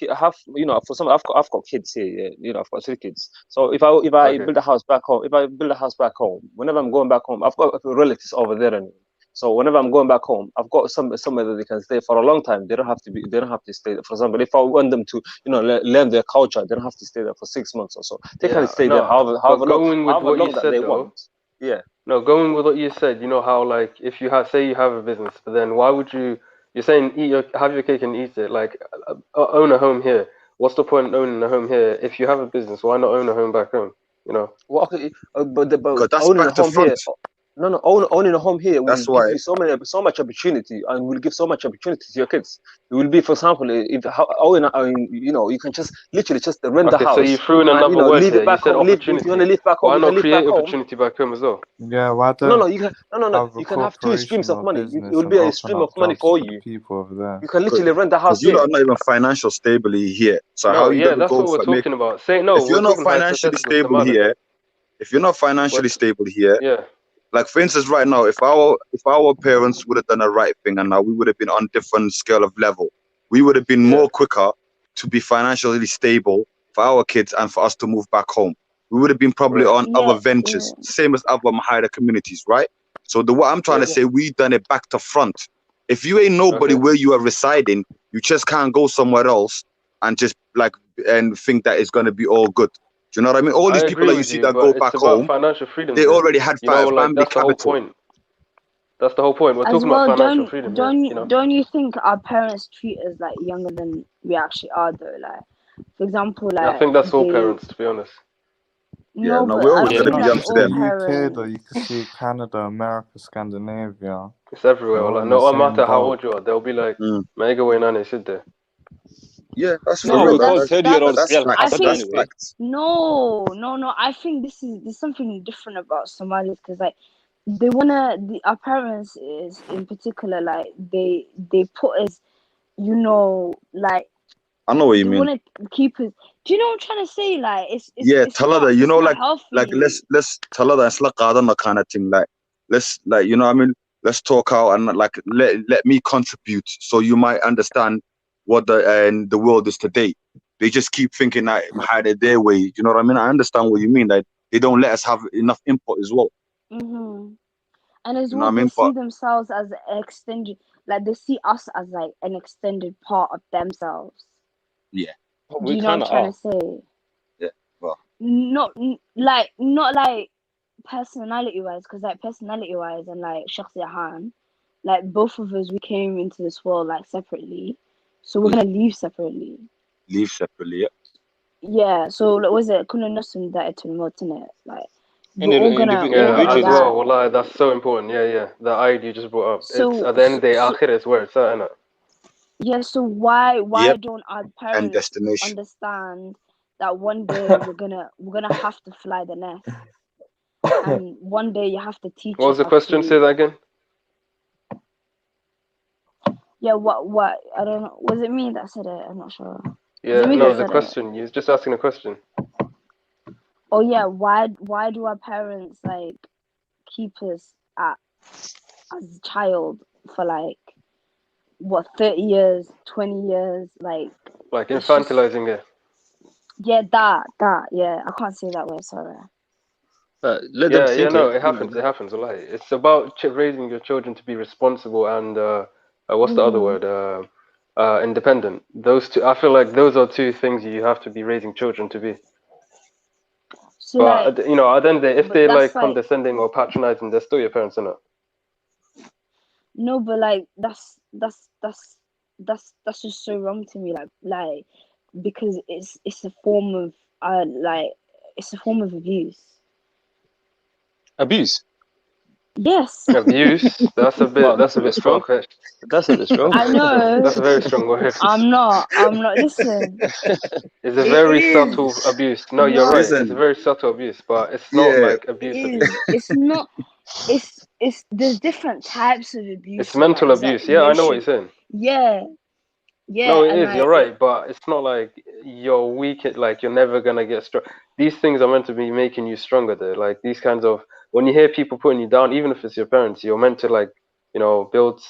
for some I've got kids here. Yeah, I've got 3 kids. So if I Okay. build a house back home, whenever I'm going back home, I've got relatives over there, and so whenever I'm going back home, I've got somewhere that they can stay for a long time. They don't have to stay there. For example, if I want them to learn their culture, they don't have to stay there for 6 months or so. They can Yeah, stay there no, but going with however what you long that said they though. want. Yeah. No, going with what you said, you know how like if you say you have a business, but then why would you're saying have your cake and eat it, like own a home here. What's the point in owning a home here? If you have a business, why not own a home back home? You know? Well, okay, but because that's owning a back to home here, front. No, owning a home here will that's give why. you so much opportunity, and will give so much opportunity to your kids. It will be, for example, you can just literally just rent the Okay, so you house threw in and another word leave here. it You back said home. If you want to opportunity. live back home, Why you can not live back create home. opportunity back home as well? Yeah, why No, don't you can have a you can have 2 streams corporation of or money. It business will and be a open stream of up money jobs for for the you. people over there? You can literally rent the house Because you're here. not even financial stably here. So how No, are you yeah, gonna that's go what we're for make? talking about. Say no, If we're you're not talking financially hypothetical stable scenarios. here, if you're not financially But stable here, yeah, like for instance, right now, if our parents would have done the right thing and now we would have been on different scale of level, we would have been yeah, more quicker to be financially stable for our kids and for us to move back home. We would have been probably right, on other yeah, ventures, yeah. same as other Mahida communities, right? So what I'm trying yeah, to say, we done it back to front. If you ain't nobody okay. where you are residing, you just can't go somewhere else and just and think that it's gonna be all good. Do you know what I mean? All I these people agree that you with see you, that go but back it's about home, financial freedom they there. already had You know, like family that's the whole capital. point. That's the whole point. We're As talking about well, financial freedom here, you know? don't you think our parents treat us like younger than we actually are though? Like, for example, Yeah, I like think that's all they parents, to be honest. Yeah, no, no, but we're I always don't It's gonna think be not that's young to just the all them. UK though. parents. You can see Canada, America, Scandinavia. It's everywhere. They're all Like, in the no same matter how boat. old you are, they'll be like, Mm. Mega way nane sit there. Yeah, that's for No, No, real. we That, call that's 30-year-olds that's real I facts. Hassan think That's anyway. facts. no. I think there's something different about Somalis because like our parents is in particular like they put us, like I know what you they mean. want to keep us. Do you know what I'm trying to say? Like Yeah, tell her that, it's not like healthy. let's tell her that it's like kind of thing. Like let's you know what I mean, let's talk out and like let me contribute so you might understand what the world is today. They just keep thinking that had it their way. You know what I mean? I understand what you mean. Like they don't let us have enough input as well. And as You know what well, I they mean? see But themselves as an extended, like they see us as like an extended part of themselves. yeah, Do We you know what kind I'm of trying are. to say? yeah. Well, Not like personality wise, because like personality wise and like shakhsiyahan, like both of us, we came into this world like separately, so we're yeah. gonna leave separately. Leave separately. Yeah. Yeah. So like, was it kullu nafsin da'itul maut, innit? Like we're all gonna Yeah, as Individuals. die. well. Wallahi, that's so important. Yeah, yeah. The idea you just brought up. It's So at the end of so, the day, so akhir is where it's at, innit? yeah. So why Yep. don't our And parents destination. understand that one day we're gonna have to fly the nest, and one day you have to teach What was us the how question? Say to. that again. Yeah, what? I don't know. Was it me that said it? I'm not sure. Was it Yeah, me no, that the said it? question. You was just asking a question. Oh yeah, why do our parents like keep us as a child for like what 30 years, 20 years? Like Like it's just infantilizing it. yeah, that yeah. I can't say that word, sorry. Let them Yeah, yeah, think no, it. it happens. It happens a lot. It's about raising your children to be responsible and what's the other Mhm. word? Independent. Those two. I feel like those are two things you have to be raising children to be. So like, But you know, at the end of the day, if but they that's like like condescending or patronizing, they're still your parents, innit? No, but like that's just so wrong to me. Like because it's a form of it's a form of abuse. Abuse. Yes. Abuse. That's a Well, bit. that's a bit strong. That's a bit strong. I know. That's a very strong word. I'm not. Listen. It's a It very is. subtle abuse. No, you're No, right. It's a Listen, very subtle abuse, but it's not yeah, like it abuse abuse. is. It's not. It's there's different types of abuse. It's So like mental there's like abuse. Yeah, I know what racial. you're saying. Yeah. No, Yeah, it and is. You're like right, but it's not like you're weak. Like you're never gonna get strong. These things are meant to be making you stronger. Though, like these kinds of when you hear people putting you down, even if it's your parents, you're meant to like build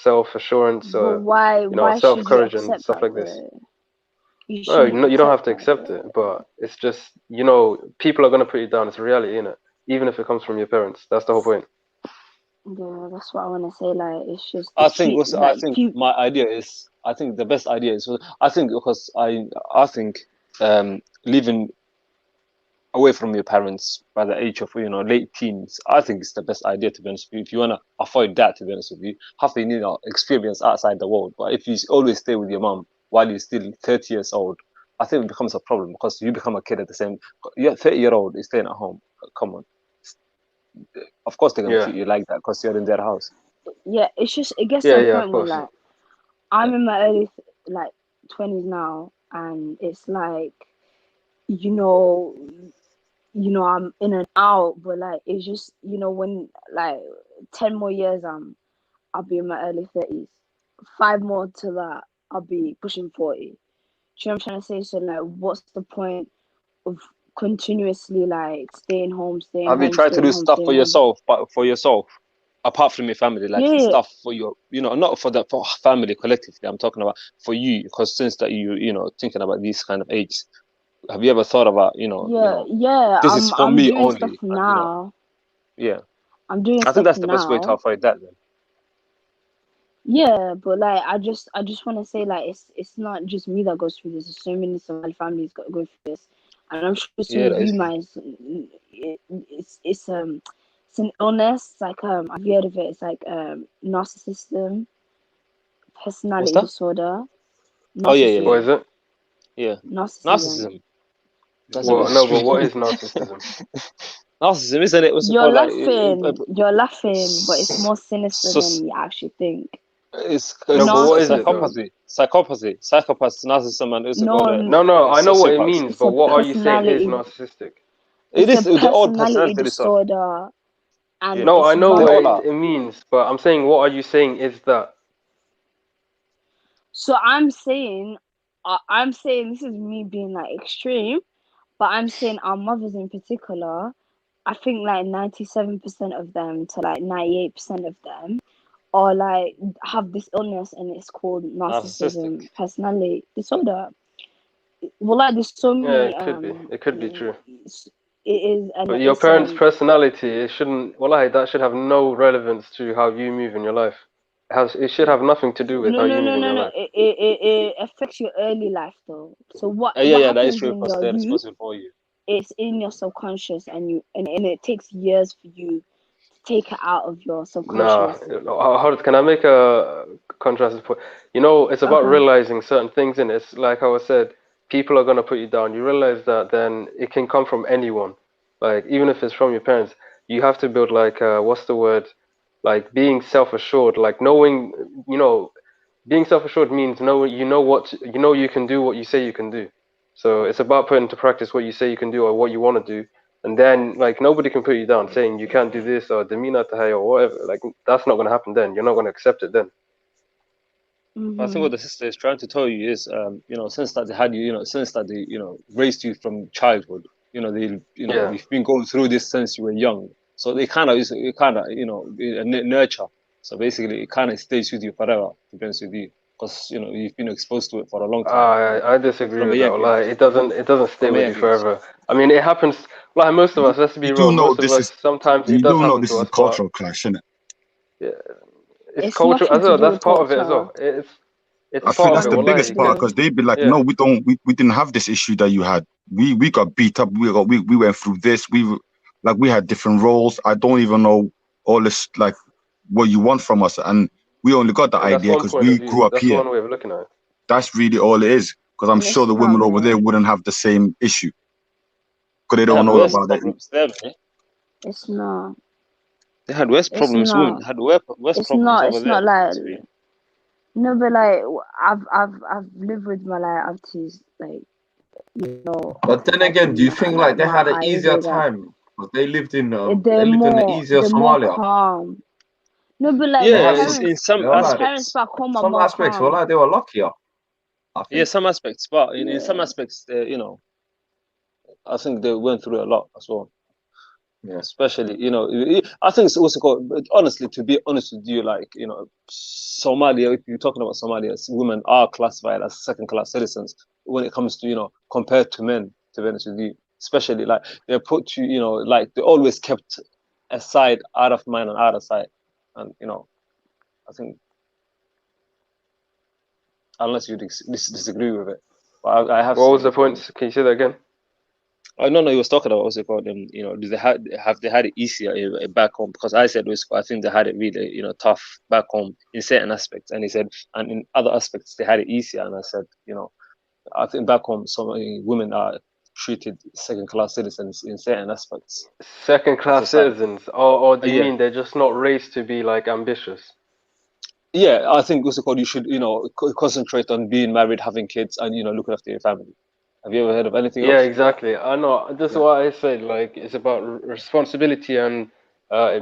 self assurance but or why self should you courage and accept stuff that like this. though? You No, shouldn't you don't have accept to that accept it, though. but it's just people are gonna put you down. It's reality, innit? Even if it comes from your parents, that's the whole point. Yeah, that's what I want to say. Like it's just I think also, I like think people. my idea is, I think the best idea is, I think because I think living away from your parents by the age of late teens, I think it's the best idea, to be honest with you. If you wanna avoid that, to be honest with you, have to experience outside the world. But if you always stay with your mom while you're still 30 years old, I think it becomes a problem because you become a kid at the same. You're 30-year-old is staying at home. Come on, of course they're gonna Yeah, treat you like that because you're in their house. Yeah, it's just it gets to yeah, a yeah. Of point where course. like I'm Yeah. in my early like 20s now, and it's like you know I'm in and out, but like it's just when like 10 more years I'll be in my early 30s, 5 more to that I'll be pushing 40. Do you know what I'm trying to say? So like what's the point of continuously like staying home, staying Have you home, tried to staying do home, stuff for staying home? yourself, but for yourself, apart from your family, like Yeah, stuff for your, not for the family collectively. I'm talking about for you, because since that thinking about these kind of ages, have you ever thought about, yeah, this is for I'm me doing stuff only, now. yeah. I'm doing I think stuff that's the best way to now. avoid that. Then. Yeah, but like I just want to say like it's not just me that goes through this. There's so many Somali families go through this, and I'm sure some Yeah, of that you is. might. It's an illness. It's like have you heard of it? It's like narcissism, What's personality that? disorder, Oh yeah, yeah, What yeah, is narcissism, it? yeah. narcissism. Narcissism. That's a bit Well, no, but strange. what is narcissism? Narcissism, isn't it? What's it You're called? Like, laughing, but it's more sinister so, than you actually think. it's No, but what is it though? psychopathy, psychopath, narcissism, and what's it called? No, No, I know what it Sociopaths. means, it's but a what are you saying is personality. narcissistic? It It's a is the old personality personality disorder. disorder, and Yeah, No, I it's know they what all run. are. it means, but I'm saying, what are you saying is that? So I'm saying this is me being like extreme, but I'm saying our mothers in particular, I think like 97% of them to like 98% of them are like have this illness, and it's called Narcissistic. narcissism personality disorder. Well, like there's so Yeah, many it could be. It could be true. it is, and But your it's parents' personality, it shouldn't. Well, that should have no relevance to how you move in your life. It should have nothing to do with how you move in your no. life. It affects your early life though. So Yeah, that is happens true in because your they're youth? responsible for you. It's in your subconscious, and it takes years for you to take it out of your Nah, subconscious. can I make a contrast point? It's about Okay. realizing certain things, and it's like how I said, people are gonna put you down. You realize that, then it can come from anyone. Like even if it's from your parents, you have to build like what's the word? Like being self-assured, like knowing, being self-assured means you can do what you say you can do. So it's about putting into practice what you say you can do or what you want to do. And then, like, nobody can put you down saying you can't do this or demeanor to high or whatever. Like, that's not going to happen then. You're not going to accept it then. I think what the sister is trying to tell you is, since that they had you, since that they, raised you from childhood, Yeah. you've been going through this since you were young. So they kind of, nurture. So basically, it kind of stays with you forever, to be honest with you, because you've been exposed to it for a long time. I disagree From a with that. young age. Like, it doesn't stay From a with you young age. forever. I mean, it happens. Like most of us, let's be you real. do know Most of this us, is sometimes it you does do know happen this to is a us, but cultural clash, isn't it? yeah, it's It's culture nothing as to well. do That's with part of it as culture. well. It's I think part of that's it. the Nothing biggest Wallahi, part to because because they'd be like, yeah. no, we didn't have this issue that you had. We got beat up. We went through this. We had different roles. I don't even know all this. Like what you want from us, and we only got that And that's idea one because point of we view. grew up That's here. one way of looking at it. That's really all it is. Because I'm sure It's the not, women over there mate. wouldn't have the same issue because they They don't had know worse about it. problems there, man. It's not. They had worse It's problems. Women not. had worse It's problems not. over It's there. not like. It's really- No, but like I've lived with my like aunties, like, you know, But then again, do you think like they had an easier time? Because they lived in they're the more easier more Somalia. calm. No, but like They Yeah, had in some they were like parents aspects. back home are some more aspects were calm. like they were luckier. I Yeah, think. some aspects, but in some Yeah. aspects, you know, I think they went through a lot as well. Yeah. Especially, you know, I think it's also called, but honestly, to be honest with you, like, you know, Somalia, if you're talking about Somalia, women are classified as second-class citizens when it comes to, you know, compared to men, to be honest with you. Especially, like, they're put you, you know, like, they're always kept aside, out of mind and out of sight. And, you know, I think, unless you disagree with it. But I have What seen was the it. point? Can you say that again? I no, he was talking about what's it called. You know, do they have they had it easier back home? Because I said I think they had it really, you know, tough back home in certain aspects, and he said, and in other aspects they had it easier. And I said, you know, I think back home some women are treated second-class citizens in certain aspects. Second-class Society. citizens, or do you Yeah. mean they're just not raised to be like ambitious? Yeah, I think what's it called? You should, you know, concentrate on being married, having kids, and, you know, looking after your family. Have you ever heard of anything Yeah, else? exactly. I know. That's what I said. Like, it's about responsibility and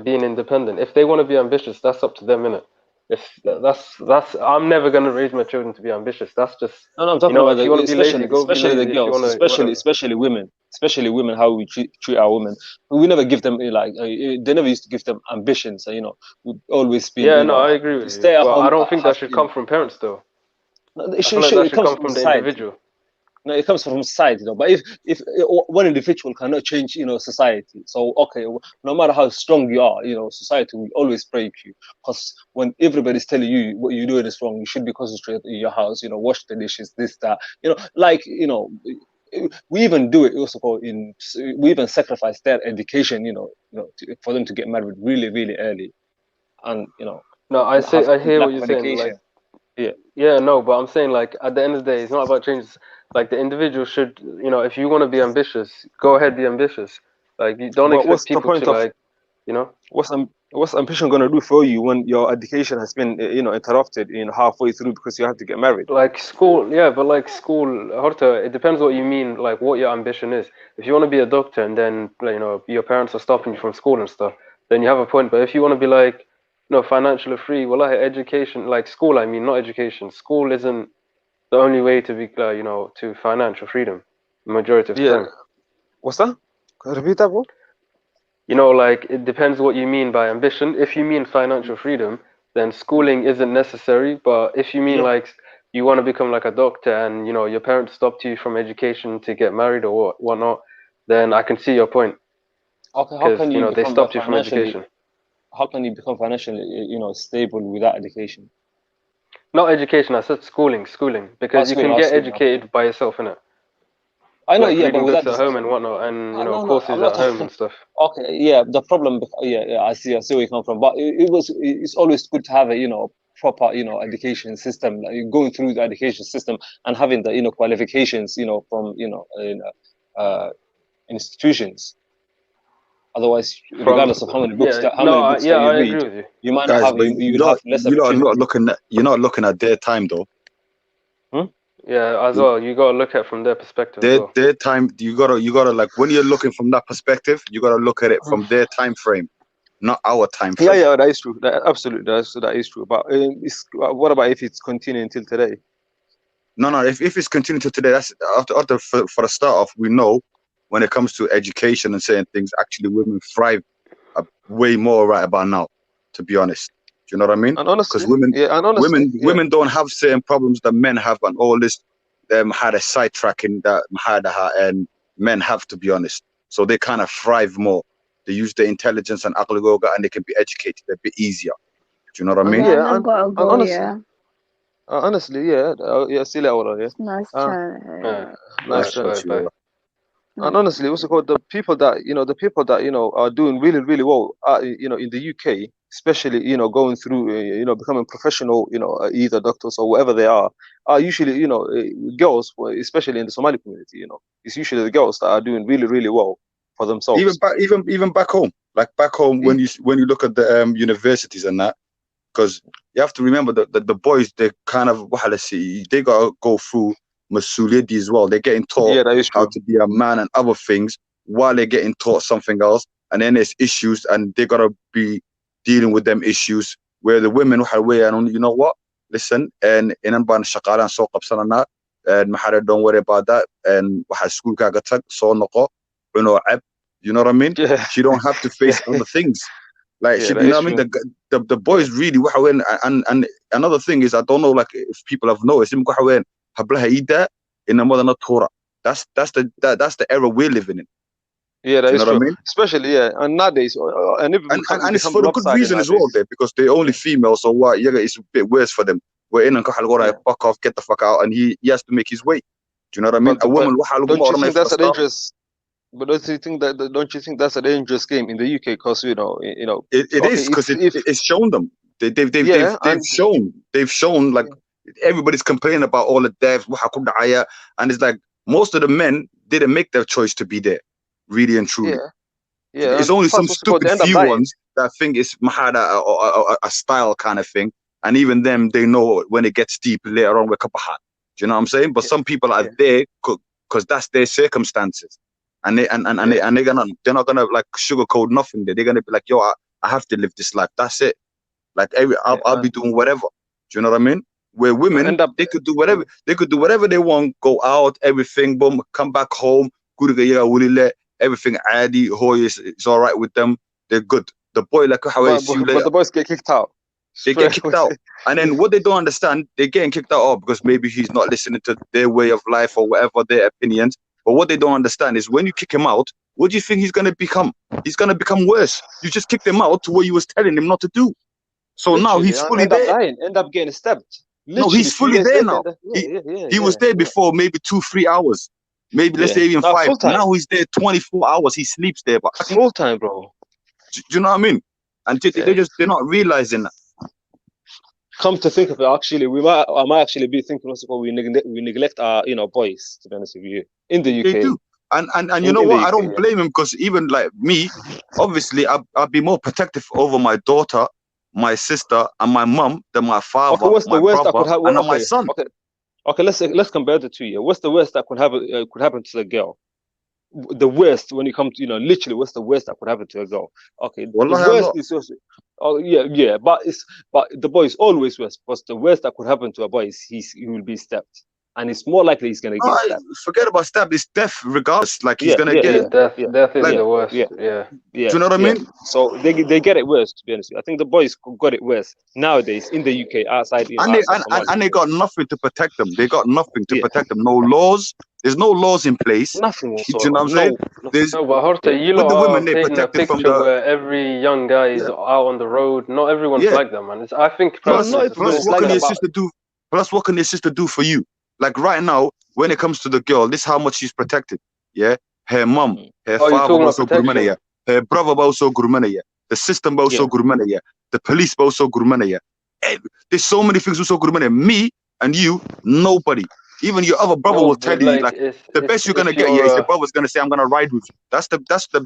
being independent. If they want to be ambitious, that's up to them, innit? If that's, I'm never gonna raise my children to be ambitious. That's just, No, I'm you talking know, about if you want to be lazy, go be especially the lazy. If you girls, want to, whatever. especially women, how we treat our women. We never give them like they never used to give them ambitions. You know, we've always been, Yeah, you no, know, I agree with you. stay at But I home. don't think that Have, should you come know, from parents, though. no, I feel like that it should comes come from from the society. individual. No, it comes from society, though. But if one individual cannot change, you know, society, so okay, no matter how strong you are, you know, society will always break you. Because when everybody's telling you what you're doing is wrong, you should be concentrated in your house, you know, wash the dishes, this, that, you know, like, you know, we even do it also called we even sacrifice their education, you know, for them to get married really, really early, and, you know, No, I hear lack what you're of saying. education. Like, Yeah. yeah, no, but I'm saying, like, at the end of the day, it's not about changes. Like, the individual should, you know, if you want to be ambitious, go ahead, be ambitious. Like, you don't But expect what's the people to, point of like, you know. what's ambition gonna do for you when your education has been, you know, interrupted, you know, halfway through because you have to get married? Like school, yeah, but like school, Horta, it depends what you mean, like what your ambition is. If you want to be a doctor and then, like, you know, your parents are stopping you from school and stuff, then you have a point. But if you want to be like, you know, financially free, well, like education, like school, I mean, not education. School isn't the only way to be, you know, to financial freedom, majority of the Yeah. time. What's that? Can you repeat that, bro? You know, like, it depends what you mean by ambition. If you mean financial freedom, then schooling isn't necessary. But if you mean, Yeah. like, you want to become like a doctor and, you know, your parents stopped you from education to get married or whatnot, then I can see your point. Okay, how Because, can you you know, they become stopped you from financially? education. How can you become financially, you know, stable without education? Not education, I said schooling. Because you can get Schooling. Okay. educated by yourself, innit? I know, Like yeah, but reading books without at home this, and whatnot and, you know, no, courses I'm not at home talking. and stuff. Okay, yeah, the problem, yeah, I see where you come from. But it's always good to have a, you know, proper, you know, education system, like going through the education system and having the, you know, qualifications, you know, from, you know, institutions. Otherwise, regardless of how many books Yeah, how many books that you I read, agree with you. you might not Guys, have, but you would have less opportunities. you're not looking at their time though. Yeah, as well. You gotta look at it from their perspective as well. Their time, you gotta like when you're looking from that perspective, you gotta look at it from their time frame, not our time frame. Yeah, that is true. Absolutely, that is true. But what about if it's continuing until today? No. If it's continuing to today, that's for the start off. We know when it comes to education and certain things, actually women thrive way more right about now. To be honest, do you know what I mean? And honestly, Because women don't have certain problems that men have, and all this had a sidetracking that and men have, to be honest. So they kind of thrive more. They use their intelligence and aql and they can be educated a bit easier. Do you know what I mean? Yeah, I've got to go. Yeah. Honestly, yeah, see you later, yeah. It's nice chatting. Nice Bye. chat. And honestly, what's it called? The people that you know are doing really, really well, you know, in the UK, especially going through becoming professional, either doctors or whatever they are usually girls, especially in the Somali community. It's usually the girls that are doing really, really well for themselves. Even back home, like back home, when you look at the universities and that, because you have to remember that the boys, they kind of they gotta go through masuliyadi as well. They're getting taught how to be a man and other things while they're getting taught something else, and then there's issues, and they gotta be dealing with them issues. Where the women, you know what? Listen, and ban shaqalan soo qabsanana, and mahara, don't worry about that, and waxa school kaga tag soo noqo cuno ab. You know what I mean? She don't have to face other things. Like, you know what I mean? The boys really, and another thing is, I don't know, like, if people have noticed, that's the era we're living in. Yeah, that you is know true. what I mean? Especially, and nowadays, and it's for the good reason as well, there, because they're only female, so what? Yeah, it's a bit worse for them. We're in and fuck off, get the fuck out, and he has to make his way. Do you know what I mean? A woman, don't you think that's a dangerous? But don't you think that's a dangerous game in the UK? Because it is, because it's shown them. They've shown like everybody's complaining about all the deaths, and it's like most of the men didn't make their choice to be there, really and truly. It's only some stupid few ones that think it's mahada or a style kind of thing, and even them, they know when it gets deep later on, we're kapahat. Do you know what I'm saying? But some people are there because that's their circumstances. And they're not gonna like sugarcoat nothing. They're gonna be like, yo, I have to live this life. That's it. Like I'll be doing whatever. Do you know what I mean? Where women, they could do whatever. They could do whatever they want. Go out, everything, boom, come back home. Everything adi, it's all right with them. They're good. The boy, like how but the boys get kicked out. They get kicked out. And then what they don't understand, they're getting kicked out because maybe he's not listening to their way of life or whatever, their opinions. But what they don't understand is when you kick him out, what do you think he's going to become? He's going to become worse. You just kicked him out to what you was telling him not to do. So now he's fully there. End up getting stabbed. No, he's fully there now. He was there before maybe 2-3 hours. Maybe let's say even 5. Now he's there 24 hours. He sleeps there. But full time, bro. Do you know what I mean? And they're not realizing that. Come to think of it, actually, I might actually be thinking also we neglect our boys, to be honest with you, in the UK. They do. And you know what? I don't blame him, because even like me, obviously I'd be more protective over my daughter, my sister, and my mum than my father, what's my the worst brother, that could happen? and my son. Okay, let's compare the two here. What's the worst that could happen to the girl? The worst when it comes to literally, what's the worst that could happen to a girl? Okay, the worst is also, but the boy is always worse. Because the worst that could happen to a boy is he will be stabbed, and it's more likely he's gonna get stabbed. Forget about stabbed, it's death regardless. Like he's gonna get death is the worst. Do you know what I mean? So they get it worse, to be honest. I think the boys got it worse nowadays in the UK, outside. And they got nothing to protect them. They got nothing to protect them. No laws. There's no laws in place. Nothing. Do you know what I'm saying? No, but Horta, you lot are painting a picture where every young guy is out on the road. Not everyone's like that, man. I think plus what can your sister do? Plus, what can your sister do for you? Like right now, when it comes to the girl, this is how much she's protected. Yeah, her mum, her father also gurmanaya, her brother also gurmanaya, the system also gurmanaya, the police also gurmanaya. There's so many things also gurmanaya. Me and you, nobody. Even your other brother will tell you, like, the best you're gonna get, is your brother's gonna say, I'm gonna ride with you. That's the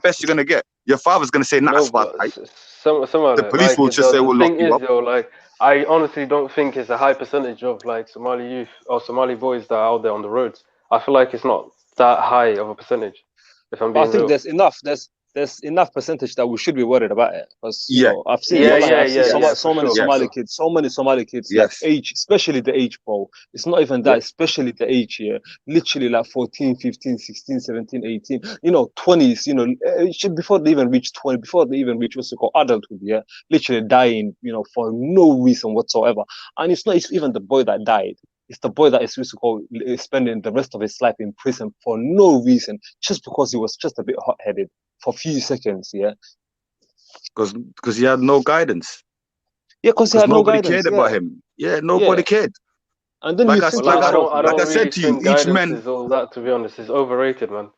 best you're gonna get. Your father's gonna say, nah, the police will just say, we'll lock you up. Like, I honestly don't think it's a high percentage of like Somali youth or Somali boys that are out there on the roads. I feel like it's not that high of a percentage. If I'm being real. There's enough percentage that we should be worried about it, because I've seen so many Somali kids, like age, especially the age, bro. It's not even that, especially the age here, literally like 14, 15, 16, 17, 18, 20s, before they even reach 20, before they even reach what's called adulthood, literally dying, for no reason whatsoever. And it's not even the boy that died. It's the boy that is spending the rest of his life in prison for no reason, just because he was just a bit hot-headed for a few seconds, because he had no guidance. Because he had no guidance. Nobody cared about him. Nobody cared. And then I don't said to you, each man is all that. To be honest, is overrated, man.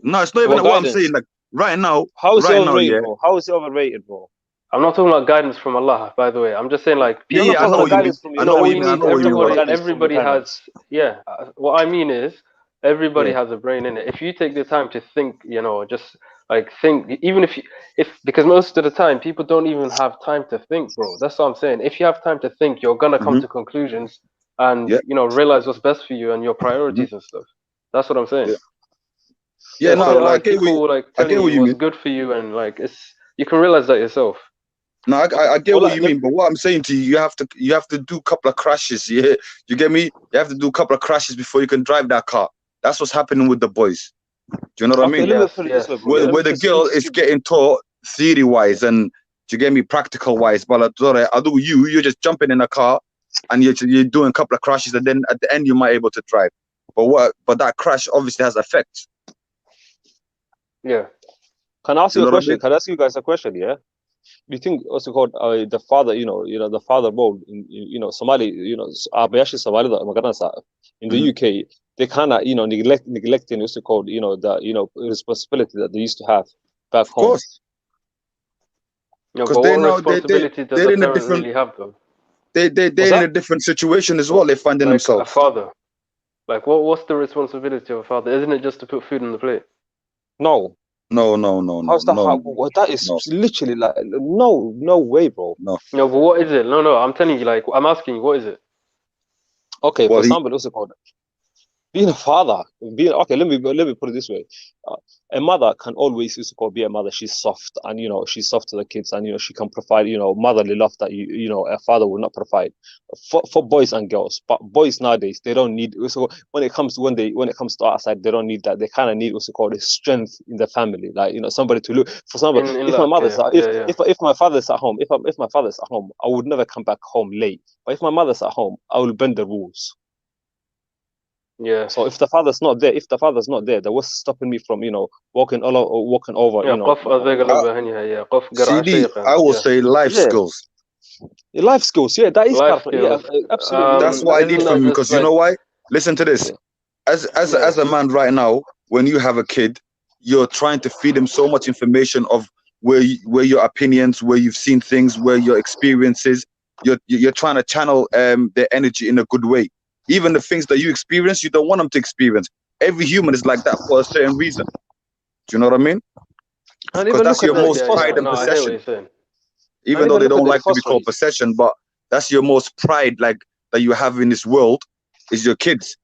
No, it's not even what I'm saying. Like right now, how is he overrated, bro? How is he overrated, bro? I'm not talking about guidance from Allah, by the way. I'm just saying, like, Yeah, You're not I know talking what about you mean. guidance from, I know what you mean. I need know what you mean. everybody. guidance from your Everybody has, parents. yeah. What I mean is, everybody Yeah. has a brain in it. If you take the time to think, you know, just like think, even if because most of the time people don't even have time to think, bro. That's what I'm saying. If you have time to think, you're gonna come to conclusions and Yeah. you know realize what's best for you and your Mhm. priorities and stuff. That's what I'm saying. Yeah. Yeah. Yeah, no, So I like get what people like I telling get what you you what's mean. good for you and like you can realize that yourself. No, I get Well, what like, you mean, but what I'm saying to you, you have to do a couple of crashes. Yeah, you get me? You have to do a couple of crashes before you can drive that car. That's what's happening with the boys. Do you know what I okay, mean? let me Yes, put it yes, this way, bro. Yeah, yes. Where the girl is getting taught theory wise and do you get me practical wise, but I do you're just jumping in a car and you're doing a couple of crashes and then at the end you might able to drive. But that crash obviously has effects. Yeah. Can I ask Do you you a know what I question? mean? Can I ask you guys a question? Yeah. Do you think what's it called the father? The father role in Somali. Abayashi Somali in the UK, they kind of neglecting what's it called? The responsibility that they used to have back Of home. course. No, Because but they what now responsibility does they're a in a parent different really have though? they're in a different situation as well. They're finding Like a themselves. father. Like what's the responsibility of a father? Isn't it just to put food on the plate? No. No. How's that? That is literally like no way, bro. No. No, but what is it? No, I'm telling you, like I'm asking you, what is it? Okay, Well, for example, what's it called? Being a father, okay. Let me put it this way: a mother can always be a mother. She's soft, and she's soft to the kids, and she can provide motherly love that a father will not provide for boys and girls. But boys nowadays, they don't need. So when it comes to outside, they don't need that. They kind of need a strength in the family, like somebody to look for. Somebody, In if my luck, mother's yeah. if my father's at home, if my father's at home, I would never come back home late. But if my mother's at home, I will bend the rules. Yeah. So if the father's not there, then what's stopping me from walking over? Yeah, قف أذيق هنيها, yeah. قف قرع CD, شيقا, I will yeah. say life skills. Life skills, yeah, that is Life part of it. Yeah, skills. absolutely. That's what I need Isn't from that you just because you like know why? Listen to this. As a man right now, when you have a kid, you're trying to feed him so much information of where your opinions, where you've seen things, where your experiences. You're trying to channel their energy in a good way. Even the things that you experience, you don't want them to experience. Every human is like that for a certain reason. Do you know what I mean? And Because even that's look at your most the pride foster. and No, I hear what possession. you're saying. Even though they look at don't the like to be foster called rates. possession, but that's your most pride, like that you have in this world, is your kids.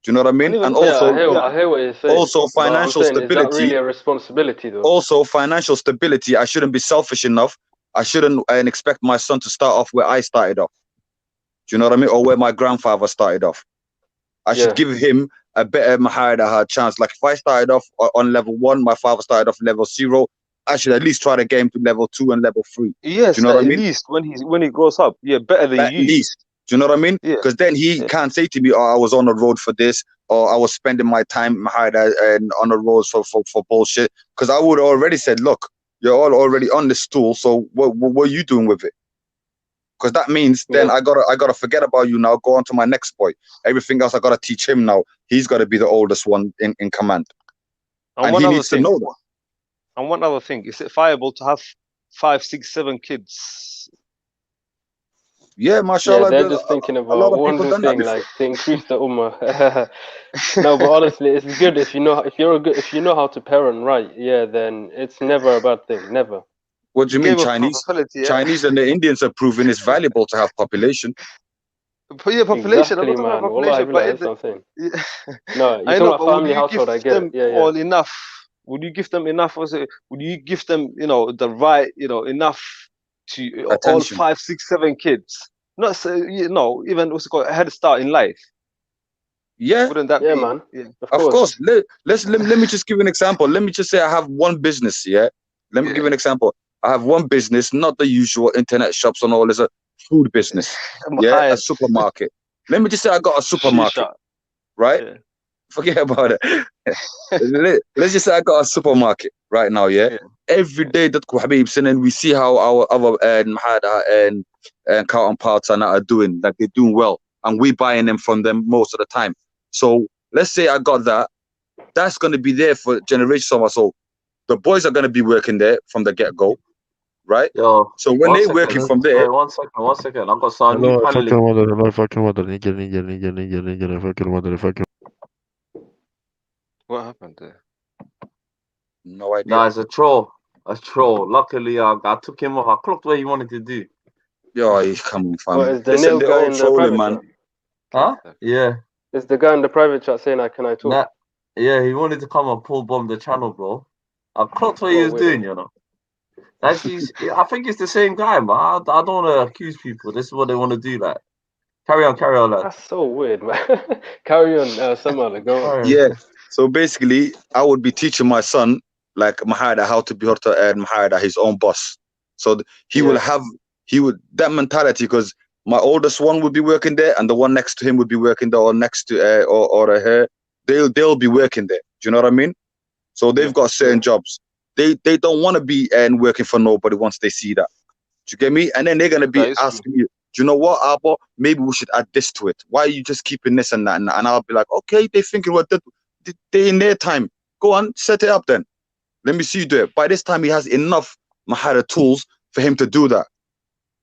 Do you know what I mean? And also, I hear what you're saying. also But I'm financial saying, is that stability. really a responsibility though? Also financial stability. I shouldn't be selfish enough. I shouldn't expect my son to start off where I started off. Do you know what I mean? Or where my grandfather started off. I should give him a better chance. Like if I started off on level 1, my father started off level 0. I should at least try to get him to level 2 and level 3. Yes, do you know what I mean? At least when he grows up, better than At you. least. Do you know what I mean? Yeah. Because then he can't say to me, "Oh, I was on the road for this," or "I was spending my time and on the roads for bullshit." Because I would have already said, "Look, you're all already on the stool. So what are you doing with it?" Because that means then I gotta forget about you now. Go on to my next boy. Everything else I gotta teach him now. He's gotta be the oldest one in command, and he needs to know that. And one other thing, is it viable to have 5, 6, 7 kids? Yeah, mashallah. Yeah, they're just thinking a lot about of one people good done that thing, before. like to increase the ummah. No, but honestly, it's good if you know how to parent right. Yeah, then it's never a bad thing. Never. What do you mean, Chinese? Chinese and the Indians are proving it's valuable to have population. Yeah, population. Exactly, I'm not talking about man. Wallahi, population, but that's what I'm saying. yeah. No, you're I talking know, about but would family you household. give I get it. them Yeah. all enough? Would you give them enough? Would you give them, the right, enough to all Attention. 5, 6, 7 kids? Not so, even what's it called, a head start in life. Yeah. Wouldn't that Yeah, be? man. Yeah. Of course. Let me just give you an example. Let me just say I have one business. Yeah. Let me give you an example. I have one business, not the usual internet shops and all. It's a food business. Yeah, a supermarket. Let me just say I got a supermarket, right? Yeah. Forget about it. Let's just say I got a supermarket right now. Yeah. Every day that Habibs and we see how our other and counterparts are doing. Like they're doing well, and we buying them from them most of the time. So let's say I got that. That's going to be there for generations of us. So the boys are going to be working there from the get-go, right? Yo, So when one they second. working from Sorry, there, 1 second. I've got some new فاكر paneling. الموديل والله فاكر الموديل نيجر فاكر الموديل فاكر. What happened there? no idea. Nah, it's a troll. A troll. Luckily, I took him off. I clocked what he wanted to do. Yo, he's coming What from. is the Listen, nil they're guy all in the trolling, private man. chat? Huh? Yeah. Is the guy in the private chat saying, "Can I talk"? Nah. Yeah, he wanted to come and pull bomb the channel, bro. I clocked what he Oh, was wait. doing, you know. Actually, I think it's the same guy, man. I don't want to accuse people. This is what they want to do. Like, carry on, lad. That's so weird, man. Carry on, Samuel. Go on. Yeah. So basically, I would be teaching my son like Mahada how to be Horta and Mahada his own boss. So he will have that mentality, because my oldest one would be working there, and the one next to him would be working there, or next to or her. They'll be working there. Do you know what I mean? So they've got certain jobs. They don't want to be working for nobody once they see that. Do you get me? And then they're gonna be asking me, do you know what, Abba? Maybe we should add this to it. Why are you just keeping this and that? And I'll be like, okay, they're thinking what they in their time. Go on, set it up then. Let me see you do it. By this time, he has enough Mahara tools for him to do that.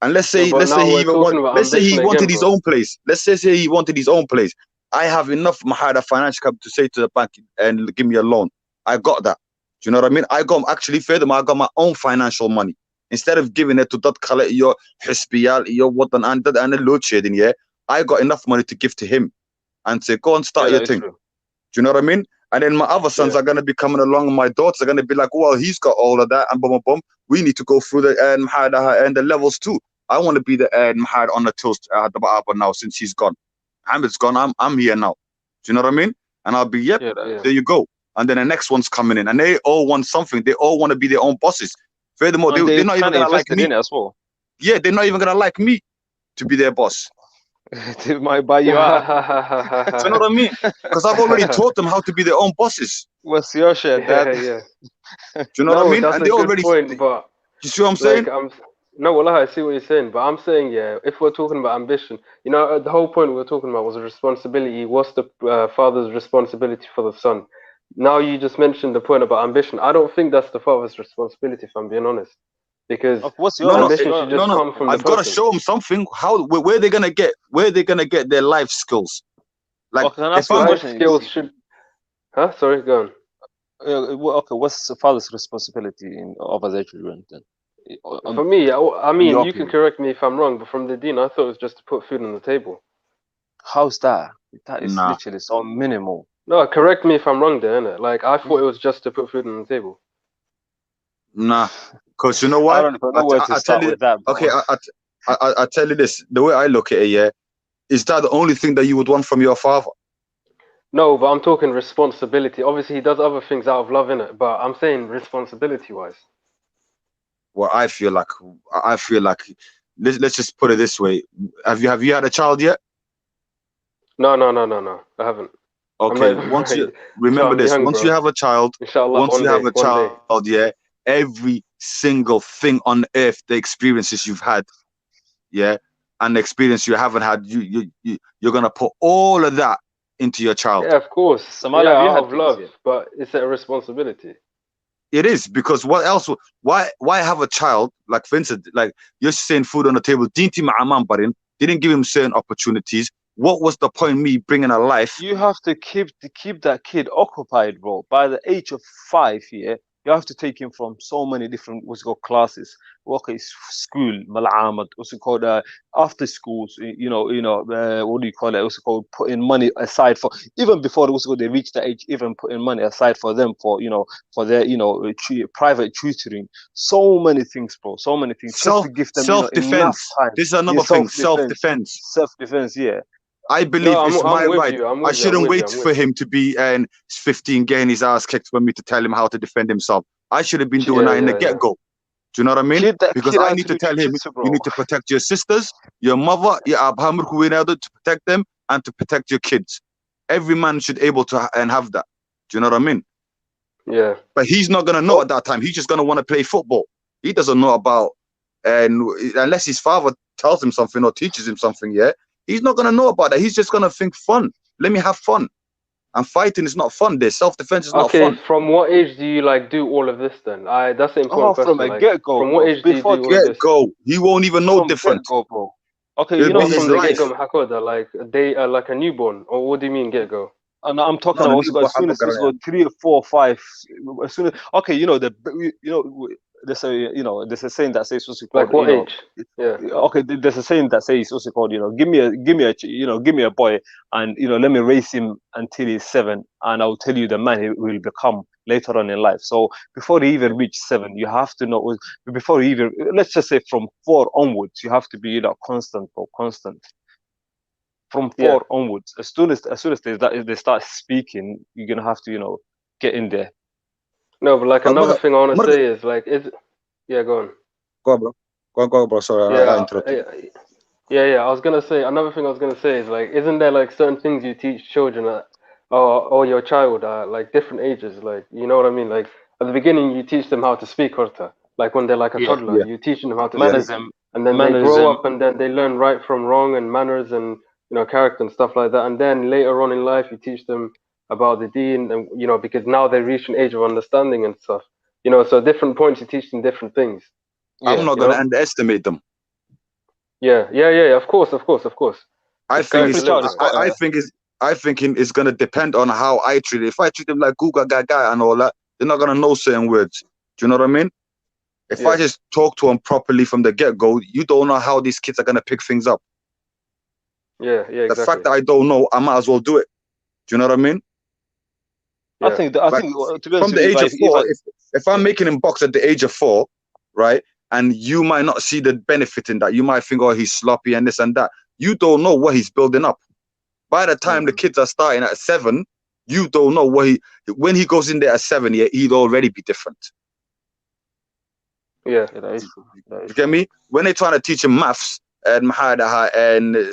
And let's say he wanted his own place. Let's say he wanted his own place. I have enough Mahara financial capital to say to the bank and give me a loan. I got that. Do you know what I mean? I got I got my own financial money. Instead of giving it to that color, your hisbiyal, your what and the load shedding, yeah, I got enough money to give to him and say, go and start your thing. Do you know what I mean? And then my other sons are gonna be coming along, and my daughters are gonna be like, well, he's got all of that, and boom, boom, boom. We need to go through the and the levels too. I want to be the Mahad on the toast now since he's gone. Hamid's gone. I'm here now. Do you know what I mean? And I'll be, there you go. And then the next one's coming in, and they all want something. They all want to be their own bosses. Furthermore, they're not even gonna like me. As well. Yeah, they're not even gonna like me to be their boss. They might buy you out. Do you know what I mean? Because I've already taught them how to be their own bosses. What's your share, Dad? Do you know what I mean? That's And a they good already. point, but You see what I'm saying? no, well, I see what you're saying, but I'm saying, if we're talking about ambition, you know, the whole point we were talking about was a responsibility. What's the father's responsibility for the son? Now you just mentioned the point about ambition. I don't think that's the father's responsibility, if I'm being honest, because ambition should just come from the I've got to show them something. Where they're gonna get their life skills. Like if life skills should. Huh? Sorry, go on. Okay, what's the father's responsibility over their children then? For me, I mean, you can correct me if I'm wrong, but from the deen, I thought it was just to put food on the table. How's that? That is literally so minimal. No, correct me if I'm wrong there, innit? Like, I thought it was just to put food on the table. Nah, because you know what? I don't know where to start with that. Okay, I tell you this. The way I look at it, is that the only thing that you would want from your father? No, but I'm talking responsibility. Obviously, he does other things out of love, innit? But I'm saying responsibility-wise. Well, I feel like let's just put it this way. Have you had a child yet? No, I haven't. Okay, once you remember this, once you have a child, every single thing on earth, the experiences you've had, and the experience you haven't had, you're gonna put all of that into your child. Yeah, of course. Out of love, but it's a responsibility. It is, because what else? Why have a child, like for instance, like you're saying food on the table, didn't give him certain opportunities. What was the point me bringing a life? You have to keep that kid occupied, bro. By the age of 5 here, you have to take him from so many different classes. Okay, school, mal'amad, also called after schools, what do you call it? Also called putting money aside for, even before they reach the age, even putting money aside for them for their private tutoring. So many things, bro. So many things. Just to give them self-defense. This is another thing. Self-defense. Self-defense, yeah. I believe it's my right. I shouldn't wait for him to be 15 getting his ass kicked for me to tell him how to defend himself. I should have been doing that in the get-go. Do you know what I mean? Because I need to tell him, you need to protect your sisters, your mother, your abhamur, to protect them and to protect your kids. Every man should able to have that. Do you know what I mean? Yeah. But he's not gonna know at that time. He's just gonna want to play football. He doesn't know about, and unless his father tells him something or teaches him something, he's not gonna know about that. He's just gonna think fun. Let me have fun. and fighting is not fun. There, self-defense is not Okay, fun. from what age do you like do all of this then? That's the Oh, important from question. a Like, get-go, from what bro. age do you Before do all of Get this? go. He won't even know from different. get-go, bro. Okay, It'll you know, be Not his from the life. get-go, Hakoda, like like a newborn, or what do you mean get-go? and I'm talking Not a about what's new got as soon as it's got 3 or 4 or 5. As soon as okay, you know there's a saying that says what's it called, Like what age? Yeah. okay, there's a saying that says what's it called, give me a boy, and let me raise him until he's 7, and I'll tell you the man he will become later on in life. So before he even reaches 7, you have to know, before he even, let's just say from 4 onwards, you have to be constant, bro, constant. From 4 onwards, as soon as they start speaking, you're gonna have to get in there. No, but like But another thing I want to Marga, say is like, go on. go on, bro. Go on, bro. Sorry, I interrupted. Yeah. I was gonna say another thing I was gonna say is like, isn't there like certain things you teach children or your child at like different ages? Like, you know what I mean? Like at the beginning, you teach them how to speak Horta. Like when they're like a toddler, you teach them how to speak, and then they grow up and then they learn right from wrong and manners and character and stuff like that. And then later on in life, you teach them about the deen, and because now they reach an age of understanding and stuff. So different points you teach them different things. I'm not gonna underestimate them. Yeah. Of course. I think it's gonna depend on how I treat it. If I treat them like Guga Gaga and all that, they're not gonna know certain words. Do you know what I mean? If I just talk to them properly from the get-go, you don't know how these kids are gonna pick things up. Yeah, exactly. The fact that I don't know, I might as well do it. Do you know what I mean? I think to be honest, from the age of 4, if I'm making him box at the age of 4, right, and you might not see the benefit in that, you might think, oh, he's sloppy and this and that. You don't know what he's building up. By the time the kids are starting at 7, you don't know when he goes in there at 7, he'd already be different. Yeah, that is true. You get me? When they're trying to teach him maths and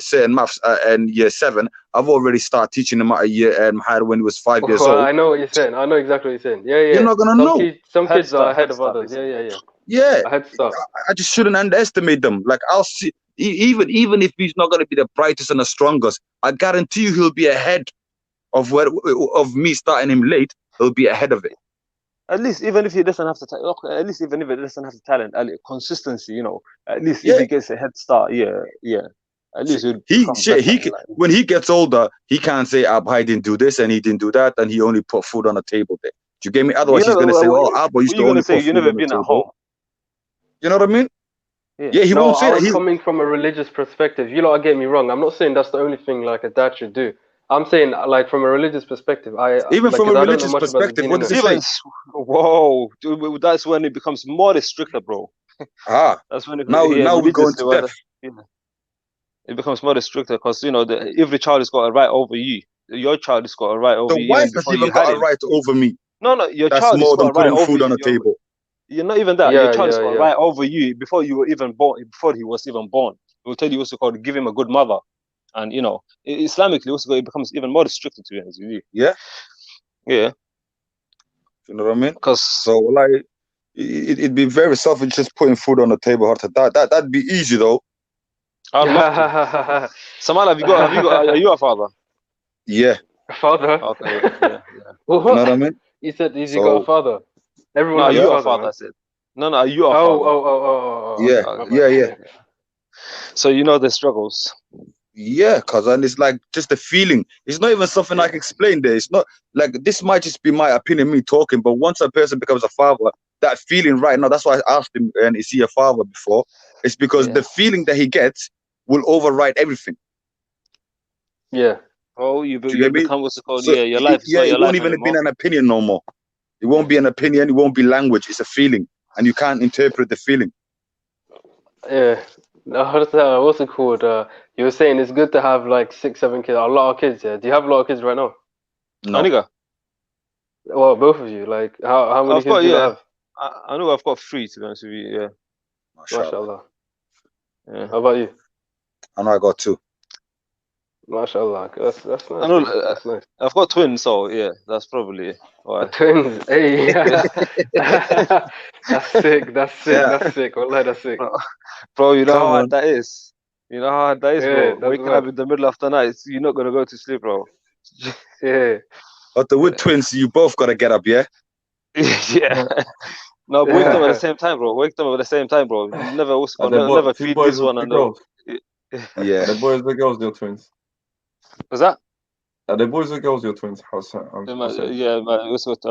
certain maths in year 7, I've already started teaching him at a year when he was 5 years old. I know what you're saying. I know exactly what you're saying. Yeah. You're not gonna know. Some kids are ahead of others. Yeah. Yeah, a head start. I just shouldn't underestimate them. Like I'll see, even if he's not gonna be the brightest and the strongest, I guarantee you he'll be ahead of me starting him late. He'll be ahead of it. At least even if he doesn't have the talent, consistency, at least if he gets a head start, at least when he gets older, he can't say I didn't do this and he didn't do that and he only put food on the table there. Do you get me? Otherwise he's gonna say, oh, Abba used to only put food on the table. You know what I mean? Yeah, he won't say that. I was coming from a religious perspective. You lot get me wrong. I'm not saying that's the only thing like a dad should do. I'm saying like from a religious perspective. From a religious perspective, what does it say? Whoa, that's when it becomes more stricter, bro. That's when now we go into depth. It becomes more stricter because every child has got a right over you. Your child has got a right over you. The wife has even got a right over me. No, your that's child more has got than a right putting over food on the you. table. You're not even that. Your child has got a right over you before you were even born. Before he was even born, it will tell you what's called give him a good mother, and Islamically also it becomes even more restricted to you. Yeah. You know what I mean? So like, it'd be very selfish just putting food on the table. That'd be easy though. Samal, are you a father? Yeah. A father? Okay. Yeah. What? You know what I mean? You said you got a father. Everyone has you a father. I said. No, are you a father? Oh. Yeah. Okay. Yeah. So you know the struggles. Yeah, cousin, it's like just a feeling. It's not even something I can explain there. It's not like this might just be my opinion, me talking, but once a person becomes a father, that feeling right now, that's why I asked him, and is he a father before? It's because the feeling that he gets will override everything. Yeah. Oh, you become what's it called? Your life. It won't even be an opinion no more. It won't be an opinion. It won't be language. It's a feeling, and you can't interpret the feeling. Yeah. What's it called? You were saying it's good to have like 6, 7 kids, a lot of kids. Yeah. Do you have a lot of kids right now? No. Nigga. Well, both of you. Like, how many kids do you have? I know I've got 3 to be honest with you. Yeah. Mashallah. Yeah. How about you? I know I got 2. Mashallah. That's nice. I know, that's nice. I've got twins, so yeah, that's probably why. Twins, hey. That's sick. That's sick. Wallahi, that's sick. Bro, you know how hard that is. You know how hard that is, bro. Yeah, Waking up in the middle of the night, you're not gonna go to sleep, bro. Yeah. But the Wood twins, you both gotta get up, yeah? Yeah. No, but wake them at the same time, bro. Wake them at the same time, bro. Never never two feed boys this or one two and girls? Yeah. Are they boys or girls, your twins? Was that? Are they boys or girls, your twins? Yeah, I've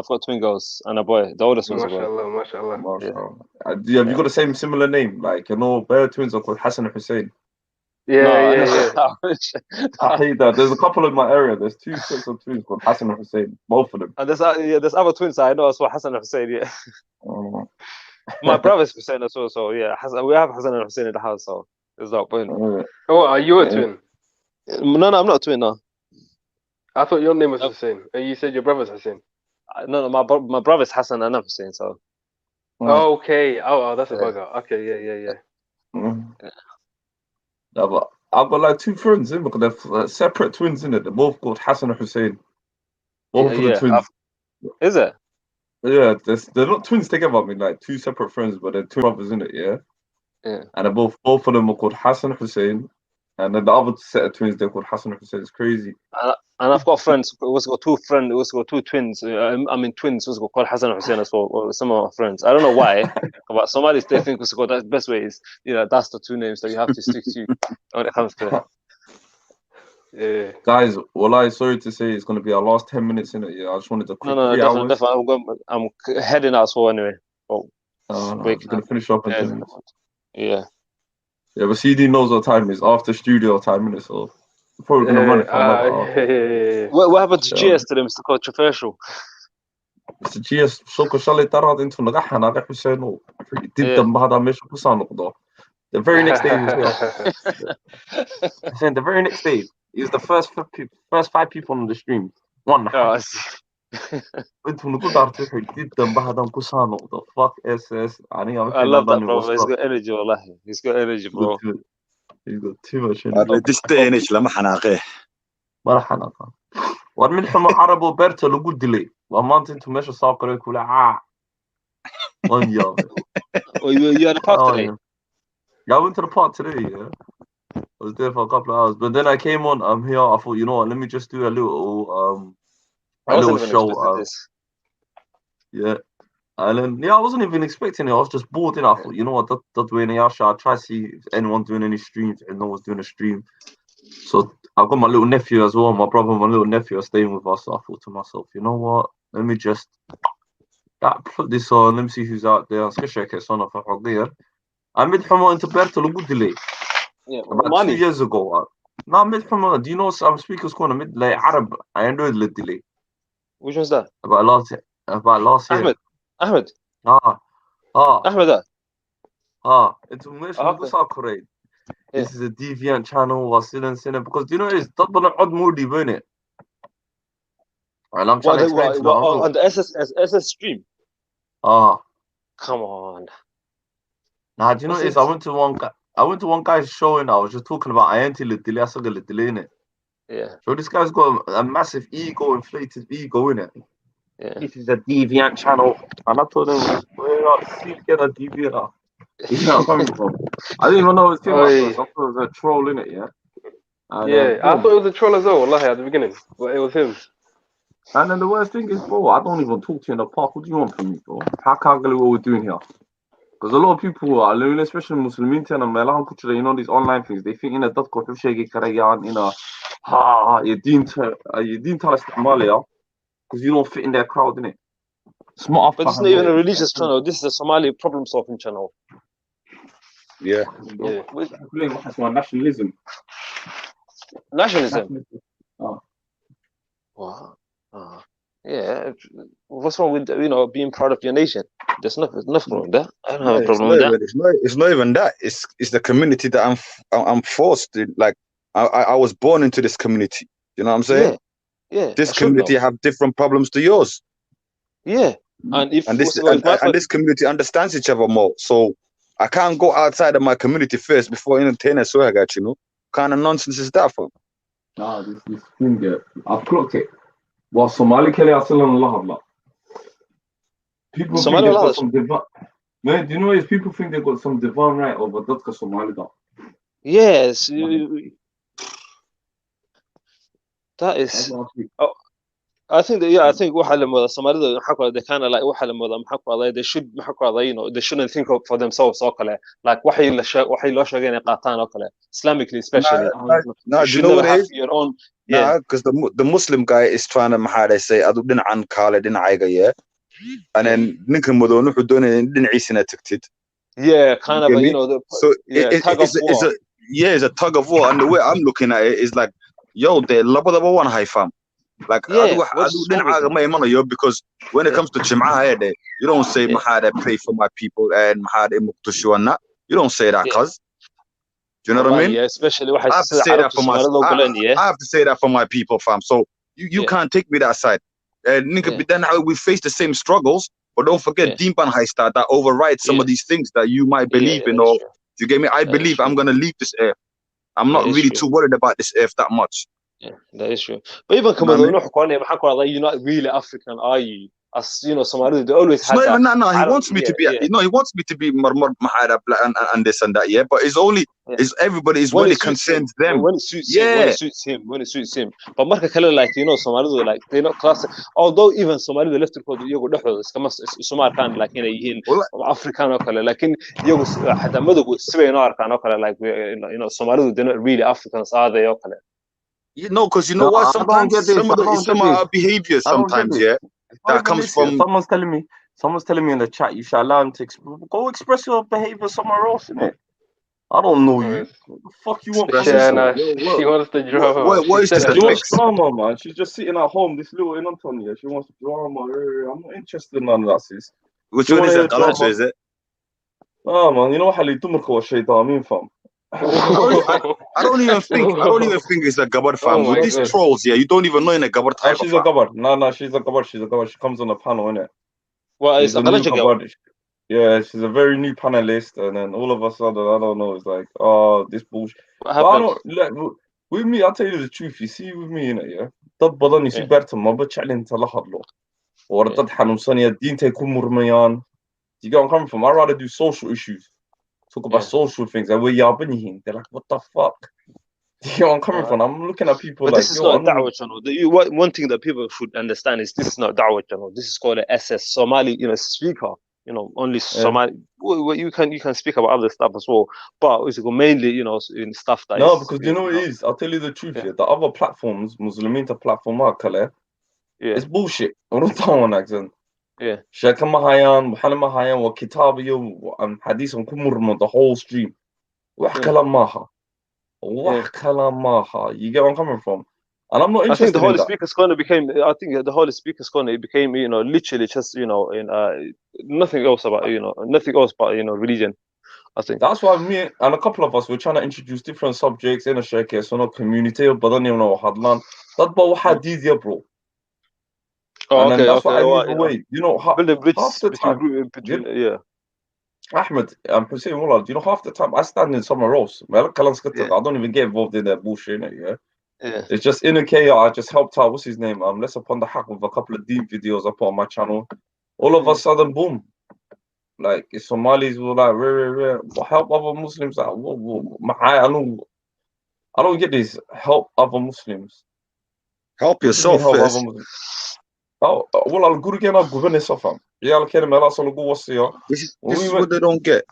got twin girls and a boy. The oldest one's a boy. Mashallah. Have you got the same similar name? Like, bare twins are called Hassan and Hussein. Yeah. I hate that. There's a couple in my area. There's 2 sets of twins called Hassan and Hussein. Both of them. And there's other twins I know as well, Hassan and Hussein, yeah. Oh. My brother's Hussein as well, so yeah. We have Hassan and Hussein in the house, so there's that point. Oh, are you a twin? No, I'm not a twin, no. I thought your name was Hussein. And you said your brother's Hussein. No, my brother's Hassan and I'm Hussein, so. Oh, okay. Oh, that's a bugger. Okay, yeah. No, but I've got like 2 friends in because they're separate twins in it. They're both called Hassan and Hussein. Both of the twins. Is it? Yeah, they're not twins together. I mean, like 2 separate friends, but they're 2 brothers in it. Yeah. Yeah. And they're both of them are called Hassan and Hussein, and then the other set of twins they're called Hassan and Hussein. It's crazy. And I've got friends who got 2 twins. I mean twins who's called Hassan and Hussein as well. Or some of my friends. I don't know why, but Somalis they think that's the best way is that's the 2 names that you have to stick to when it comes to. Yeah. Guys, sorry to say it's gonna be our last 10 minutes in it. Yeah, I just wanted to quick No, 3 hours. definitely. I'm heading out as well anyway. Oh, we're gonna finish up in 10 minutes. Yeah. Yeah, but CD knows what time it is after studio time, innit? So we're probably gonna run it for another hour. What happened to GS today, Mr. Controversial? Mr. GS شوكو شالي ترى انتو نجحنا نجح حسينو جدا بهذا مش قصة نقطة. The very next day he was here. I'm saying the very next day he was the first 5 people on the stream. One. انتو نقول دارتو جدا بهذا قصة نقطة. Fuck SS. I love that, bro. He's got energy, والله. He's got energy, bro. He's got too much energy. This day energy لما حناقيه. ما راح حناقه. ومن حما عرب وبرتا لو قلت لي وما انتو ماشي ساقرك ولا one year. You had a park today? Yeah, I went to the park today, yeah. I was there for a couple of hours. But then I came on, I'm here, I thought, you know what, let me just do a little show. Yeah. And then, I wasn't even expecting it. I was just bored, and I thought, you know what, that's doing it. I'll try to see if anyone's doing any streams, and no one's doing a stream. So I've got my little nephew as well. My brother and my little nephew are staying with us. So I thought to myself, you know what, let me just put this on. Let me see who's out there. I met him into Parental about 2 years ago. No, I met him. Do you know some speakers called mid like Arab? I enjoyed the delay. Which one's that? About last year. Ahmed. Ahmed. It's correct. This is a deviant channel. Was sitting because you know it's not gonna odd moody, isn't it? And I'm trying to explain to them on the SS stream. Come on. Nah, do you know what it is? I went to one guy's show and I was just talking about in it. Yeah. So this guy's got a massive ego, inflated ego in it. Yeah. This is a deviant channel. And I told him, we're not together deviant. You know where I'm coming from? I didn't even know it was him. I thought it was a troll in it, yeah? And, I thought it was a troll as well, wallahi, at the beginning. But it was him. And then the worst thing is, bro, I don't even talk to you in the park. What do you want from me, bro? How can I get what we're doing here? Because a lot of people are learning, especially Muslims, and you know, these online things, they think, that's got to shake Karayan, you didn't tell us Somalia because you don't fit in their crowd, innit? Smart. But it's not even a religious channel. This is a Somali problem solving channel. Yeah. That's my nationalism. Nationalism? Wow. Yeah. What's wrong with being proud of your nation? There's nothing wrong with that. I don't have a problem with that. It's not even that. It's the community that I'm forced to, like. I was born into this community. You know what I'm saying? Yeah. This community have different problems to yours. Yeah. And this community understands each other more. So I can't go outside of my community first before entertaining swagger, you know. Kind of nonsense is that for? Nah, this thing there. I've clocked it. Well, Somali Kelly Allah. People think they've got some divine. Man, do you know if people think they've got some divine right over Dadka Somali? Yes. That is. I think that, yeah, I think waxa la moodaa Soomaalida waxa kale they kind of like waxa la moodaa maxaa ku aday they should maxaa ku aday they shouldn't think of for themselves oo kale like waxay loo sheegay inay qaataan oo kale Islamically especially No, you do you should know never what it have is? your own Nah, because the Muslim guy is trying to how they say adu dhinacan kaale dhinacayga yeah, and then ninka madoon wuxuu doonaya in dhinaciisana tagtid. Yeah, kind of Get a, me? you know the So tug of war. it's a tug of war, and the way I'm looking at it is like, yo, they labadaba one high fam. Like Yeah, adu what's wrong with dhinacaaga that? ma imanayo because when it comes to Jimcaha you don't say Yeah. mahada pray for my people and mahada muqdisho and that. You don't say that, Yeah. cuz. Do you know what I mean? Yeah, especially I have to say that for my I have to say that for my people, fam. So you can't take me that side. But then we face the same struggles, but don't forget Deempan Haista that overrides some of these things that you might believe in, or you get me? I believe I'm gonna leave this earth. I'm not really too worried about this earth that much. Yeah, that is true. But even you're not really African, are you? As you know, Somali they always It's had not that. even that. No, he wants me to be. You know, he wants me to be marmar mahara and this and that. Yeah, but it's only is everybody is when it concerns them. When it suits him, when it suits him. But marka kale like you know, Somali like they're not classic. Although even Somali the left code iyagu dhexdooda iskama isuma arkaan like inay yihiin African oo kale laakiin iyagu hada madowgu sibay noo arkaan oo kale like you know Somali they're not really Africans are they oo kale. You know, because you know what? Sometimes some of our behavior sometimes, yeah, that comes from. Someone's telling me in the chat you should allow him to go express your behavior somewhere else, innit? I don't know you. What the fuck you want from Yeah, me? nah, she wants the drama. What is this? She wants drama, man. She's just sitting at home. This little in Antonia. She wants drama. I'm not interested in none of that, sis. Which one is it? Is it? Oh man, you know what? Halil Tumarka was shaitan. I mean, fam. I don't even think it's a Gabar fam. With these trolls, yeah, you don't even know in a Gabar type. She's a Gabar. No, she's a Gabar. She's a Gabar. She comes on the panel, innit? Well, it's a new Gabar. Yeah, she's a very new panelist, and then all of a sudden, I don't know, it's like, oh, this bullshit. What happened? With me, I'll tell you the truth. You see, with me, innit, yeah? Dad badan you see better, ma ba challenge to lahadlo. Or dad hanusaniya dinte kumurmayan. You get where I'm coming from? I'd rather do social issues. Talk about social things, and we're yabbing. They're like, what the fuck? You know where I'm coming from? I'm looking at people but like, this is not da'wah channel. One thing that people should understand is this is not da'wah channel. This is called an SS Somali, you know, speaker. You know, only Somali. Well, you can speak about other stuff as well, but it's mainly, you know, in stuff that no, because you know what it is. I'll tell you the truth. Yeah, the other platforms, Musliminta platform, it's bullshit. Yeah. Shaka Mahayan, Muhammad Mahayan, wa Kitabiyo, Hadith on Kumurma, the whole stream. Wahkalamaha. You get where I'm coming from? And I'm not interested I think the Holy in that. Speaker's Corner became. I think the Holy Speaker's Corner it became, you know, literally just, you know, in nothing else about, you know, nothing else but, you know, religion. I think that's why me and a couple of us were trying to introduce different subjects in a showcase, so no community, but don't even know Hadlan. That's about hadith, bro. Oh, and okay, that's okay. what I move away. You know, half the time, yeah. Ahmed, I'm Hussein Wallah, you know, half the time I stand in somewhere else. I don't even get involved in that bullshit, yeah. Yeah. It's just in a KR. I just helped out. What's his name? Let's upon the hack with a couple of deep videos up on my channel. All of a sudden, boom! Like Somalis were like, rare. Help other Muslims out. I don't get this. Help other Muslims. Help yourself first. Oh, well, I'll go again. I'll go in this off. Yeah, I'll carry my last one. Go what's here. This is what they don't get.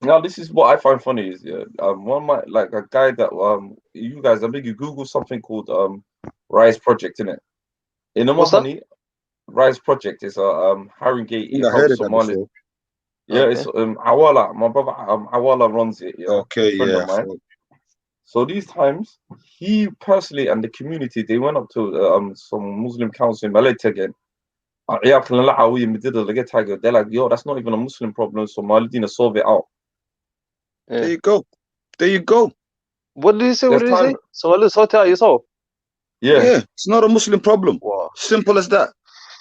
Now, this is what I find funny is one might like a guy that you guys I think you Google something called Rise Project, innit? In the money, Rise Project is a Harringate. I heard of that before. Yeah, it's Awala. My brother Awala runs it. Yeah, okay, friend of mine. So these times, he personally and the community they went up to some Muslim council in Malay again. They're like, yo, that's not even a Muslim problem. So Malidina solve it out. Yeah. There you go. What did you say? So let's sort out yourself. Yeah, it's not a Muslim problem. Wow. Simple as that.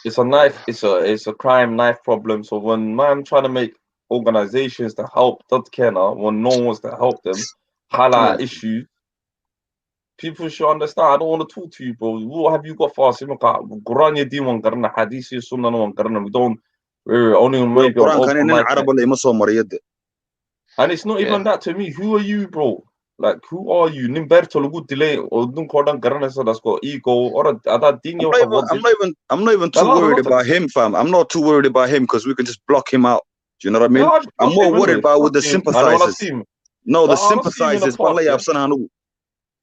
It's a knife. It's a crime knife problem. So when I'm trying to make organizations to help that when no one wants to help them, highlight issues, people should understand. I don't want to talk to you, bro. What have you got for us? We don't. We're only maybe on open mic. And it's not even that to me. Who are you, bro? Like, who are you? Nimberto lagu delay or dunkodan garanaysa that's got ego or ada dinyo I'm not even too worried about him, fam. I'm not too worried about him because we can just block him out. Do you know what I mean? Yeah, I'm more worried about with the sympathizers. No, the sympathizers.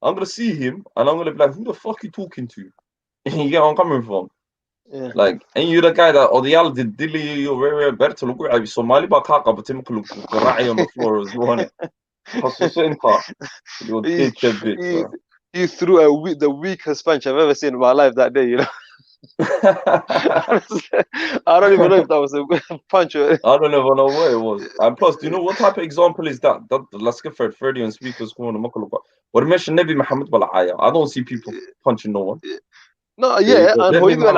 I'm gonna see him and I'm gonna be like, who the fuck you talking to? You get where I'm coming from? Yeah. Like, and you're the guy that odayal did dilly you very better look at Somali bakaka but him look on the floor as well. You threw the weakest punch I've ever seen in my life that day, you know. I don't even know if that was a punch. I don't even know what it was. And plus, do you know what type of example is that? Let's get Freddie and speakers going. What mention Nabi Muhammad Balaya. I don't see people punching no one. No, yeah, and who you one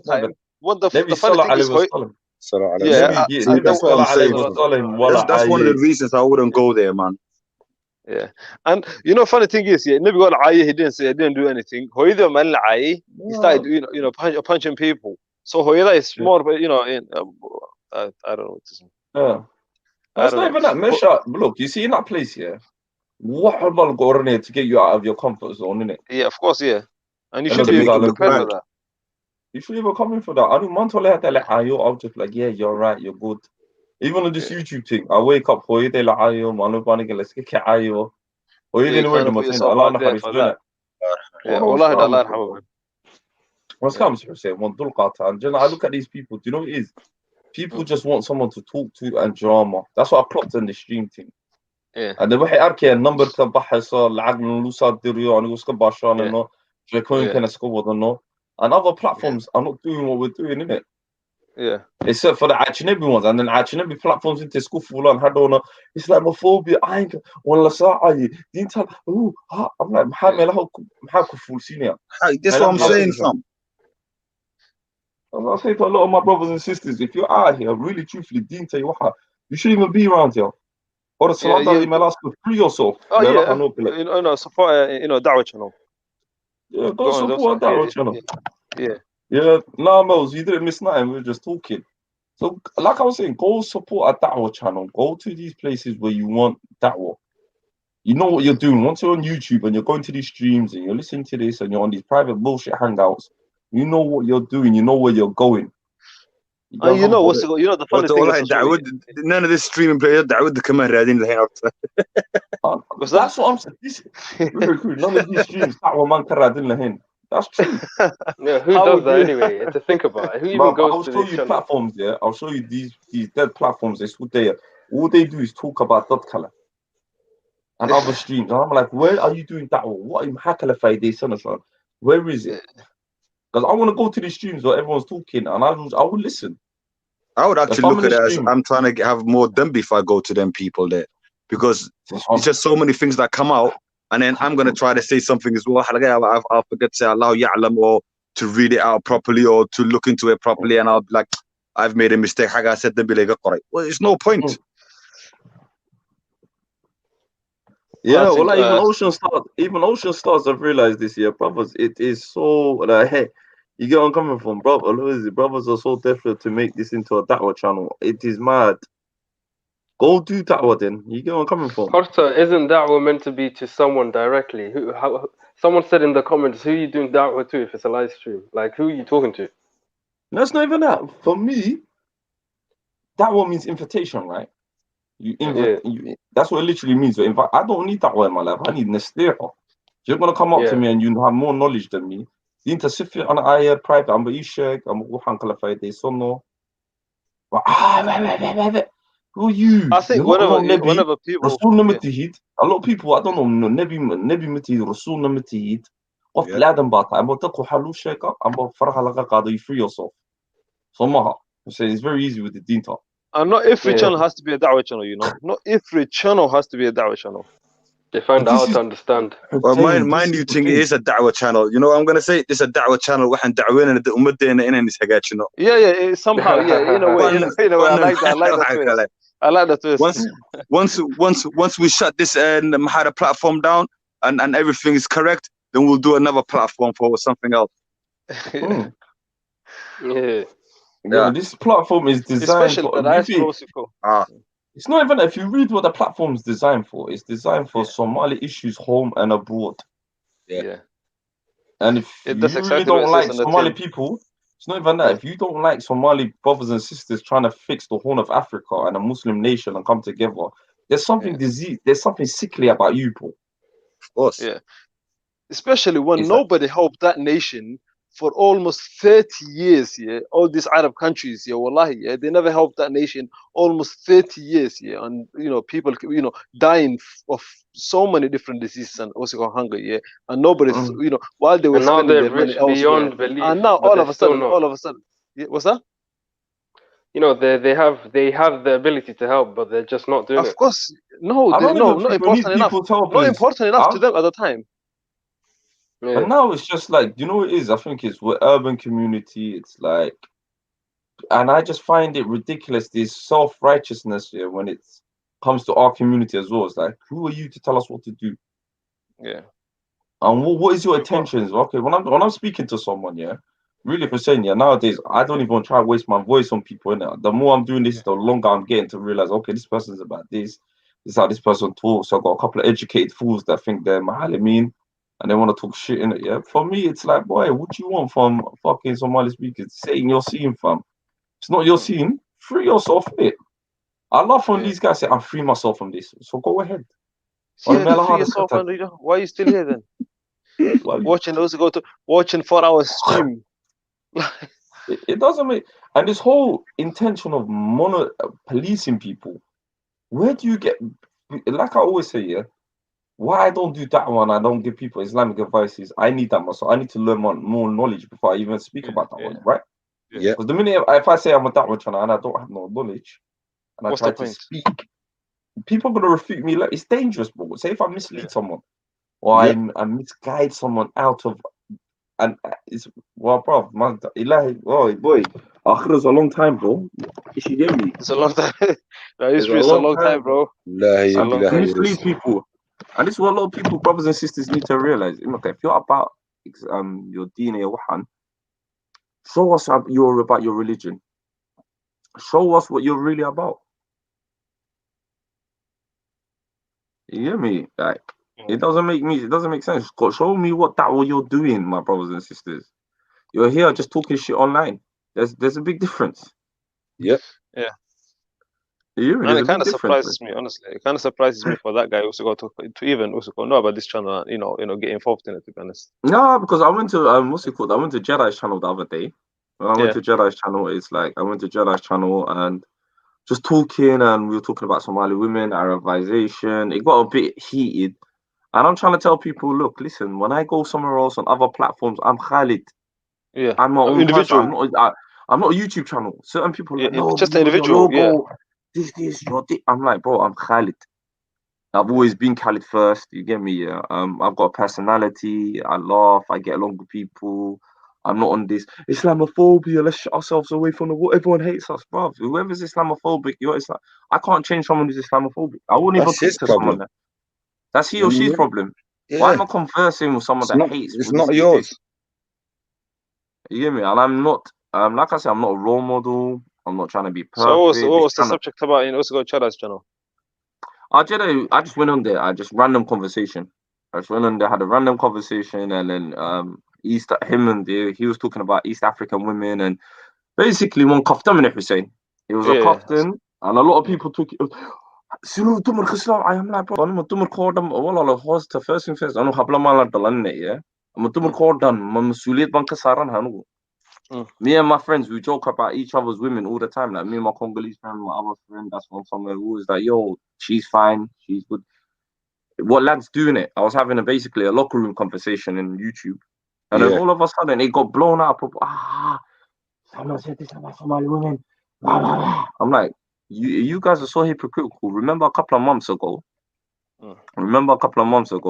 time. What the funny thing is, that's what I'm saying. That's one of the reasons I wouldn't go there, man. Yeah, and you know, funny thing is, Nabi got he didn't do anything. He started, punching people. So Hoida is more, I don't know what to say. Yeah, that's not even that. Mesha, look, you see in that place here, what about going to get you out of your comfort zone, innit? Yeah, of course, yeah, and you should be prepared for that. You should even come in for that. I don't want to let I'll just like, yeah, you're right, you're good. Even on this YouTube thing, I wake up for you, they like, let's get Ayo. Or you didn't wait to say, Allah Haris doing it. Yeah, Allah. What's coming to say? I look at these people, do you know what it is? People just want someone to talk to and drama. That's what I clocked in the stream thing. Yeah. And the way I argue number كبحث العقل من لوسات ديريو أنا وسك باشان إنه جاكوين كنا سكوب إنه and other platforms are not doing what we're doing, innit? Yeah. Except for the Achinabi ones, and then Achinabi platforms into school full on Hadona, Islamophobia, I ain't one Lasa'i, didn't tell, I'm like, how could fool senior? That's what I'm saying, fam. I say to a lot of my brothers and sisters, if you're out here, really truthfully, didn't tell you what, you shouldn't even be around here. Or the Salanda email us to free yourself. Oh, yeah. Support, Dawah channel. Yeah, go support Dawah channel. Yeah. Yeah, no, Mels, you didn't miss nothing. We were just talking. So, like I was saying, go support a Dawah channel. Go to these places where you want Dawah. You know what you're doing. Once you're on YouTube and you're going to these streams and you're listening to this and you're on these private bullshit hangouts, you know what you're doing. You know where you're going. You know the funny thing is none of this streaming players with the command reading the hangout. That's what I'm saying. Very cool. None of these streams Dawah man karadin lahin. That's true. Yeah, who does that anyway? To think about it. Who even goes to these channels? I'll show you platforms, yeah. I'll show you these dead platforms. All they do is talk about dot color and other streams. And I'm like, where are you doing that? What in Hakalafai Day Son? Where is it? Because I want to go to these streams where everyone's talking and I will listen. I would actually look at it as I'm trying to have more done before I go to them people there. Because it's just so many things that come out. And then I'm going to try to say something as well. I'll forget to say Allah Ya'lam or to read it out properly or to look into it properly. And I'll be like, I've made a mistake. I said the bilig. Well, there's no point. Yeah, well, like even Ocean Stars have realized this year, brothers, it is so, hey, you get where I'm coming from, brother. Brothers are so desperate to make this into a Dawah channel. It is mad. Go do Dawah then. You get where I'm coming from. Horta, isn't Dawah meant to be to someone directly? Someone said in the comments, who are you doing Dawah to if it's a live stream? Like, who are you talking to? That's not even that. For me, Dawah means invitation, right? That's what it literally means. So I don't need Dawah in my life. I need Nastira. You're going to come up to me and you have more knowledge than me. You need to sit on an ayah, private. I'm going to shake. I'm going to kalafay day sonno. Who are you? I think whenever people Rasul Namatihid, a lot of people I don't know Nabi Matihid, Rasul Namatihid, of Ladam Bata, I'm about to Halu Shake up, I'm about Farhalaga, you free yourself. So Maha. So it's very easy with the Dinta. And not every channel has to be a Dawah channel, you know. Not every channel has to be a Dawah channel. They find out how to understand. Well, my new thing is a Dawah channel. You know what I'm gonna say? It's a Dawah channel. We're Dawah and the Umadina in this hagach, you know. Yeah, somehow, yeah, in a way, I like that. I like that twist. Once we shut this and had a platform down and everything is correct, then we'll do another platform for something else. Yeah. Yeah, this platform is designed especially for It's not even, if you read what the platform's designed for, it's designed for Somali issues home and abroad. Yeah. And if That's you really exactly what don't it says like on the Somali tin. people, it's not even that. If you don't like Somali brothers and sisters trying to fix the Horn of Africa and a Muslim nation and come together, there's something disease. There's something sickly about you, bro. Of course. Yeah. Especially when It's like, nobody helped that nation for almost 30 years, yeah. All these Arab countries, yeah, wallahi, yeah, they never helped that nation almost 30 years, yeah. And people, dying of so many different diseases and also hunger, yeah. And nobody, while they were And now spending they've their money reached elsewhere, beyond belief, and now but all they're of a still sudden, not. yeah, what's that? They have the ability to help, but they're just not doing Of it. course, no, I don't even not think we need important enough. people's help. Not important enough to them at the time. But now it's just like, you know what it is? I think it's with urban community. It's like, and I just find it ridiculous, this self-righteousness here when it comes to our community as well. It's like, who are you to tell us what to do? Yeah. And what is your intentions? Okay, when I'm speaking to someone, yeah, really for saying, yeah, nowadays I don't even try to waste my voice on people. Innit? The more I'm doing this, the longer I'm getting to realize, okay, this person's about this. This is how this person talks. So I've got a couple of educated fools that think they're Mahalimeen and they want to talk shit in it. Yeah, for me, it's like, boy, what do you want from fucking Somali speakers? Saying your scene, fam. It's not your scene. Free yourself from it. I love when these guys say, I'm free myself from this. So go ahead. Yeah, free yourself, and why are you still here then? Watching 4 hours stream. It doesn't make, and this whole intention of policing people. Where do you get? Like I always say, yeah. Why I don't do that one? I don't give people Islamic advices. I need that myself. I need to learn more knowledge before I even speak about that one, right? Yeah. Because the minute if I say I'm a da'wah channel and I don't have no knowledge, and I try to speak, people are gonna refute me. Like, it's dangerous, bro. Say if I mislead someone, or I misguide someone out of, and it's bro, man, Ilahi, oh boy, Akhira's a long time, bro. If you get me, It's a long time. It's a long time, bro. It's a long time. Mislead people, and this is what a lot of people, brothers and sisters, need to realize. Okay, if you're about your DNA or Wahan, show us you're about your religion. Show us what you're really about. You hear me? Like, it doesn't make sense. Show me what you're doing, my brothers and sisters. You're here just talking shit online. There's a big difference. Yep. Yeah. And it kind of surprises me, honestly. It kind of surprises me for that guy also got to even also know about this channel, get involved in it, to be honest. No, because I went to what's it called? I went to Jedi's channel the other day. When I went to Jedi's channel, it's like I went to Jedi's channel and just talking, and we were talking about Somali women, Arabization. It got a bit heated, and I'm trying to tell people, look, listen, when I go somewhere else on other platforms, I'm Khalid. Yeah, I'm my own individual. person. I'm not a YouTube channel. Certain people are like, no, just an individual. Logo, this, your dick. I'm like, bro, I'm Khalid. I've always been Khalid first. You get me? Yeah. I've got a personality. I laugh. I get along with people. I'm not on this Islamophobia. Let's shut ourselves away from the world. Everyone hates us, bro. Whoever's Islamophobic, you're Islam. I can't change someone who's Islamophobic. I wouldn't even talk to someone that. That's he or she's problem. Yeah. Why am I conversing with someone that hates? It's not yours. You hear me? And I'm not. Like I said, I'm not a role model. I'm not trying to be perfect. So what was the subject about in also got Chada's channel? I just went on there. I just random conversation. I just went on there, had a random conversation, and then he was talking about East African women, and basically one kaftan min Hussein. It was a kaftan, and a lot of people took it. I am like, bro, I'm a tumor cordon. Well, I host the first thing first. I know habla mala dalanne, yeah. I'm a tumor cordon. Masulit banka saran hanu. Me and my friends, we joke about each other's women all the time. Like me and my Congolese friend, my other friend, that's from somewhere, who was like, yo, she's fine, she's good. What lads doing it? I was having basically a locker room conversation in YouTube. And then all of a sudden it got blown up. Someone said this about Somali women. I'm like, you guys are so hypocritical. Remember a couple of months ago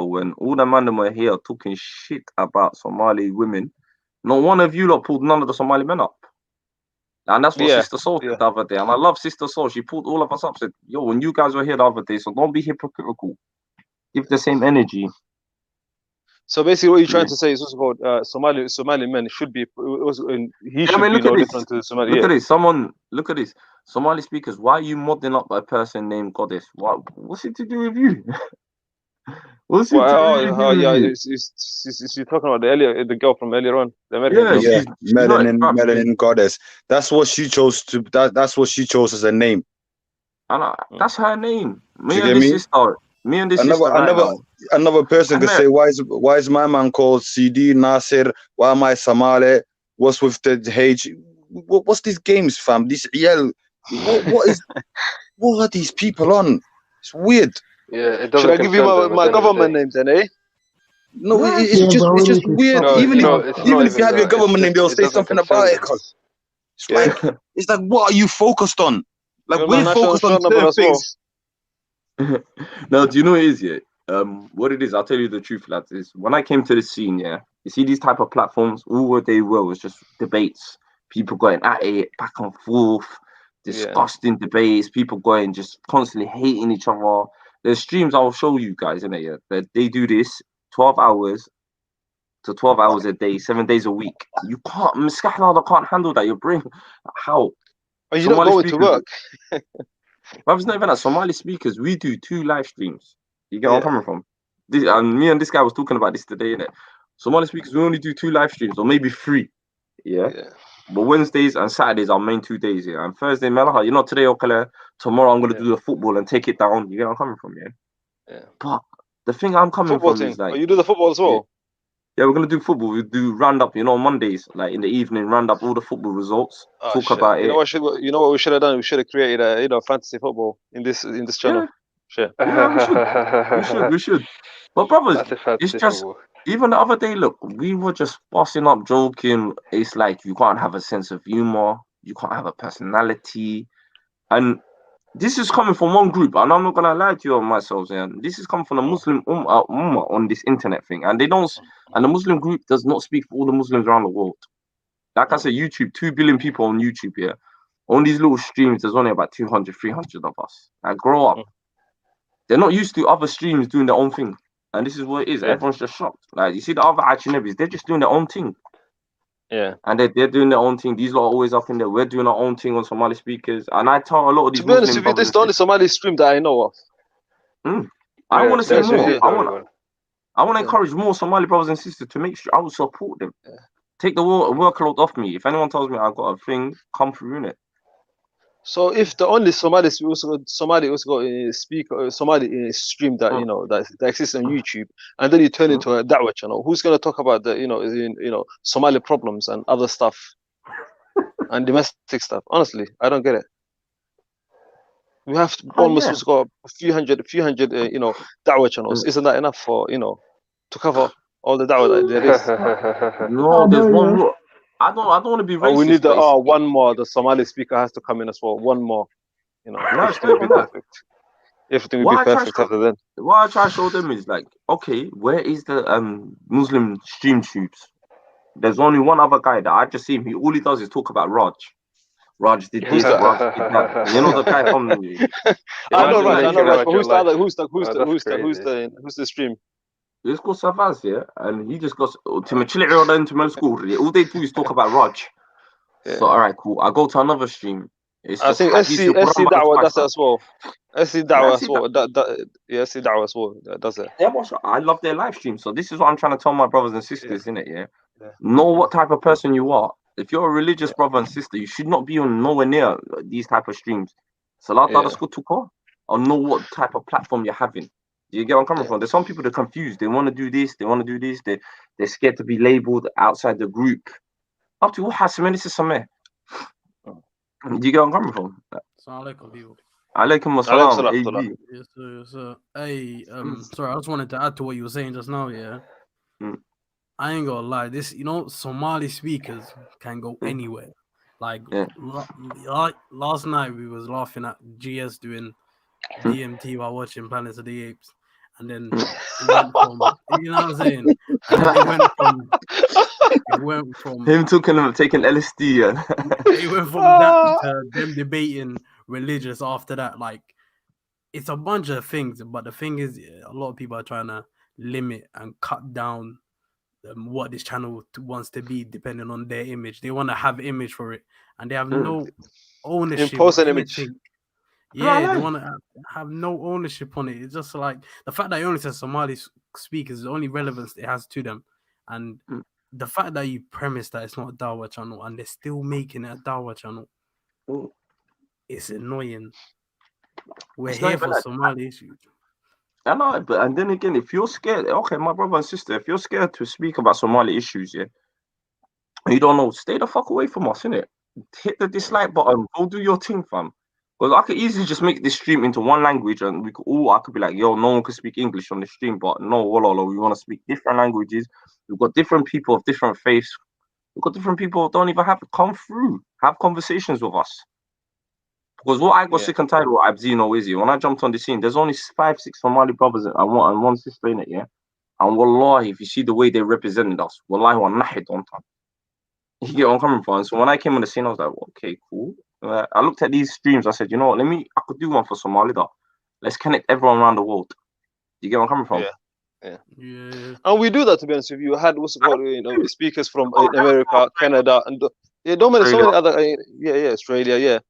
when all the men were here talking shit about Somali women, not one of you lot pulled none of the Somali men up. And that's what Sister Soul said the other day. And I love Sister Soul. She pulled all of us up, said, yo, when you guys were here the other day, so don't be hypocritical. Give the same energy. So basically, what you're trying to say is what's called Somali men should be. He should be look no at this. different to Somali. Look Yeah. at this. Look at this. Somali speakers, why are you modding up a person named Goddess? What's it to do with you? What's it to do with Yeah, you? you're talking about the girl from earlier on, the American girl. Yeah, she's not melanin goddess. That's what she chose to. That's what she chose as a name. That's her name. Me and this sister right now. Another person could say, why is my man called CD Nasir? Why am I Somali? What's with the H? What's these games, fam? These what are these people on? It's weird. Yeah, Should I give you my government name then, eh? No, it's just weird. No, even even if you have your that. government name, they'll It say doesn't something concern about it. them. Cause it's like, what are you focused on? Like You're we're my focused on national number certain as well. things. No, do you know what it is? Yeah. What it is, I'll tell you the truth, lads. Is when I came to the scene, yeah. You see these type of platforms, all what they were was just debates. People going at it, back and forth, disgusting debates. People going just constantly hating each other. There's streams I'll show you guys, innit? Yeah, that they do this 12 hours to 12 hours a day, 7 days a week. You can't, Mskahla can't handle that. Your brain, how? Are you not going to work? But it's not even that. Somali speakers, we do 2 live streams. You get where I'm coming from? Me and this guy was talking about this today, innit? Somali speakers, we only do 2 live streams, or maybe 3. Yeah. But Wednesdays and Saturdays are main 2 days, yeah. And Thursday, Malaha, today, okay, tomorrow I'm gonna do the football and take it down. You get where I'm coming from, yeah? But the thing I'm coming Football from thing. is like, you do the football as well? Yeah, we're gonna do football. We do roundup, Mondays, like in the evening, round up all the football results, talk about it. You know what we should have done? We should have created a fantasy football in this channel. Yeah, we should. But brothers, it's just football. Even the other day, look, we were just bossing up, joking. It's like you can't have a sense of humor, you can't have a personality, and this is coming from one group, and I'm not gonna lie to you on myself, and this is coming from the Muslim ummah on this internet thing, and the Muslim group does not speak for all the Muslims around the world. Like I said, YouTube, 2 billion people on YouTube here. On these little streams, there's only about 200, 300 of us. Like, grow up. They're not used to other streams doing their own thing. And this is what it is. Everyone's just shocked. Like, you see the other Ajnabis, they're just doing their own thing. Yeah. And they're doing their own thing. These lot are always up in there. We're doing our own thing on Somali speakers. And I tell a lot of these To be honest Muslim with you, this is the only Somali stream that I know of. I want to see more. I want to Yeah. encourage more Somali brothers and sisters to make sure I will support them. Take the workload off me. If anyone tells me I've got a thing, come through in it. So if the only Somali speak Somali stream that that exists on YouTube, and then you turn into a da'wah channel, who's going to talk about the Somali problems and other stuff and domestic stuff? Honestly, I don't get it. We have almost got a few hundred da'wah channels. Isn't that enough for to cover all the da'wah that there is? No, there's one more. I don't want to be racist. Oh, we need one more. The Somali speaker has to come in as well. One more. Everything will be perfect. Everything will be perfect after then. What I try to show them is like, okay, where is the Muslim stream tubes? There's only one other guy that I just see him. All he does is talk about Raj. Raj did this. Raj did that. You know the guy from the. I know Raj. But who's the other? Who's the stream? It's called Savaz, yeah, and he just goes to my school. All they do is talk about Raj. So all right, cool. I go to another stream. I think SC Da'wah does it as well. SC Da'wah as well. SC Da'wah as well. That does it. Yeah, I love their live stream. So this is what I'm trying to tell my brothers and sisters, innit? Yeah. Know what type of person you are. If you're a religious brother and sister, you should not be on nowhere near these type of streams. Salat or know what type of platform you're having. Do you get where I'm coming from? There's some people that are confused. They want to do this. They want to do this. They're scared to be labeled outside the group. Up to what has this is some. Do you get where I'm coming from? Assalamu alaikum, people. Alaikum assalam. Yes, sir. Hey, sorry, I just wanted to add to what you were saying just now. Yeah, I ain't gonna lie. This, Somali speakers can go anywhere. Like last night, we was laughing at GS doing DMT while watching Planet of the Apes, and then it went from, you know what I'm saying? And then it went from him talking about taking LSD, and it went from that to them debating religious after that. Like, it's a bunch of things, but the thing is, a lot of people are trying to limit and cut down what this channel wants to be, depending on their image. They want to have image for it, and they have no ownership Impose or an image. anything. Yeah, they want to have no ownership on it. It's just like the fact that it only says Somali speakers is the only relevance it has to them, and the fact that you premise that it's not a Dawa channel and they're still making it a Dawa channel, it's annoying. We're It's not here even for like Somali issues. I know, but and then again, if you're scared, okay, my brother and sister, if you're scared to speak about Somali issues, yeah, you don't know, stay the fuck away from us, innit? Hit the dislike button, go do your thing, fam. Because I could easily just make this stream into one language and we could all, I could be like, yo, no one can speak English on the stream, but no, Walala, we want to speak different languages. We've got different people of different faiths. We've got different people who don't even have to come through, have conversations with us. Because what I got sick and tired of what Abzino is, when I jumped on the scene, there's only 5, 6 Somali brothers and one sister in it, yeah? And wallahi, if you see the way they represented us, wallahi, we're nahid on time. You get what I'm coming from? So when I came on the scene, I was like, okay, cool. I looked at these streams, I said, you know what, I could do one for Somalia. Let's connect everyone around the world. You get what I'm coming from? Yeah. And we do that, to be honest with you. We had speakers from America, Canada, and so many other Australia,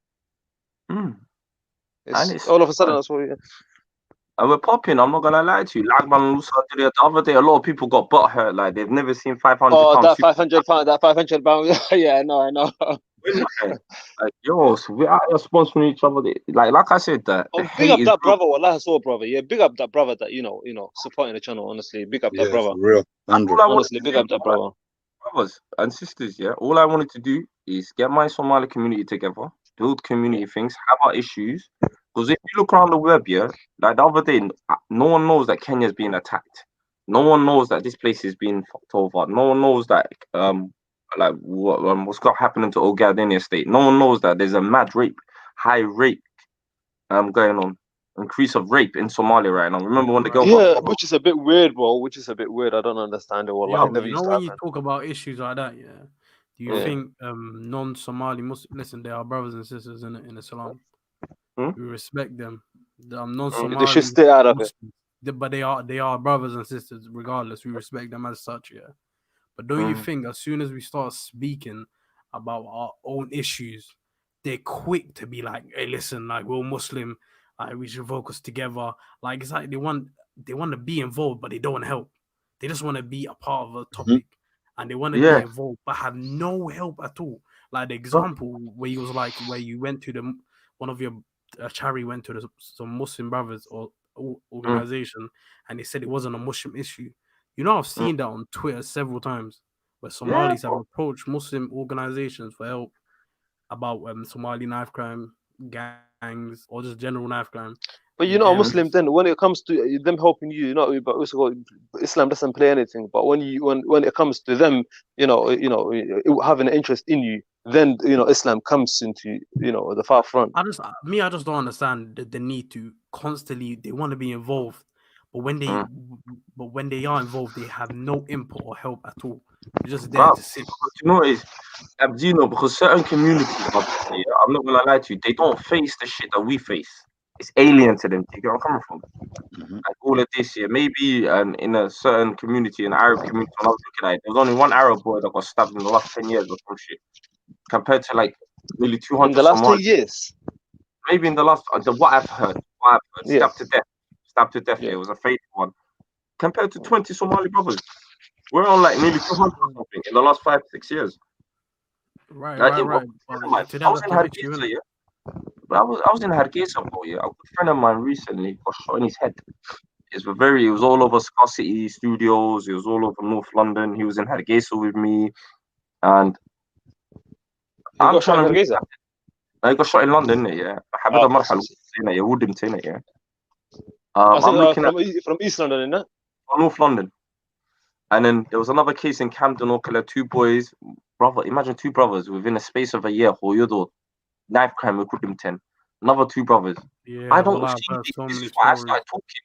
It's all of a sudden that's what and we're popping, I'm not gonna lie to you. The other day, a lot of people got butt hurt, like they've never seen £500. Oh, that £500, yeah, I know. Like, yo, so we're out here sponsoring each other. Like I said, the big hate up is that brother, wallah, so brother. Yeah, big up that brother that supporting the channel. Honestly, big up that brother. For real, 100. Honestly, big up that brother. Brothers and sisters, yeah. All I wanted to do is get my Somali community together, build community things, have our issues. Because if you look around the web, yeah, like the other day, no one knows that Kenya's being attacked. No one knows that this place is being fucked over. No one knows that what's got happening to Ogadenia State. No one knows that there's a high rape going on. Increase of rape in Somalia right now. Remember when the girl which is a bit weird, bro. Which is a bit weird. I don't understand it. Yeah, but you know when you talk about issues like that, do you think non-Somali Muslims, listen, they are brothers and sisters in Islam. We respect them. Non-Somali they should stay out of it. But they are brothers and sisters regardless. We respect them as such, But don't you think as soon as we start speaking about our own issues, they're quick to be like, hey, listen, like we're Muslim, like we should focus together. Like it's like they want to be involved, but they don't want to help. They just want to be a part of a topic, and they want to be involved, but have no help at all. Like the example where you was like, where you went to one of your charity went to some Muslim brothers or organization, and they said it wasn't a Muslim issue. You know, I've seen that on Twitter several times, where Somalis have approached Muslim organizations for help about Somali knife crime, gangs, or just general knife crime. But a Muslim then, when it comes to them helping you, but also Islam doesn't play anything. But when it comes to them, having an interest in you, then Islam comes into the far front. I just don't understand the need to constantly. They want to be involved, but when they are involved, they have no input or help at all. They're just there to sit. You know what it is, Abdino, because certain communities, I'm not gonna lie to you, they don't face the shit that we face. It's alien to them. Do you get where I'm coming from? Like all of this year, maybe in a certain community, an Arab community, when I was looking at it, there was only one Arab boy that got stabbed in the last 10 years or some shit, compared to like nearly 200 in the last 10 years. Maybe in the last, what I've heard, stabbed to death. Yeah. It was a fatal one, compared to 20 Somali brothers. We're on like nearly 200 or something in the last 5-6 years. Right. I was in Hargeisa, But I was in Hargeisa, bro. Yeah, a good friend of mine recently got shot in his head. It was all over Scar City Studios. It was all over North London. He was in Hargeisa with me, and he got shot in Hargeisa. He got shot in London, yeah. I'm looking from East London, innit? North London. And then there was another case in Camden, Oakland, 2 boys, imagine 2 brothers within a space of a year, knife crime with them 10. Another 2 brothers. Yeah, I don't see this is why I started talking.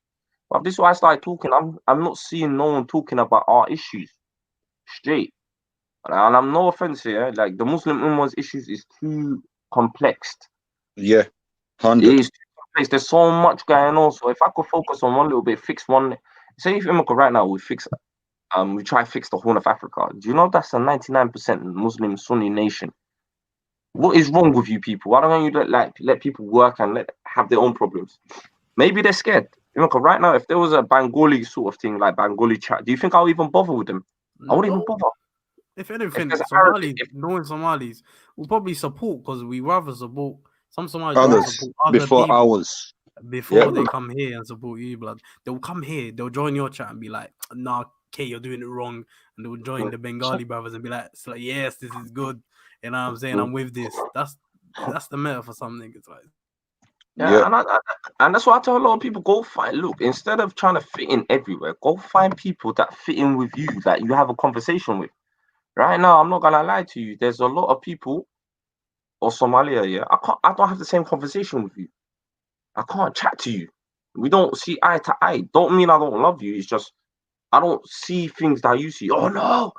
But this is why I started talking. I'm not seeing no one talking about our issues straight. And I'm no offense here. Like the Muslim Ummah's issues is too complex. Yeah, 100. It is too complex. There's so much going on. So if I could focus on one little bit, fix one say if Imoko right now we try to fix the Horn of Africa. Do you know that's a 99% Muslim Sunni nation? What is wrong with you people? Why don't you let people work and have their own problems? Maybe they're scared. Imoko, right now, if there was a Bengali sort of thing, like Bengali chat, do you think I'll even bother with them? I wouldn't even bother. If anything, there's Somalis, knowing Somalis, will probably support because we rather support some Somalis rather Others support other before people ours. before Yeah. they come here and support you, blood. They'll come here, they'll join your chat and be like, nah, K, you're doing it wrong. And they'll join the Bengali brothers and be like, it's like, yes, this is good. You know what I'm saying? I'm with this. That's the meta for some niggas. Like, yeah. And that's why I tell a lot of people, go find, look, instead of trying to fit in everywhere, go find people that fit in with you, that you have a conversation with. Right now, I'm not gonna lie to you, there's a lot of people, or Somalia, yeah, I don't have the same conversation with you. I can't chat to you. We don't see eye to eye. Don't mean I don't love you. It's just I don't see things that you see. Oh no,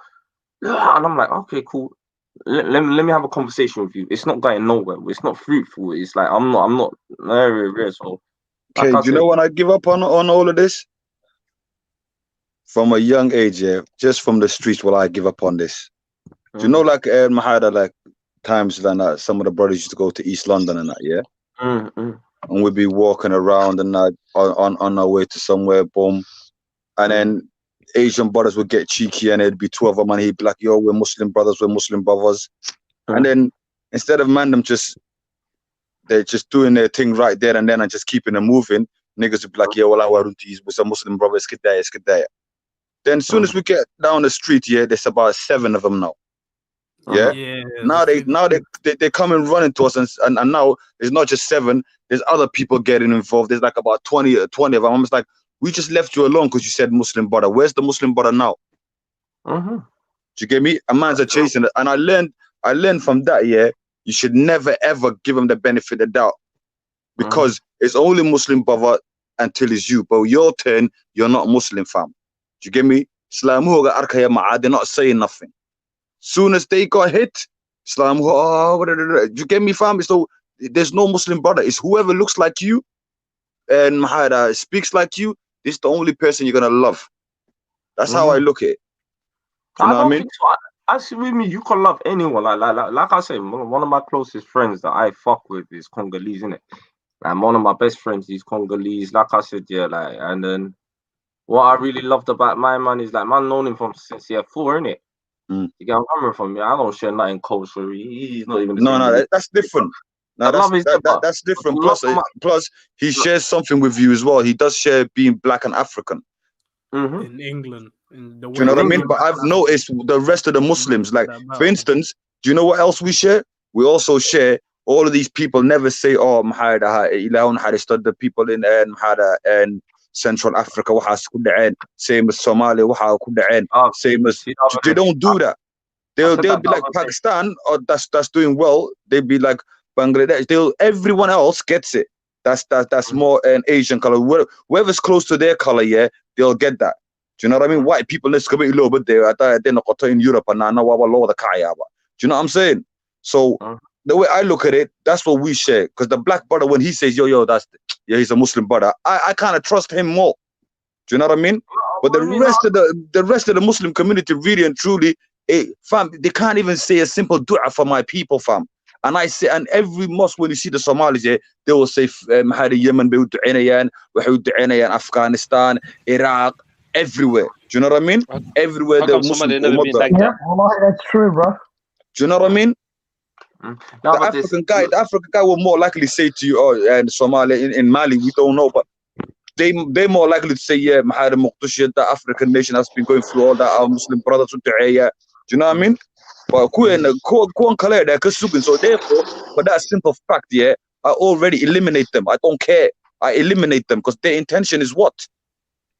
and I'm like, okay, cool. Let me have a conversation with you. It's not going nowhere. It's not fruitful. It's like I'm not very so. Okay, Like you know when I give up on all of this? From a young age, yeah, just from the streets will I give up on this. Do you know like Mahada, like times that some of the brothers used to go to East London and that, yeah? And we'd be walking around and that on our way to somewhere, boom. And then Asian brothers would get cheeky and it'd be two of them and he'd be like, yo, we're Muslim brothers. And then instead of they're just doing their thing right there and then and just keeping it moving, niggas would be like, yeah, well, I want to use some Muslim brothers, skidaya. Then as soon as we get down the street, yeah, there's about 7 of them now. Yeah. Now they come and running to us and now there's not just 7, there's other people getting involved. There's like about 20 of them. I'm just like, we just left you alone because you said Muslim brother. Where's the Muslim brother now? Do you get me? A man's chasing it. And I learned from that, yeah, you should never ever give him the benefit of the doubt. Because it's only Muslim brother until it's you. But your turn, you're not Muslim, fam. Do you get me? They're not saying nothing. Soon as they got hit, do you get me, fam? So there's no Muslim brother. It's whoever looks like you and speaks like you. This is the only person you're gonna love. That's how I look at it. Do you know what I mean? Think so. Actually, with me, you can love anyone. Like I said, one of my closest friends that I fuck with is Congolese, innit? Like one of my best friends is Congolese. Like I said, yeah, like, and then what I really loved about my man is like, man, known him from since year 4, innit? You get where I'm coming from? Yeah, I don't share nothing culture. He's not even. No, that's different. No, that's different. Plus, he shares something with you as well. He does share being black and African. In England. Do you know what I mean? But I've noticed the rest of the Muslims, like, for instance, do you know what else we share? We also share all of these people never say, oh, the people in and Central Africa, same as Somalia, same as they don't do that. They'll be like Pakistan, or that's doing well. They'll be like Bangladesh. Everyone else gets it. That's more an Asian color. Whoever's close to their color, yeah, they'll get that. Do you know what I mean? White people, let's go a little bit there. They're not in Europe and now the kaya. Do you know what I'm saying? So the way I look at it, that's what we share. Because the black brother, when he says, yo, he's a Muslim brother, I kind of trust him more. Do you know what I mean? But the rest of the Muslim community, really and truly, fam, they can't even say a simple dua for my people, fam. And I say, and every mosque when you see the Somalis, they will say, Yemen, Afghanistan, Iraq, everywhere. Do you know what I mean? Everywhere the Muslim that's true, bro. Do you know what I mean? The African guy will more likely say to you, oh, and Somalia in Mali, we don't know, but they're more likely to say, yeah, the African nation has been going through all that, our Muslim brothers. Do you know what I mean? But so therefore, for that simple fact, yeah, I already eliminate them. I don't care. I eliminate them because their intention is what?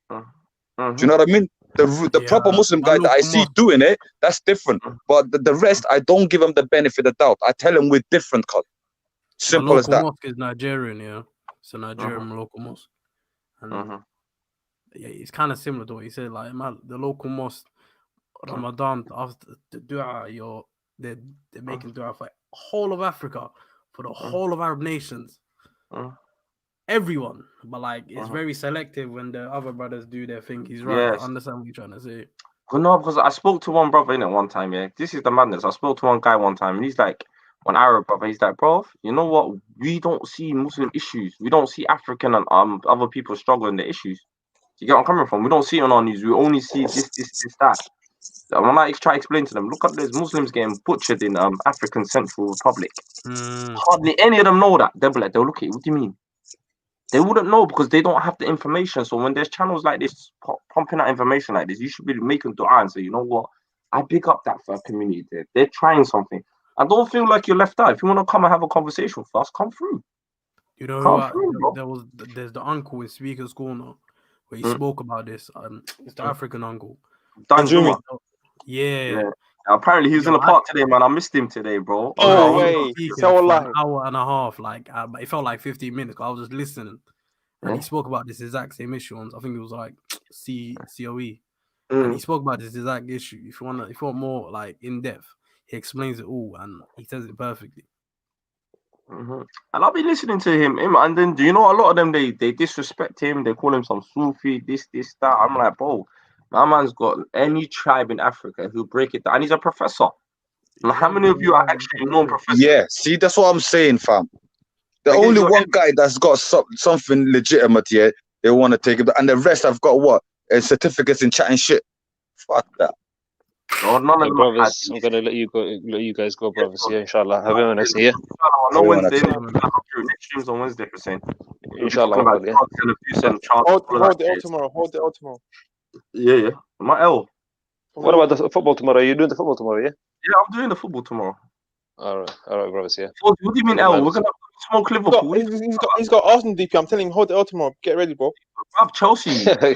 Do you know what I mean? The proper Muslim guy that I see doing it, that's different. But the rest, I don't give them the benefit of the doubt. I tell them we're different, cuz. Simple as that. The local mosque is Nigerian, yeah. It's a Nigerian local mosque. And yeah, it's kind of similar to what you said. Like the local mosque, Ramadan, after the dua, they're making dua for whole of Africa, for the whole of Arab nations. everyone, but like it's very selective when the other brothers do their thing. He's right. Yes. I understand what you're trying to say. Well, no, because I spoke to one brother in it one time. Yeah, this is the madness. I spoke to one guy one time, and he's like, one Arab brother. He's like, bro, you know what? We don't see Muslim issues. We don't see African and other people struggling the issues. Do you get where I'm coming from? We don't see it on our news. We only see this, that. And when I try to explain to them, look at there's Muslims getting butchered in African Central Republic. Hardly any of them know that. They'll be like, they'll look at it. What do you mean? They wouldn't know because they don't have the information. So when there's channels like this pumping out information like this, you should be making dua and say, you know what? I big up that for a community. They're trying something. I don't feel like you're left out. If you want to come and have a conversation with us, come through. You know, there's the uncle in Speaker's Corner where he spoke about this. It's the African uncle. Yeah. Apparently he was in the park today, man. I missed him today, bro. Oh, way. For an hour and a half. Like, it felt like 15 minutes. I was just listening. And he spoke about this exact same issue. I think it was like COE. And he spoke about this exact issue. If you want more like in depth, he explains it all and he says it perfectly. And I'll be listening to him. And then, do you know, a lot of them, they disrespect him. They call him some Sufi, this, that. I'm like, bro, my man's got any tribe in Africa who'll break it down. And he's a professor. And how many of you are actually non-professors? Yeah, see, that's what I'm saying, fam. The only one guy that's got something legitimate here, they want to take it. And the rest have got what? Certificates in chatting shit. Fuck that. No, none of them brothers, I'm gonna let you guys go, brothers. Yeah, inshallah. Have a nice day. No Wednesday. Next stream's on Wednesday, Hussein. Inshallah. Hold it out tomorrow. Yeah. My L. What about the football tomorrow? Are you doing the football tomorrow? Yeah. Yeah, I'm doing the football tomorrow. All right, brothers. Yeah. What do you mean, L? We're gonna smoke Liverpool. He's got Arsenal DP. I'm telling him, hold it out tomorrow. Get ready, bro. Up Chelsea. Yeah,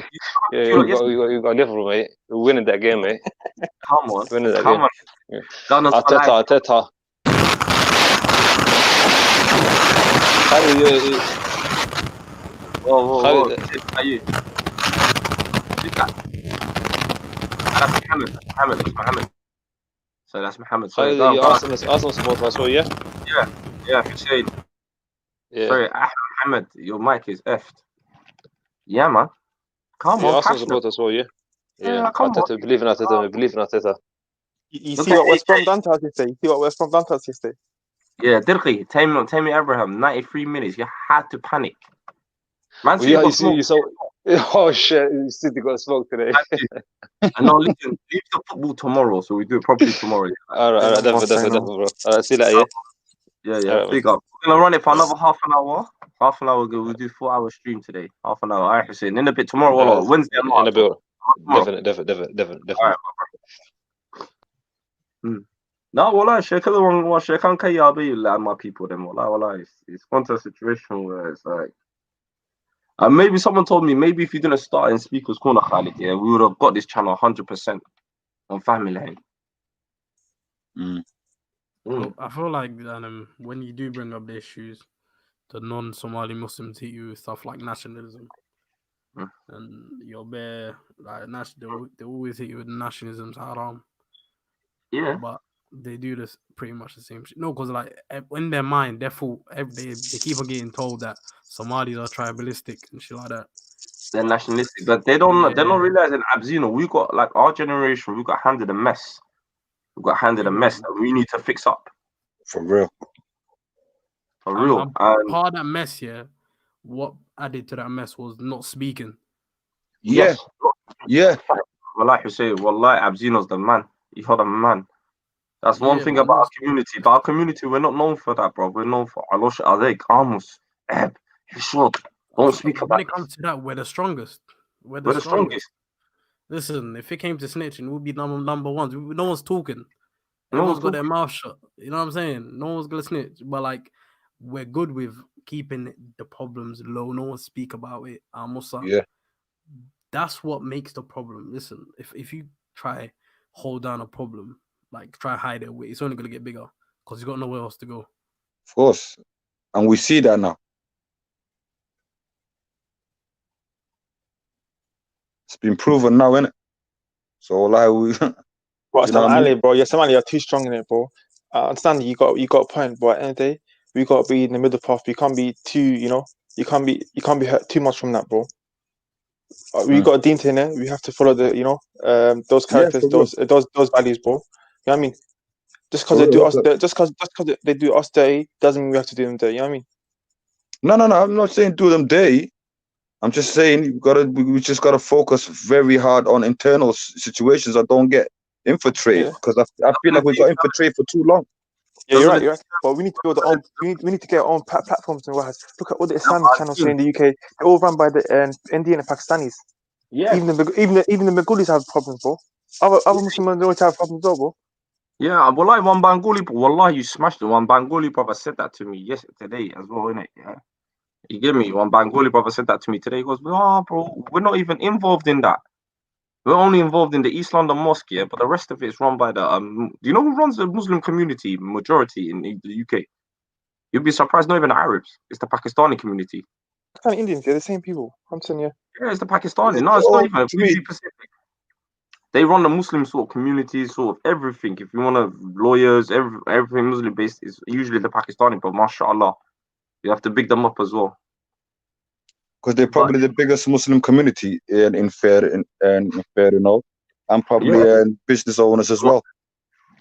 you got Liverpool, mate. We're winning that game, mate. Come on. Winning that game. Yeah. Arteta. Whoa. Are you? That's Mohammed. So that's Mohammed. Sorry, Arsenal supporter, I saw, yeah? Yeah, Hussein. Yeah. Sorry, Mohammed, your mic is effed. Yeah, man. Come on, Arsenal supporter, I saw, yeah? Yeah, Arteta, believe in Arteta. You see what West Brom done to us yesterday? Yeah, Dirki, Tammy Abraham, 93 minutes. You had to panic. Man, you saw. Oh shit! City got smoked today. And now listen, leave the football tomorrow, so we do it properly tomorrow. Yeah? All right, definitely, bro. See you later. Yeah. Right, big up. We're gonna run it for another half an hour. We'll do 4-hour stream today. Half an hour. All right, Hussein. In a bit tomorrow. Wednesday. In a bit. Definitely. All right. No, wallah, Sheikhan Kayabi, my people, them, wallah, it's gone to a situation where it's like, maybe someone told me, maybe if you didn't start in Speaker's Corner, Khalid, yeah, we would have got this channel 100% on Family Lane. I feel like when you do bring up the issues, the non-Somali Muslims hit you with stuff like nationalism. And you're bare, like, they always hit you with nationalism's haram. Yeah. But they do this pretty much the same shit. No, because like in their mind, they keep on getting told that Somalis are tribalistic and shit like that. They're nationalistic, but they don't realize in Abzino, we got, like, our generation, we got handed a mess. We got handed a mess that we need to fix up. For real. And part of that mess, what added to that mess was not speaking. Yeah. Well, like you say, wallahi, Abzino's the man. You're the man. That's one thing about our community. But our community, we're not known for that, bro. We're known for Alosh Adek, Amos, Eb, Hishod. Don't speak about it. When it comes to that, we're the strongest. We're the strongest. Listen, if it came to snitching, we'd be number ones. No one's talking. Everyone's got their mouth shut. You know what I'm saying? No one's gonna snitch. But like, we're good with keeping the problems low. No one speak about it. Yeah. That's what makes the problem. Listen, if you try hold down a problem, like try hide it away, it's only gonna get bigger because you got nowhere else to go. Of course, and we see that now. It's been proven now, innit? So like we. Bro, Somali, bro. Yeah, Somali are too strong in it, bro. I understand you got a point, but at the end of the day, we got to be in the middle path. We can't be too, You can't be hurt too much from that, bro. We got a deen in there. We have to follow the, those Yeah, characters, for real. those values, bro. You know what I mean? Just because For they do real. us, just because they do us dirty, doesn't mean we have to do them dirty. You know what I mean? No. I'm not saying do them dirty. I'm just saying we just gotta focus very hard on internal situations that don't get infiltrated. Yeah. Because I feel like we got infiltrated for too long. Yeah, you're right. But we need to build our own. We need to get our own platforms and what. Look at all the Islamic channels here in the UK. They're all run by the Indian and Pakistanis. Yeah. Even the Bengalis have problems, bro. Other Muslim minorities have problems, as well, bro. Yeah, wallahi, one Bengali, wallahi, you smashed it. One Bengali brother said that to me today as well, innit? Yeah. You get me? One Bengali brother said that to me today. He goes, oh, bro, we're not even involved in that. We're only involved in the East London Mosque, yeah, but the rest of it is run by the do you know who runs the Muslim community majority in the UK? You'd be surprised, not even the Arabs. It's the Pakistani community. Pakistani Indians, they're the same people. I'm saying, yeah. Yeah, it's the Pakistani. No, it's not even. Usually Pacific. They run the Muslim sort of communities, sort of everything. If you want to lawyers, everything Muslim based is usually the Pakistani. But mashallah, you have to big them up as well. Because they're probably the biggest Muslim community in fair, and probably business owners as well.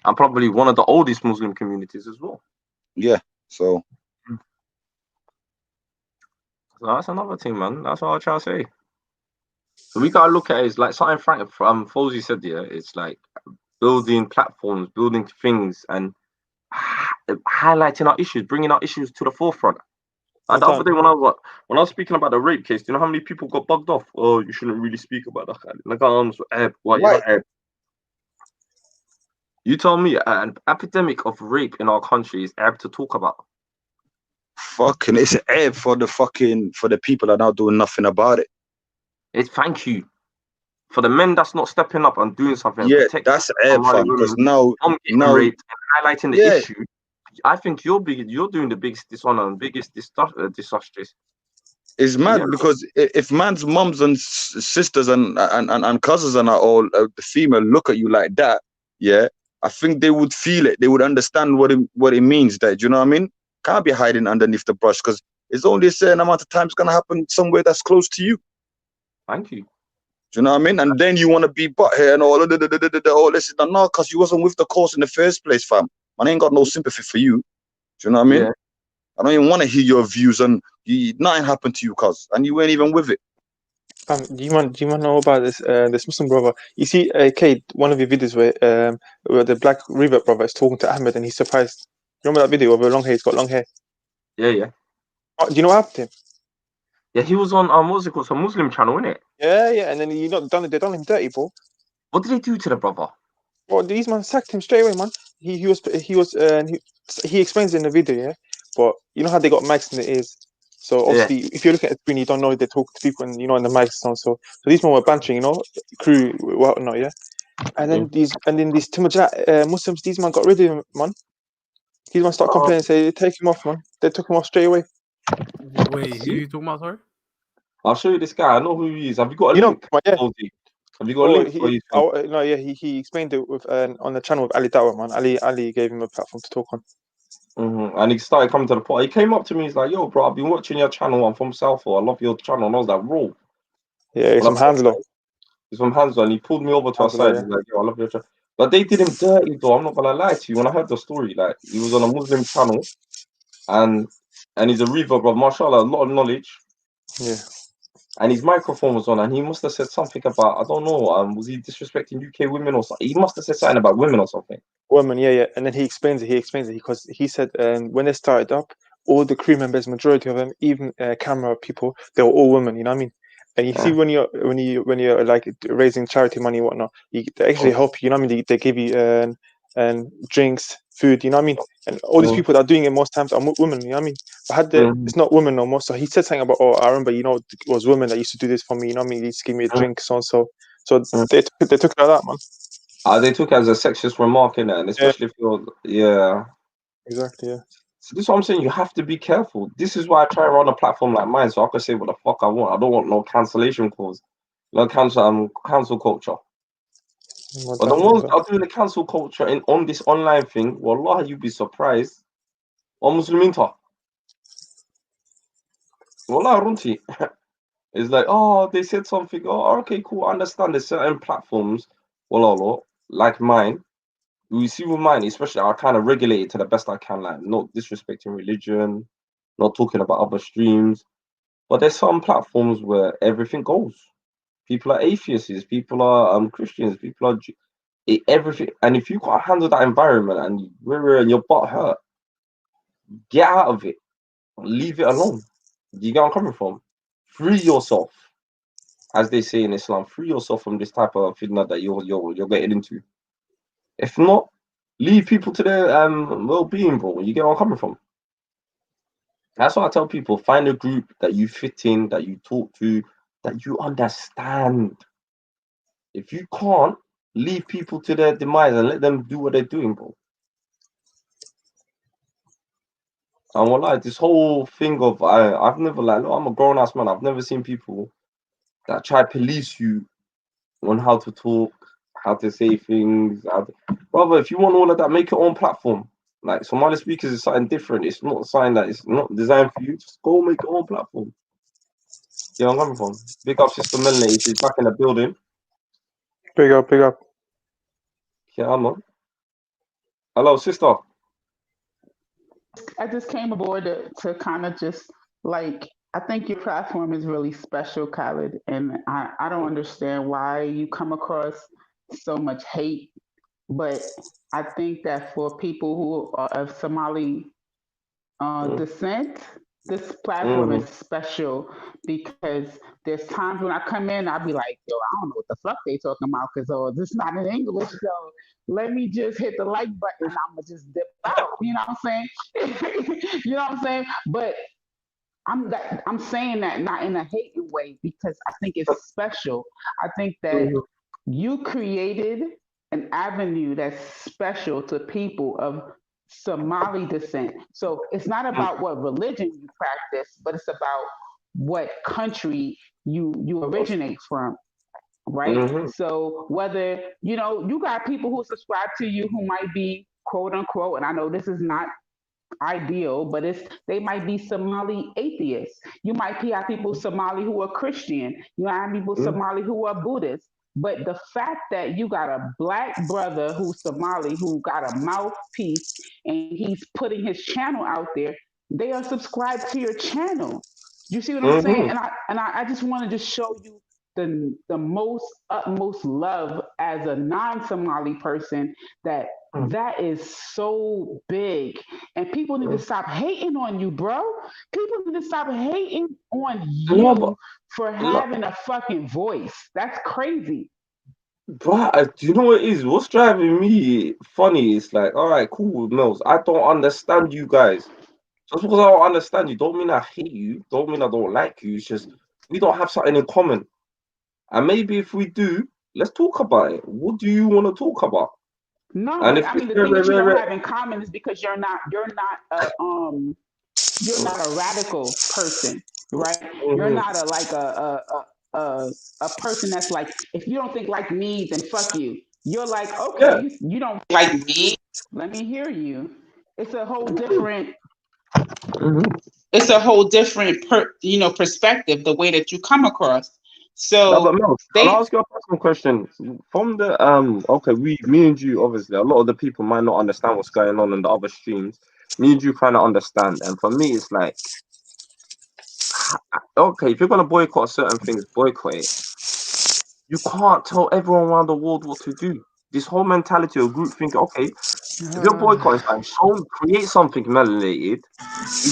And probably one of the oldest Muslim communities as well. Yeah, so that's another thing, man. That's what I try to say. So we gotta look at it. It's like something Frank Fawzi said here. It's like building platforms, building things, and highlighting our issues, bringing our issues to the forefront. Like the other day when I was speaking about the rape case, do you know how many people got bugged off? Oh, you shouldn't really speak about that. Like, what? You're not Arab. You tell me an epidemic of rape in our country is Arab to talk about. Fucking, it's Arab for the people that are now doing nothing about it. It's thank you for the men that's not stepping up and doing something. Yeah, that's Arab, fam. Because now raped and highlighting the issue. I think you're doing the biggest dishonor and biggest disastrous. It's mad because if man's mums and sisters and cousins and all the female look at you like that, yeah, I think they would feel it. They would understand what it means. That, you know what I mean? Can't be hiding underneath the brush because it's only a certain amount of time it's gonna happen somewhere that's close to you. Thank you. Do you know what I mean? And then you want to be butt here and all this. No, because you wasn't with the cause in the first place, fam. Man, I ain't got no sympathy for you. Do you know what I mean? Yeah. I don't even want to hear your views, and nothing happened to you, cuz, and you weren't even with it. Do you want to know about this Muslim brother? You see, Kate, one of your videos where the black revert brother is talking to Ahmed, and he's surprised. You remember that video of a long hair? He's got long hair. Yeah. Oh, do you know what happened to him? Yeah, he was on what's it called? Some Muslim channel, innit? Yeah, and then they done him dirty, bro. What did they do to the brother? Well, these man sacked him straight away, man. He explains it in the video, yeah. But you know how they got mics in the ears. So obviously, if you're looking at the screen, you don't know they talk to people, and in the mics and so these men were bantering, crew, whatnot, yeah. And then these Timajat Muslims, these man got rid of him, man. These man start complaining, say take him off, man. They took him off straight away. Wait, who are you talking about, sorry? I'll show you this guy. I know who he is. Have you got a link? Yeah. Have you got a link? No, yeah, he explained it with on the channel with Ali Dawah, man. Ali gave him a platform to talk on. And he started coming to the point. He came up to me. He's like, "Yo, bro, I've been watching your channel. I'm from Southall. I love your channel." And I was like, "Bro, yeah, he's from Hanslow. He's from Hanslow." And he pulled me over to our side. He's like, "Yo, I love your channel." But they did him dirty, though. I'm not gonna lie to you. When I heard the story, like he was on a Muslim channel, and he's a reverb, bro. Mashallah, a lot of knowledge. Yeah. And his microphone was on, and he must have said something about, I don't know, was he disrespecting UK women or something? He must have said something about women or something. Women, yeah. And then he explains it because he said when they started up, all the crew members, majority of them, even camera people, they were all women. You know what I mean? And you see when you're like raising charity money and whatnot, they actually help you. You know what I mean? They give you drinks, food. You know what I mean? And all these people that are doing it most times are women. You know what I mean? But it's not women no more. So he said something about, I remember, it was women that used to do this for me. You know what I mean? They used to give me a drink, so and so. So they took it like that, man. They took it as a sexist remark in it, and especially if you're, exactly, yeah. So this is what I'm saying. You have to be careful. This is why I try to run a platform like mine, so I can say what the fuck I want. I don't want no cancellation clause, no cancel culture. But the ones that are doing the cancel culture on this online thing, wallah, you'd be surprised. Or Muslim Inter. Wallah, runti. It's like, oh, they said something. Oh, okay, cool. I understand. There's certain platforms, wallah, like mine. You see with mine, especially, I kind of regulate it to the best I can, like not disrespecting religion, not talking about other streams. But there's some platforms where everything goes. People are atheists, people are Christians, people are everything. And if you can't handle that environment and your butt hurt, get out of it. Leave it alone. You get where I'm coming from? Free yourself, as they say in Islam. Free yourself from this type of fitna that you're getting into. If not, leave people to their well-being, bro. You get where I'm coming from? That's why I tell people: find a group that you fit in, that you talk to, that you understand. If you can't, leave people to their demise and let them do what they're doing, bro. And wallah, this whole thing of I've never like, no, I'm a grown ass man. I've never seen people that try to police you on how to talk, how to say things. Brother, if you want all of that, make your own platform. Like Somali speakers is something different. It's not something that it's not designed for you. Just go make your own platform. Yeah, I'm coming from. Big up Sister Melanie. She's back in the building. Big up, big up. Yeah, man. Hello, sister. I just came aboard to kind of just like, I think your platform is really special, Khaled, and I don't understand why you come across so much hate. But I think that for people who are of Somali descent, this platform is special because there's times when I come in, I'll be like, yo, I don't know what the fuck they talking about because this not in English, so let me just hit the like button and I'm gonna just dip out. You know what I'm saying? You know what I'm saying? But I'm saying that not in a hating way because I think it's special. I think that you created an avenue that's special to people of Somali descent. So it's not about what religion you practice, but it's about what country you originate from, right? So whether you got people who subscribe to you who might be quote unquote, and I know this is not ideal, but they might be Somali atheists. You might have people Somali who are Christian. You might have people Somali who are Buddhist. But the fact that you got a black brother who's Somali who got a mouthpiece and he's putting his channel out there, they are subscribed to your channel. You see what I'm saying? And I just want to just show you the most utmost love as a non-Somali person that is so big. And people need to stop hating on you, bro. People need to stop hating on you for having a fucking voice. That's crazy. But do you know what it is? What's driving me funny is like, all right, cool, Mills. I don't understand you guys. Just because I don't understand you, don't mean I hate you. Don't mean I don't like you. It's just we don't have something in common. And maybe if we do, let's talk about it. What do you want to talk about? No, and but I mean the thing that you don't have in common is because you're not a radical person, right? You're not a person that's like, if you don't think like me, then fuck you. You're like, okay, you don't like me. Let me hear you. It's a whole different. It's a whole different perspective, the way that you come across. So no, but Mel, can I ask you a personal question? From the okay, me and you, obviously, a lot of the people might not understand what's going on in the other streams. Me and you kind of understand, and for me, it's like, okay, if you're gonna boycott certain things, boycott it. You can't tell everyone around the world what to do. This whole mentality of group think, okay, if you're boycotting something, create something melanated.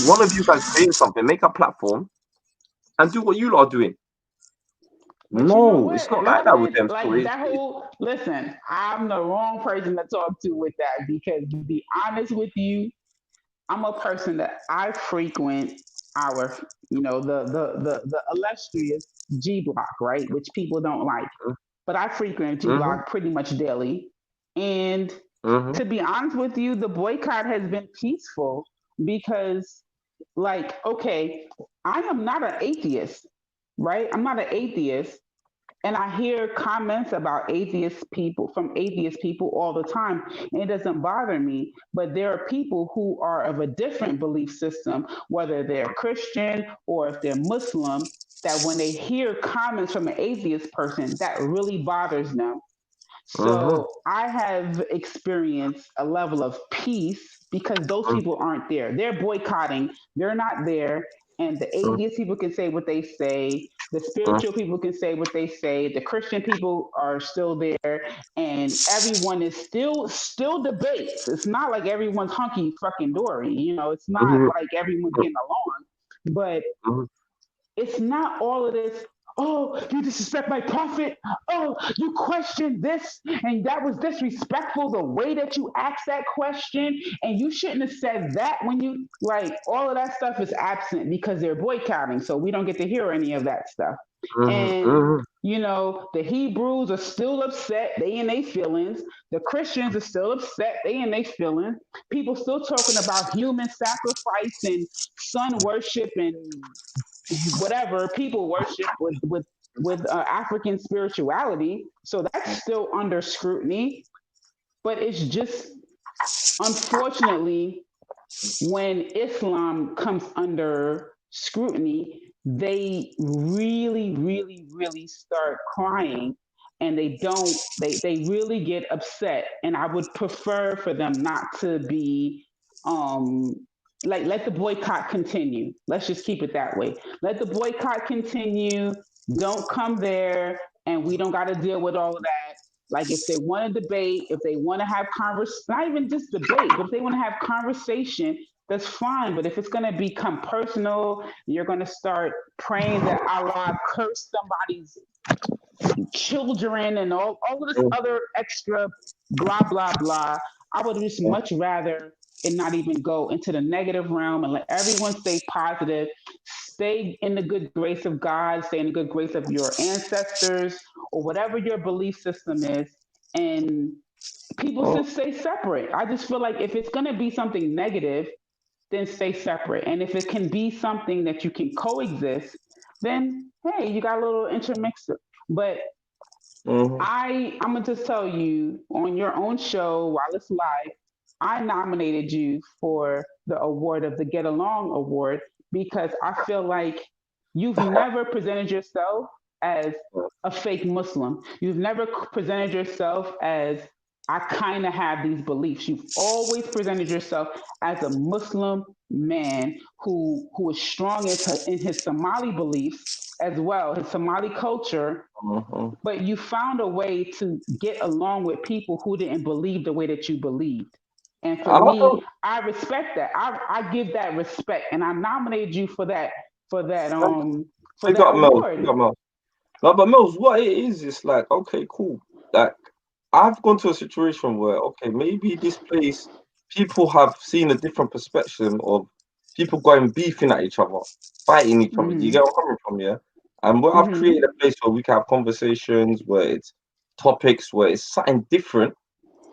One of you guys create something, make a platform, and do what you lot are doing. But no, it's not like that with them. Like that whole listen, I'm the wrong person to talk to with that because to be honest with you, I'm a person that I frequent our, the illustrious G Block, right? Which people don't like. But I frequent G Block pretty much daily. And to be honest with you, the boycott has been peaceful because, like, okay, I am not an atheist, right? I'm not an atheist. And I hear comments about atheist people from atheist people all the time, and it doesn't bother me. But there are people who are of a different belief system, whether they're Christian or if they're Muslim, that when they hear comments from an atheist person, that really bothers them. Mhm. So I have experienced a level of peace because those people aren't there. They're boycotting, they're not there. And the atheist people can say what they say, the spiritual people can say what they say, the Christian people are still there, and everyone is still debates. It's not like everyone's hunky fucking dory, it's not Mhm. like everyone's getting along. But Mhm. it's not all of this. Oh, you disrespect my prophet. Oh, you question this, and that was disrespectful the way that you asked that question, and you shouldn't have said that when you like all of that stuff is absent because they're boycotting, so we don't get to hear any of that stuff. Mhm. And Mhm. the Hebrews are still upset, they in their feelings. The Christians are still upset, they in their feelings. People still talking about human sacrifice and sun worship and whatever people worship with African spirituality. So that's still under scrutiny. But it's just unfortunately when Islam comes under scrutiny, they really, really, really start crying and they really get upset. And I would prefer for them not to be um like let the boycott continue. Let's just keep it that way. Let the boycott continue. Don't come there and we don't got to deal with all of that. Like if they want to debate, if they want to have not even just debate, but if they want to have conversation, that's fine. But if it's going to become personal, you're going to start praying that Allah curse somebody's children and all of this other extra blah, blah, blah. I would just much rather it not even go into the negative realm and let everyone stay positive, stay in the good grace of God, stay in the good grace of your ancestors or whatever your belief system is. And people should stay separate. I just feel like if it's going to be something negative, then stay separate. And if it can be something that you can coexist, then hey, you got a little intermixer. But Mhm. I'm gonna just tell you on your own show while it's live, I nominated you for the award of the Get Along Award because I feel like you've never presented yourself as a fake Muslim. You've never presented yourself as I kind of have these beliefs. You've always presented yourself as a Muslim man who is strong in his Somali beliefs as well, his Somali culture, Mhm. but you found a way to get along with people who didn't believe the way that you believed. And for I me, don't. I respect that. I give that respect, and I nominated you for that Big up Mel. Big award. up Mel. No, but Mills, what it is, it's like, okay, cool. Like, I've gone to a situation where, okay, maybe this place, people have seen a different perspective of people going beefing at each other, fighting each other. Do you Hmm. get where I'm coming from, yeah? And where I've created Hmm. a place where we can have conversations, where it's topics, where it's something different.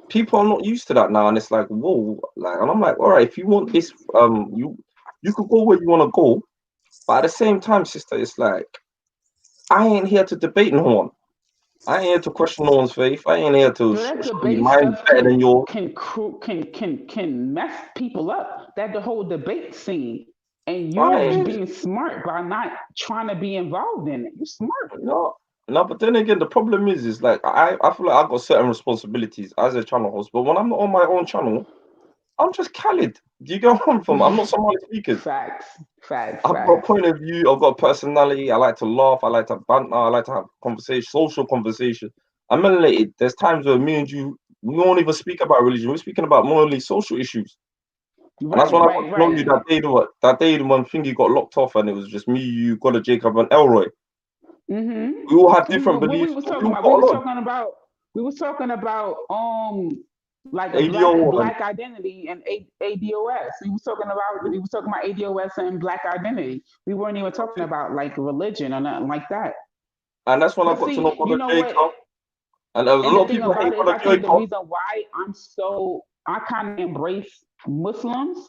People are not used to that now, and it's like, whoa, like, and I'm like, all right, if you want this, you could go where you want to go, but at the same time, sister, it's like, I ain't here to debate no one. I ain't here to question no one's faith. I ain't here to No, that show you debate mine's stuff better than yours. can mess people up. That the whole debate scene, and you're I being smart by not trying to be involved in it. You're smart. no, no. But then again, the problem is like I feel like I've got certain responsibilities as a channel host. But when I'm not on my own channel, I'm just Khalid. Do you get where I'm from? I'm not somebody speakers. Facts, facts, I've got a facts. point of view. I've got a personality. I like to laugh. I like to banter. I like to have conversation, social conversation. I'm melanated. There's times where me and you, we won't even speak about religion. We're speaking about morally social issues. And that's Right, when I got right, to know you right. that day when Thingy got locked off and it was just me, you, Gotta Jacob, and Elroy. Mm-hmm. We all have We different what we beliefs, was but we talking all about. got along. We was talking about like a ADO and black identity and ADOS. We was talking about ADOS and black identity. We weren't even talking about like religion or nothing like that. that's when I But got to know see, you Gotta know what? Jacob. And a And the lot of thing people hate about it is, Gotta I think the Jacob. reason why I kind of embrace Muslims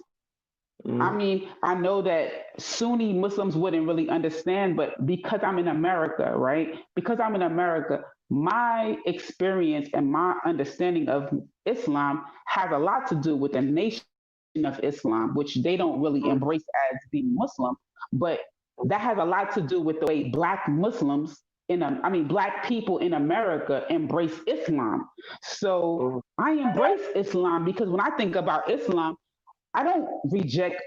I mean, I know that Sunni Muslims wouldn't really understand, but because I'm in America, right? Because I'm in America, my experience and my understanding of Islam has a lot to do with the nation of Islam, which they don't really embrace as being Muslim, but that has a lot to do with the way Black Muslims Black people in America embrace Islam. So I embrace Islam because when I think about Islam, I don't reject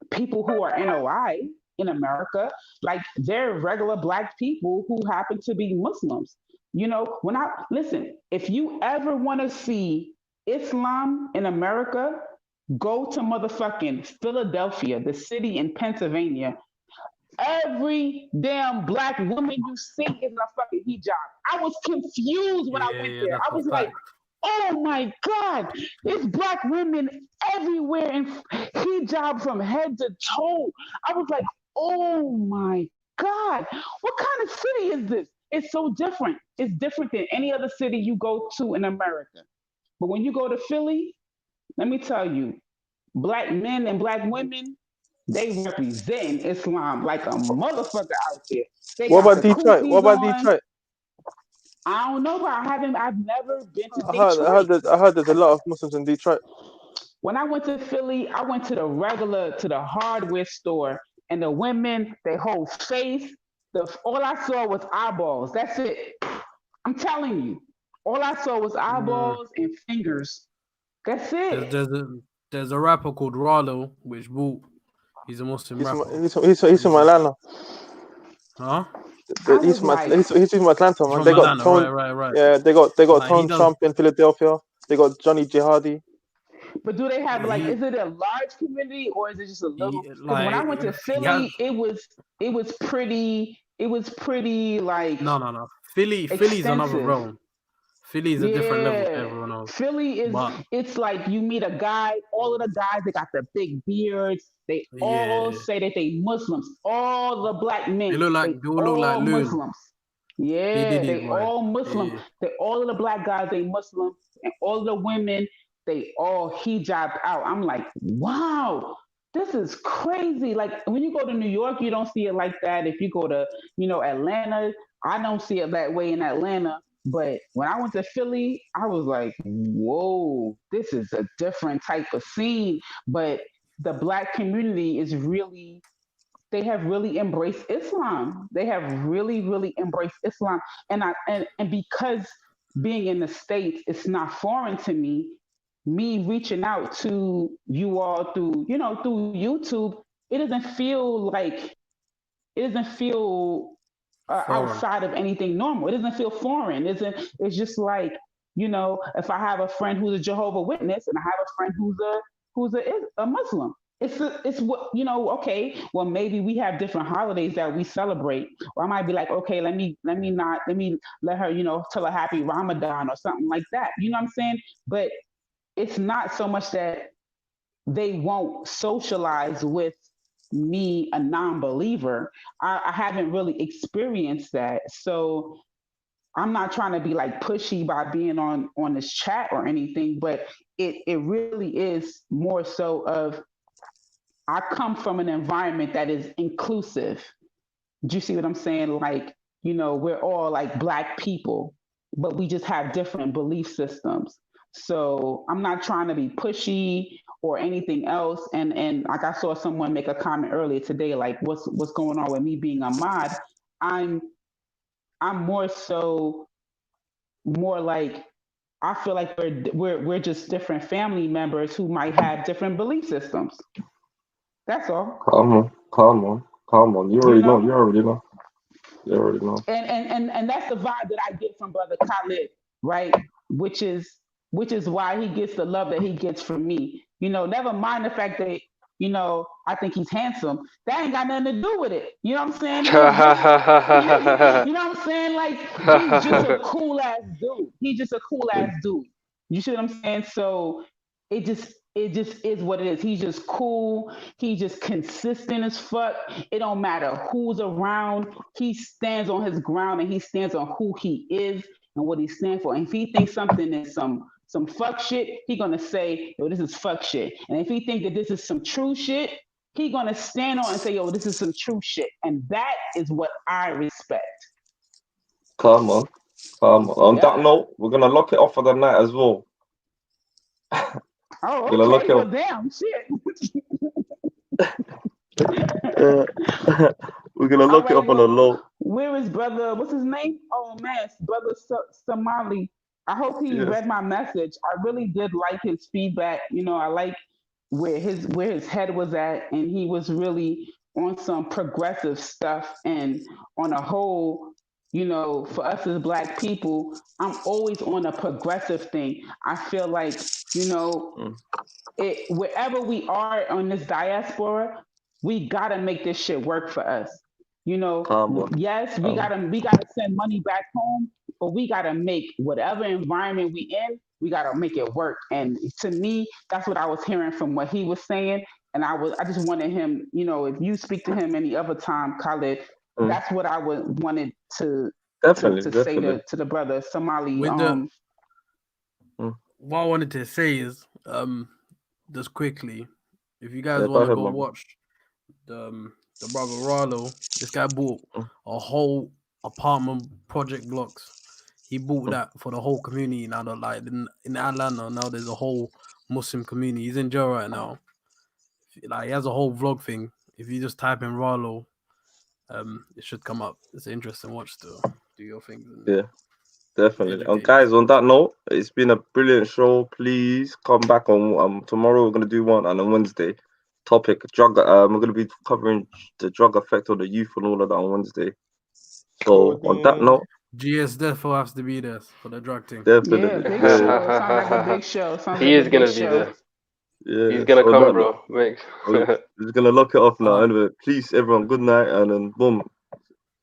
people who are NOI in America. Like they're regular Black people who happen to be Muslims. You know, when I listen, if you ever want to see Islam in America, go to motherfucking Philadelphia, the city in Pennsylvania. Every damn Black woman you see is in a fucking hijab. I was confused when I went there. That's I a was like, fact. oh my God, there's Black women everywhere in hijab from head to toe. I was like, oh my God, what kind of city is this? It's so different. It's different than any other city you go to in America. But when you go to Philly, let me tell you, Black men and Black women, they represent Islam like a motherfucker out there. They What got about the Detroit? What kufis about on. Detroit? I don't know, but I've never been to I heard there's a lot of Muslims in Detroit. When I went to Philly, I went to the hardware store, and the women, their whole face, all I saw was eyeballs. That's it. I'm telling you, all I saw was eyeballs and fingers. That's it. There's a rapper called Rollo, which he's a Muslim rapper. He's from Atlanta. Huh? He's from Atlanta, man. They got Atlanta, Tone. right. Yeah, they got Like, Tone Trump in Philadelphia. They got Johnny Jihadi. But do they have is it a large community or is it just a little? Because when I went to Philly, it was pretty like no. Philly's another realm. Philly is a different level to everyone else. Philly is it's like you meet a guy, all of the guys, they got the big beards. They all say that they Muslims. All the Black men, they all look like Muslims. Yeah, they boy. all Muslim. Yeah. They all of the Black guys, they Muslim, and all of the women, they all hijab out. I'm like, wow, this is crazy. Like when you go to New York, you don't see it like that. If you go to, Atlanta, I don't see it that way in Atlanta. But when I went to Philly, I was like, whoa, this is a different type of scene. But the Black community they have really embraced Islam. They have really, really embraced Islam. And because being in the States, it's not foreign to me. Me reaching out to you all through YouTube, it doesn't feel outside of anything normal. It doesn't feel foreign. It's just like, if I have a friend who's a Jehovah Witness and I have a friend who's a Muslim, it's what, okay, well, maybe we have different holidays that we celebrate. Or I might be like, okay, let me let her, tell her happy Ramadan or something like that. You know what I'm saying? But it's not so much that they won't socialize with me, a non-believer. I haven't really experienced that. So I'm not trying to be like pushy by being on this chat or anything, but it really is more so of, I come from an environment that is inclusive. Do you see what I'm saying? Like, we're all like Black people, but we just have different belief systems. So I'm not trying to be pushy or anything else. And like I saw someone make a comment earlier today, like what's going on with me being a mod. I'm more like, I feel like we're just different family members who might have different belief systems. That's all. Calm on. You already know. And that's the vibe that I get from Brother Khalid, right? Which is why he gets the love that he gets from me. Never mind the fact that, I think he's handsome. That ain't got nothing to do with it. You know what I'm saying? You know what I'm saying? Like, he's just a cool ass dude. He's just a cool ass dude. You see what I'm saying? So it just is what it is. He's just cool. He's just consistent as fuck. It don't matter who's around. He stands on his ground and he stands on who he is and what he stands for. And if he thinks something is some some fuck shit, he gonna say, yo, this is fuck shit. And if he think that this is some true shit, he gonna stand on and say, yo, this is some true shit. And that is what I respect. Come on. On that note, we're gonna lock it off for the night as well. Oh, Gonna lock okay. it Well, off. damn, shit. We're gonna lock it All up right, on a well, low. where is brother? What's his name? Oh man, brother Somali. I hope he Yes. read my message. I really did like his feedback. You know, I like where his head was at, and he was really on some progressive stuff. And on a whole, you know, for us as Black people, I'm always on a progressive thing. I feel like, you know, wherever we are on this diaspora, we gotta make this shit work for us. You know, Come on. yes, we gotta send money back home, but we gotta make whatever environment we in, we gotta make it work. And to me, that's what I was hearing from what he was saying. And I just wanted him, you know, if you speak to him any other time, Khalid, that's what I wanted to say to the brother Somali. With what I wanted to say is, just quickly, if you guys want to go watch the brother Rallo, this guy bought a whole apartment project blocks. He bought that for the whole community now. That like in Atlanta now, there's a whole Muslim community. He's in jail right now. Like he has a whole vlog thing. If you just type in Rallo, it should come up. It's an interesting watch to do your thing. Yeah, definitely. And guys, on that note, it's been a brilliant show. Please come back on tomorrow. We're gonna do one, and on Wednesday, topic drug. We're gonna be covering the drug effect on the youth and all of that on Wednesday. So on that note, GS therefore has to be there for the drug thing. definitely. Yeah, big show. It sounds like a big show. He is gonna be there. Yeah, he's gonna come, bro. We're just gonna lock it off now. Anyway, please, everyone, good night, and then boom.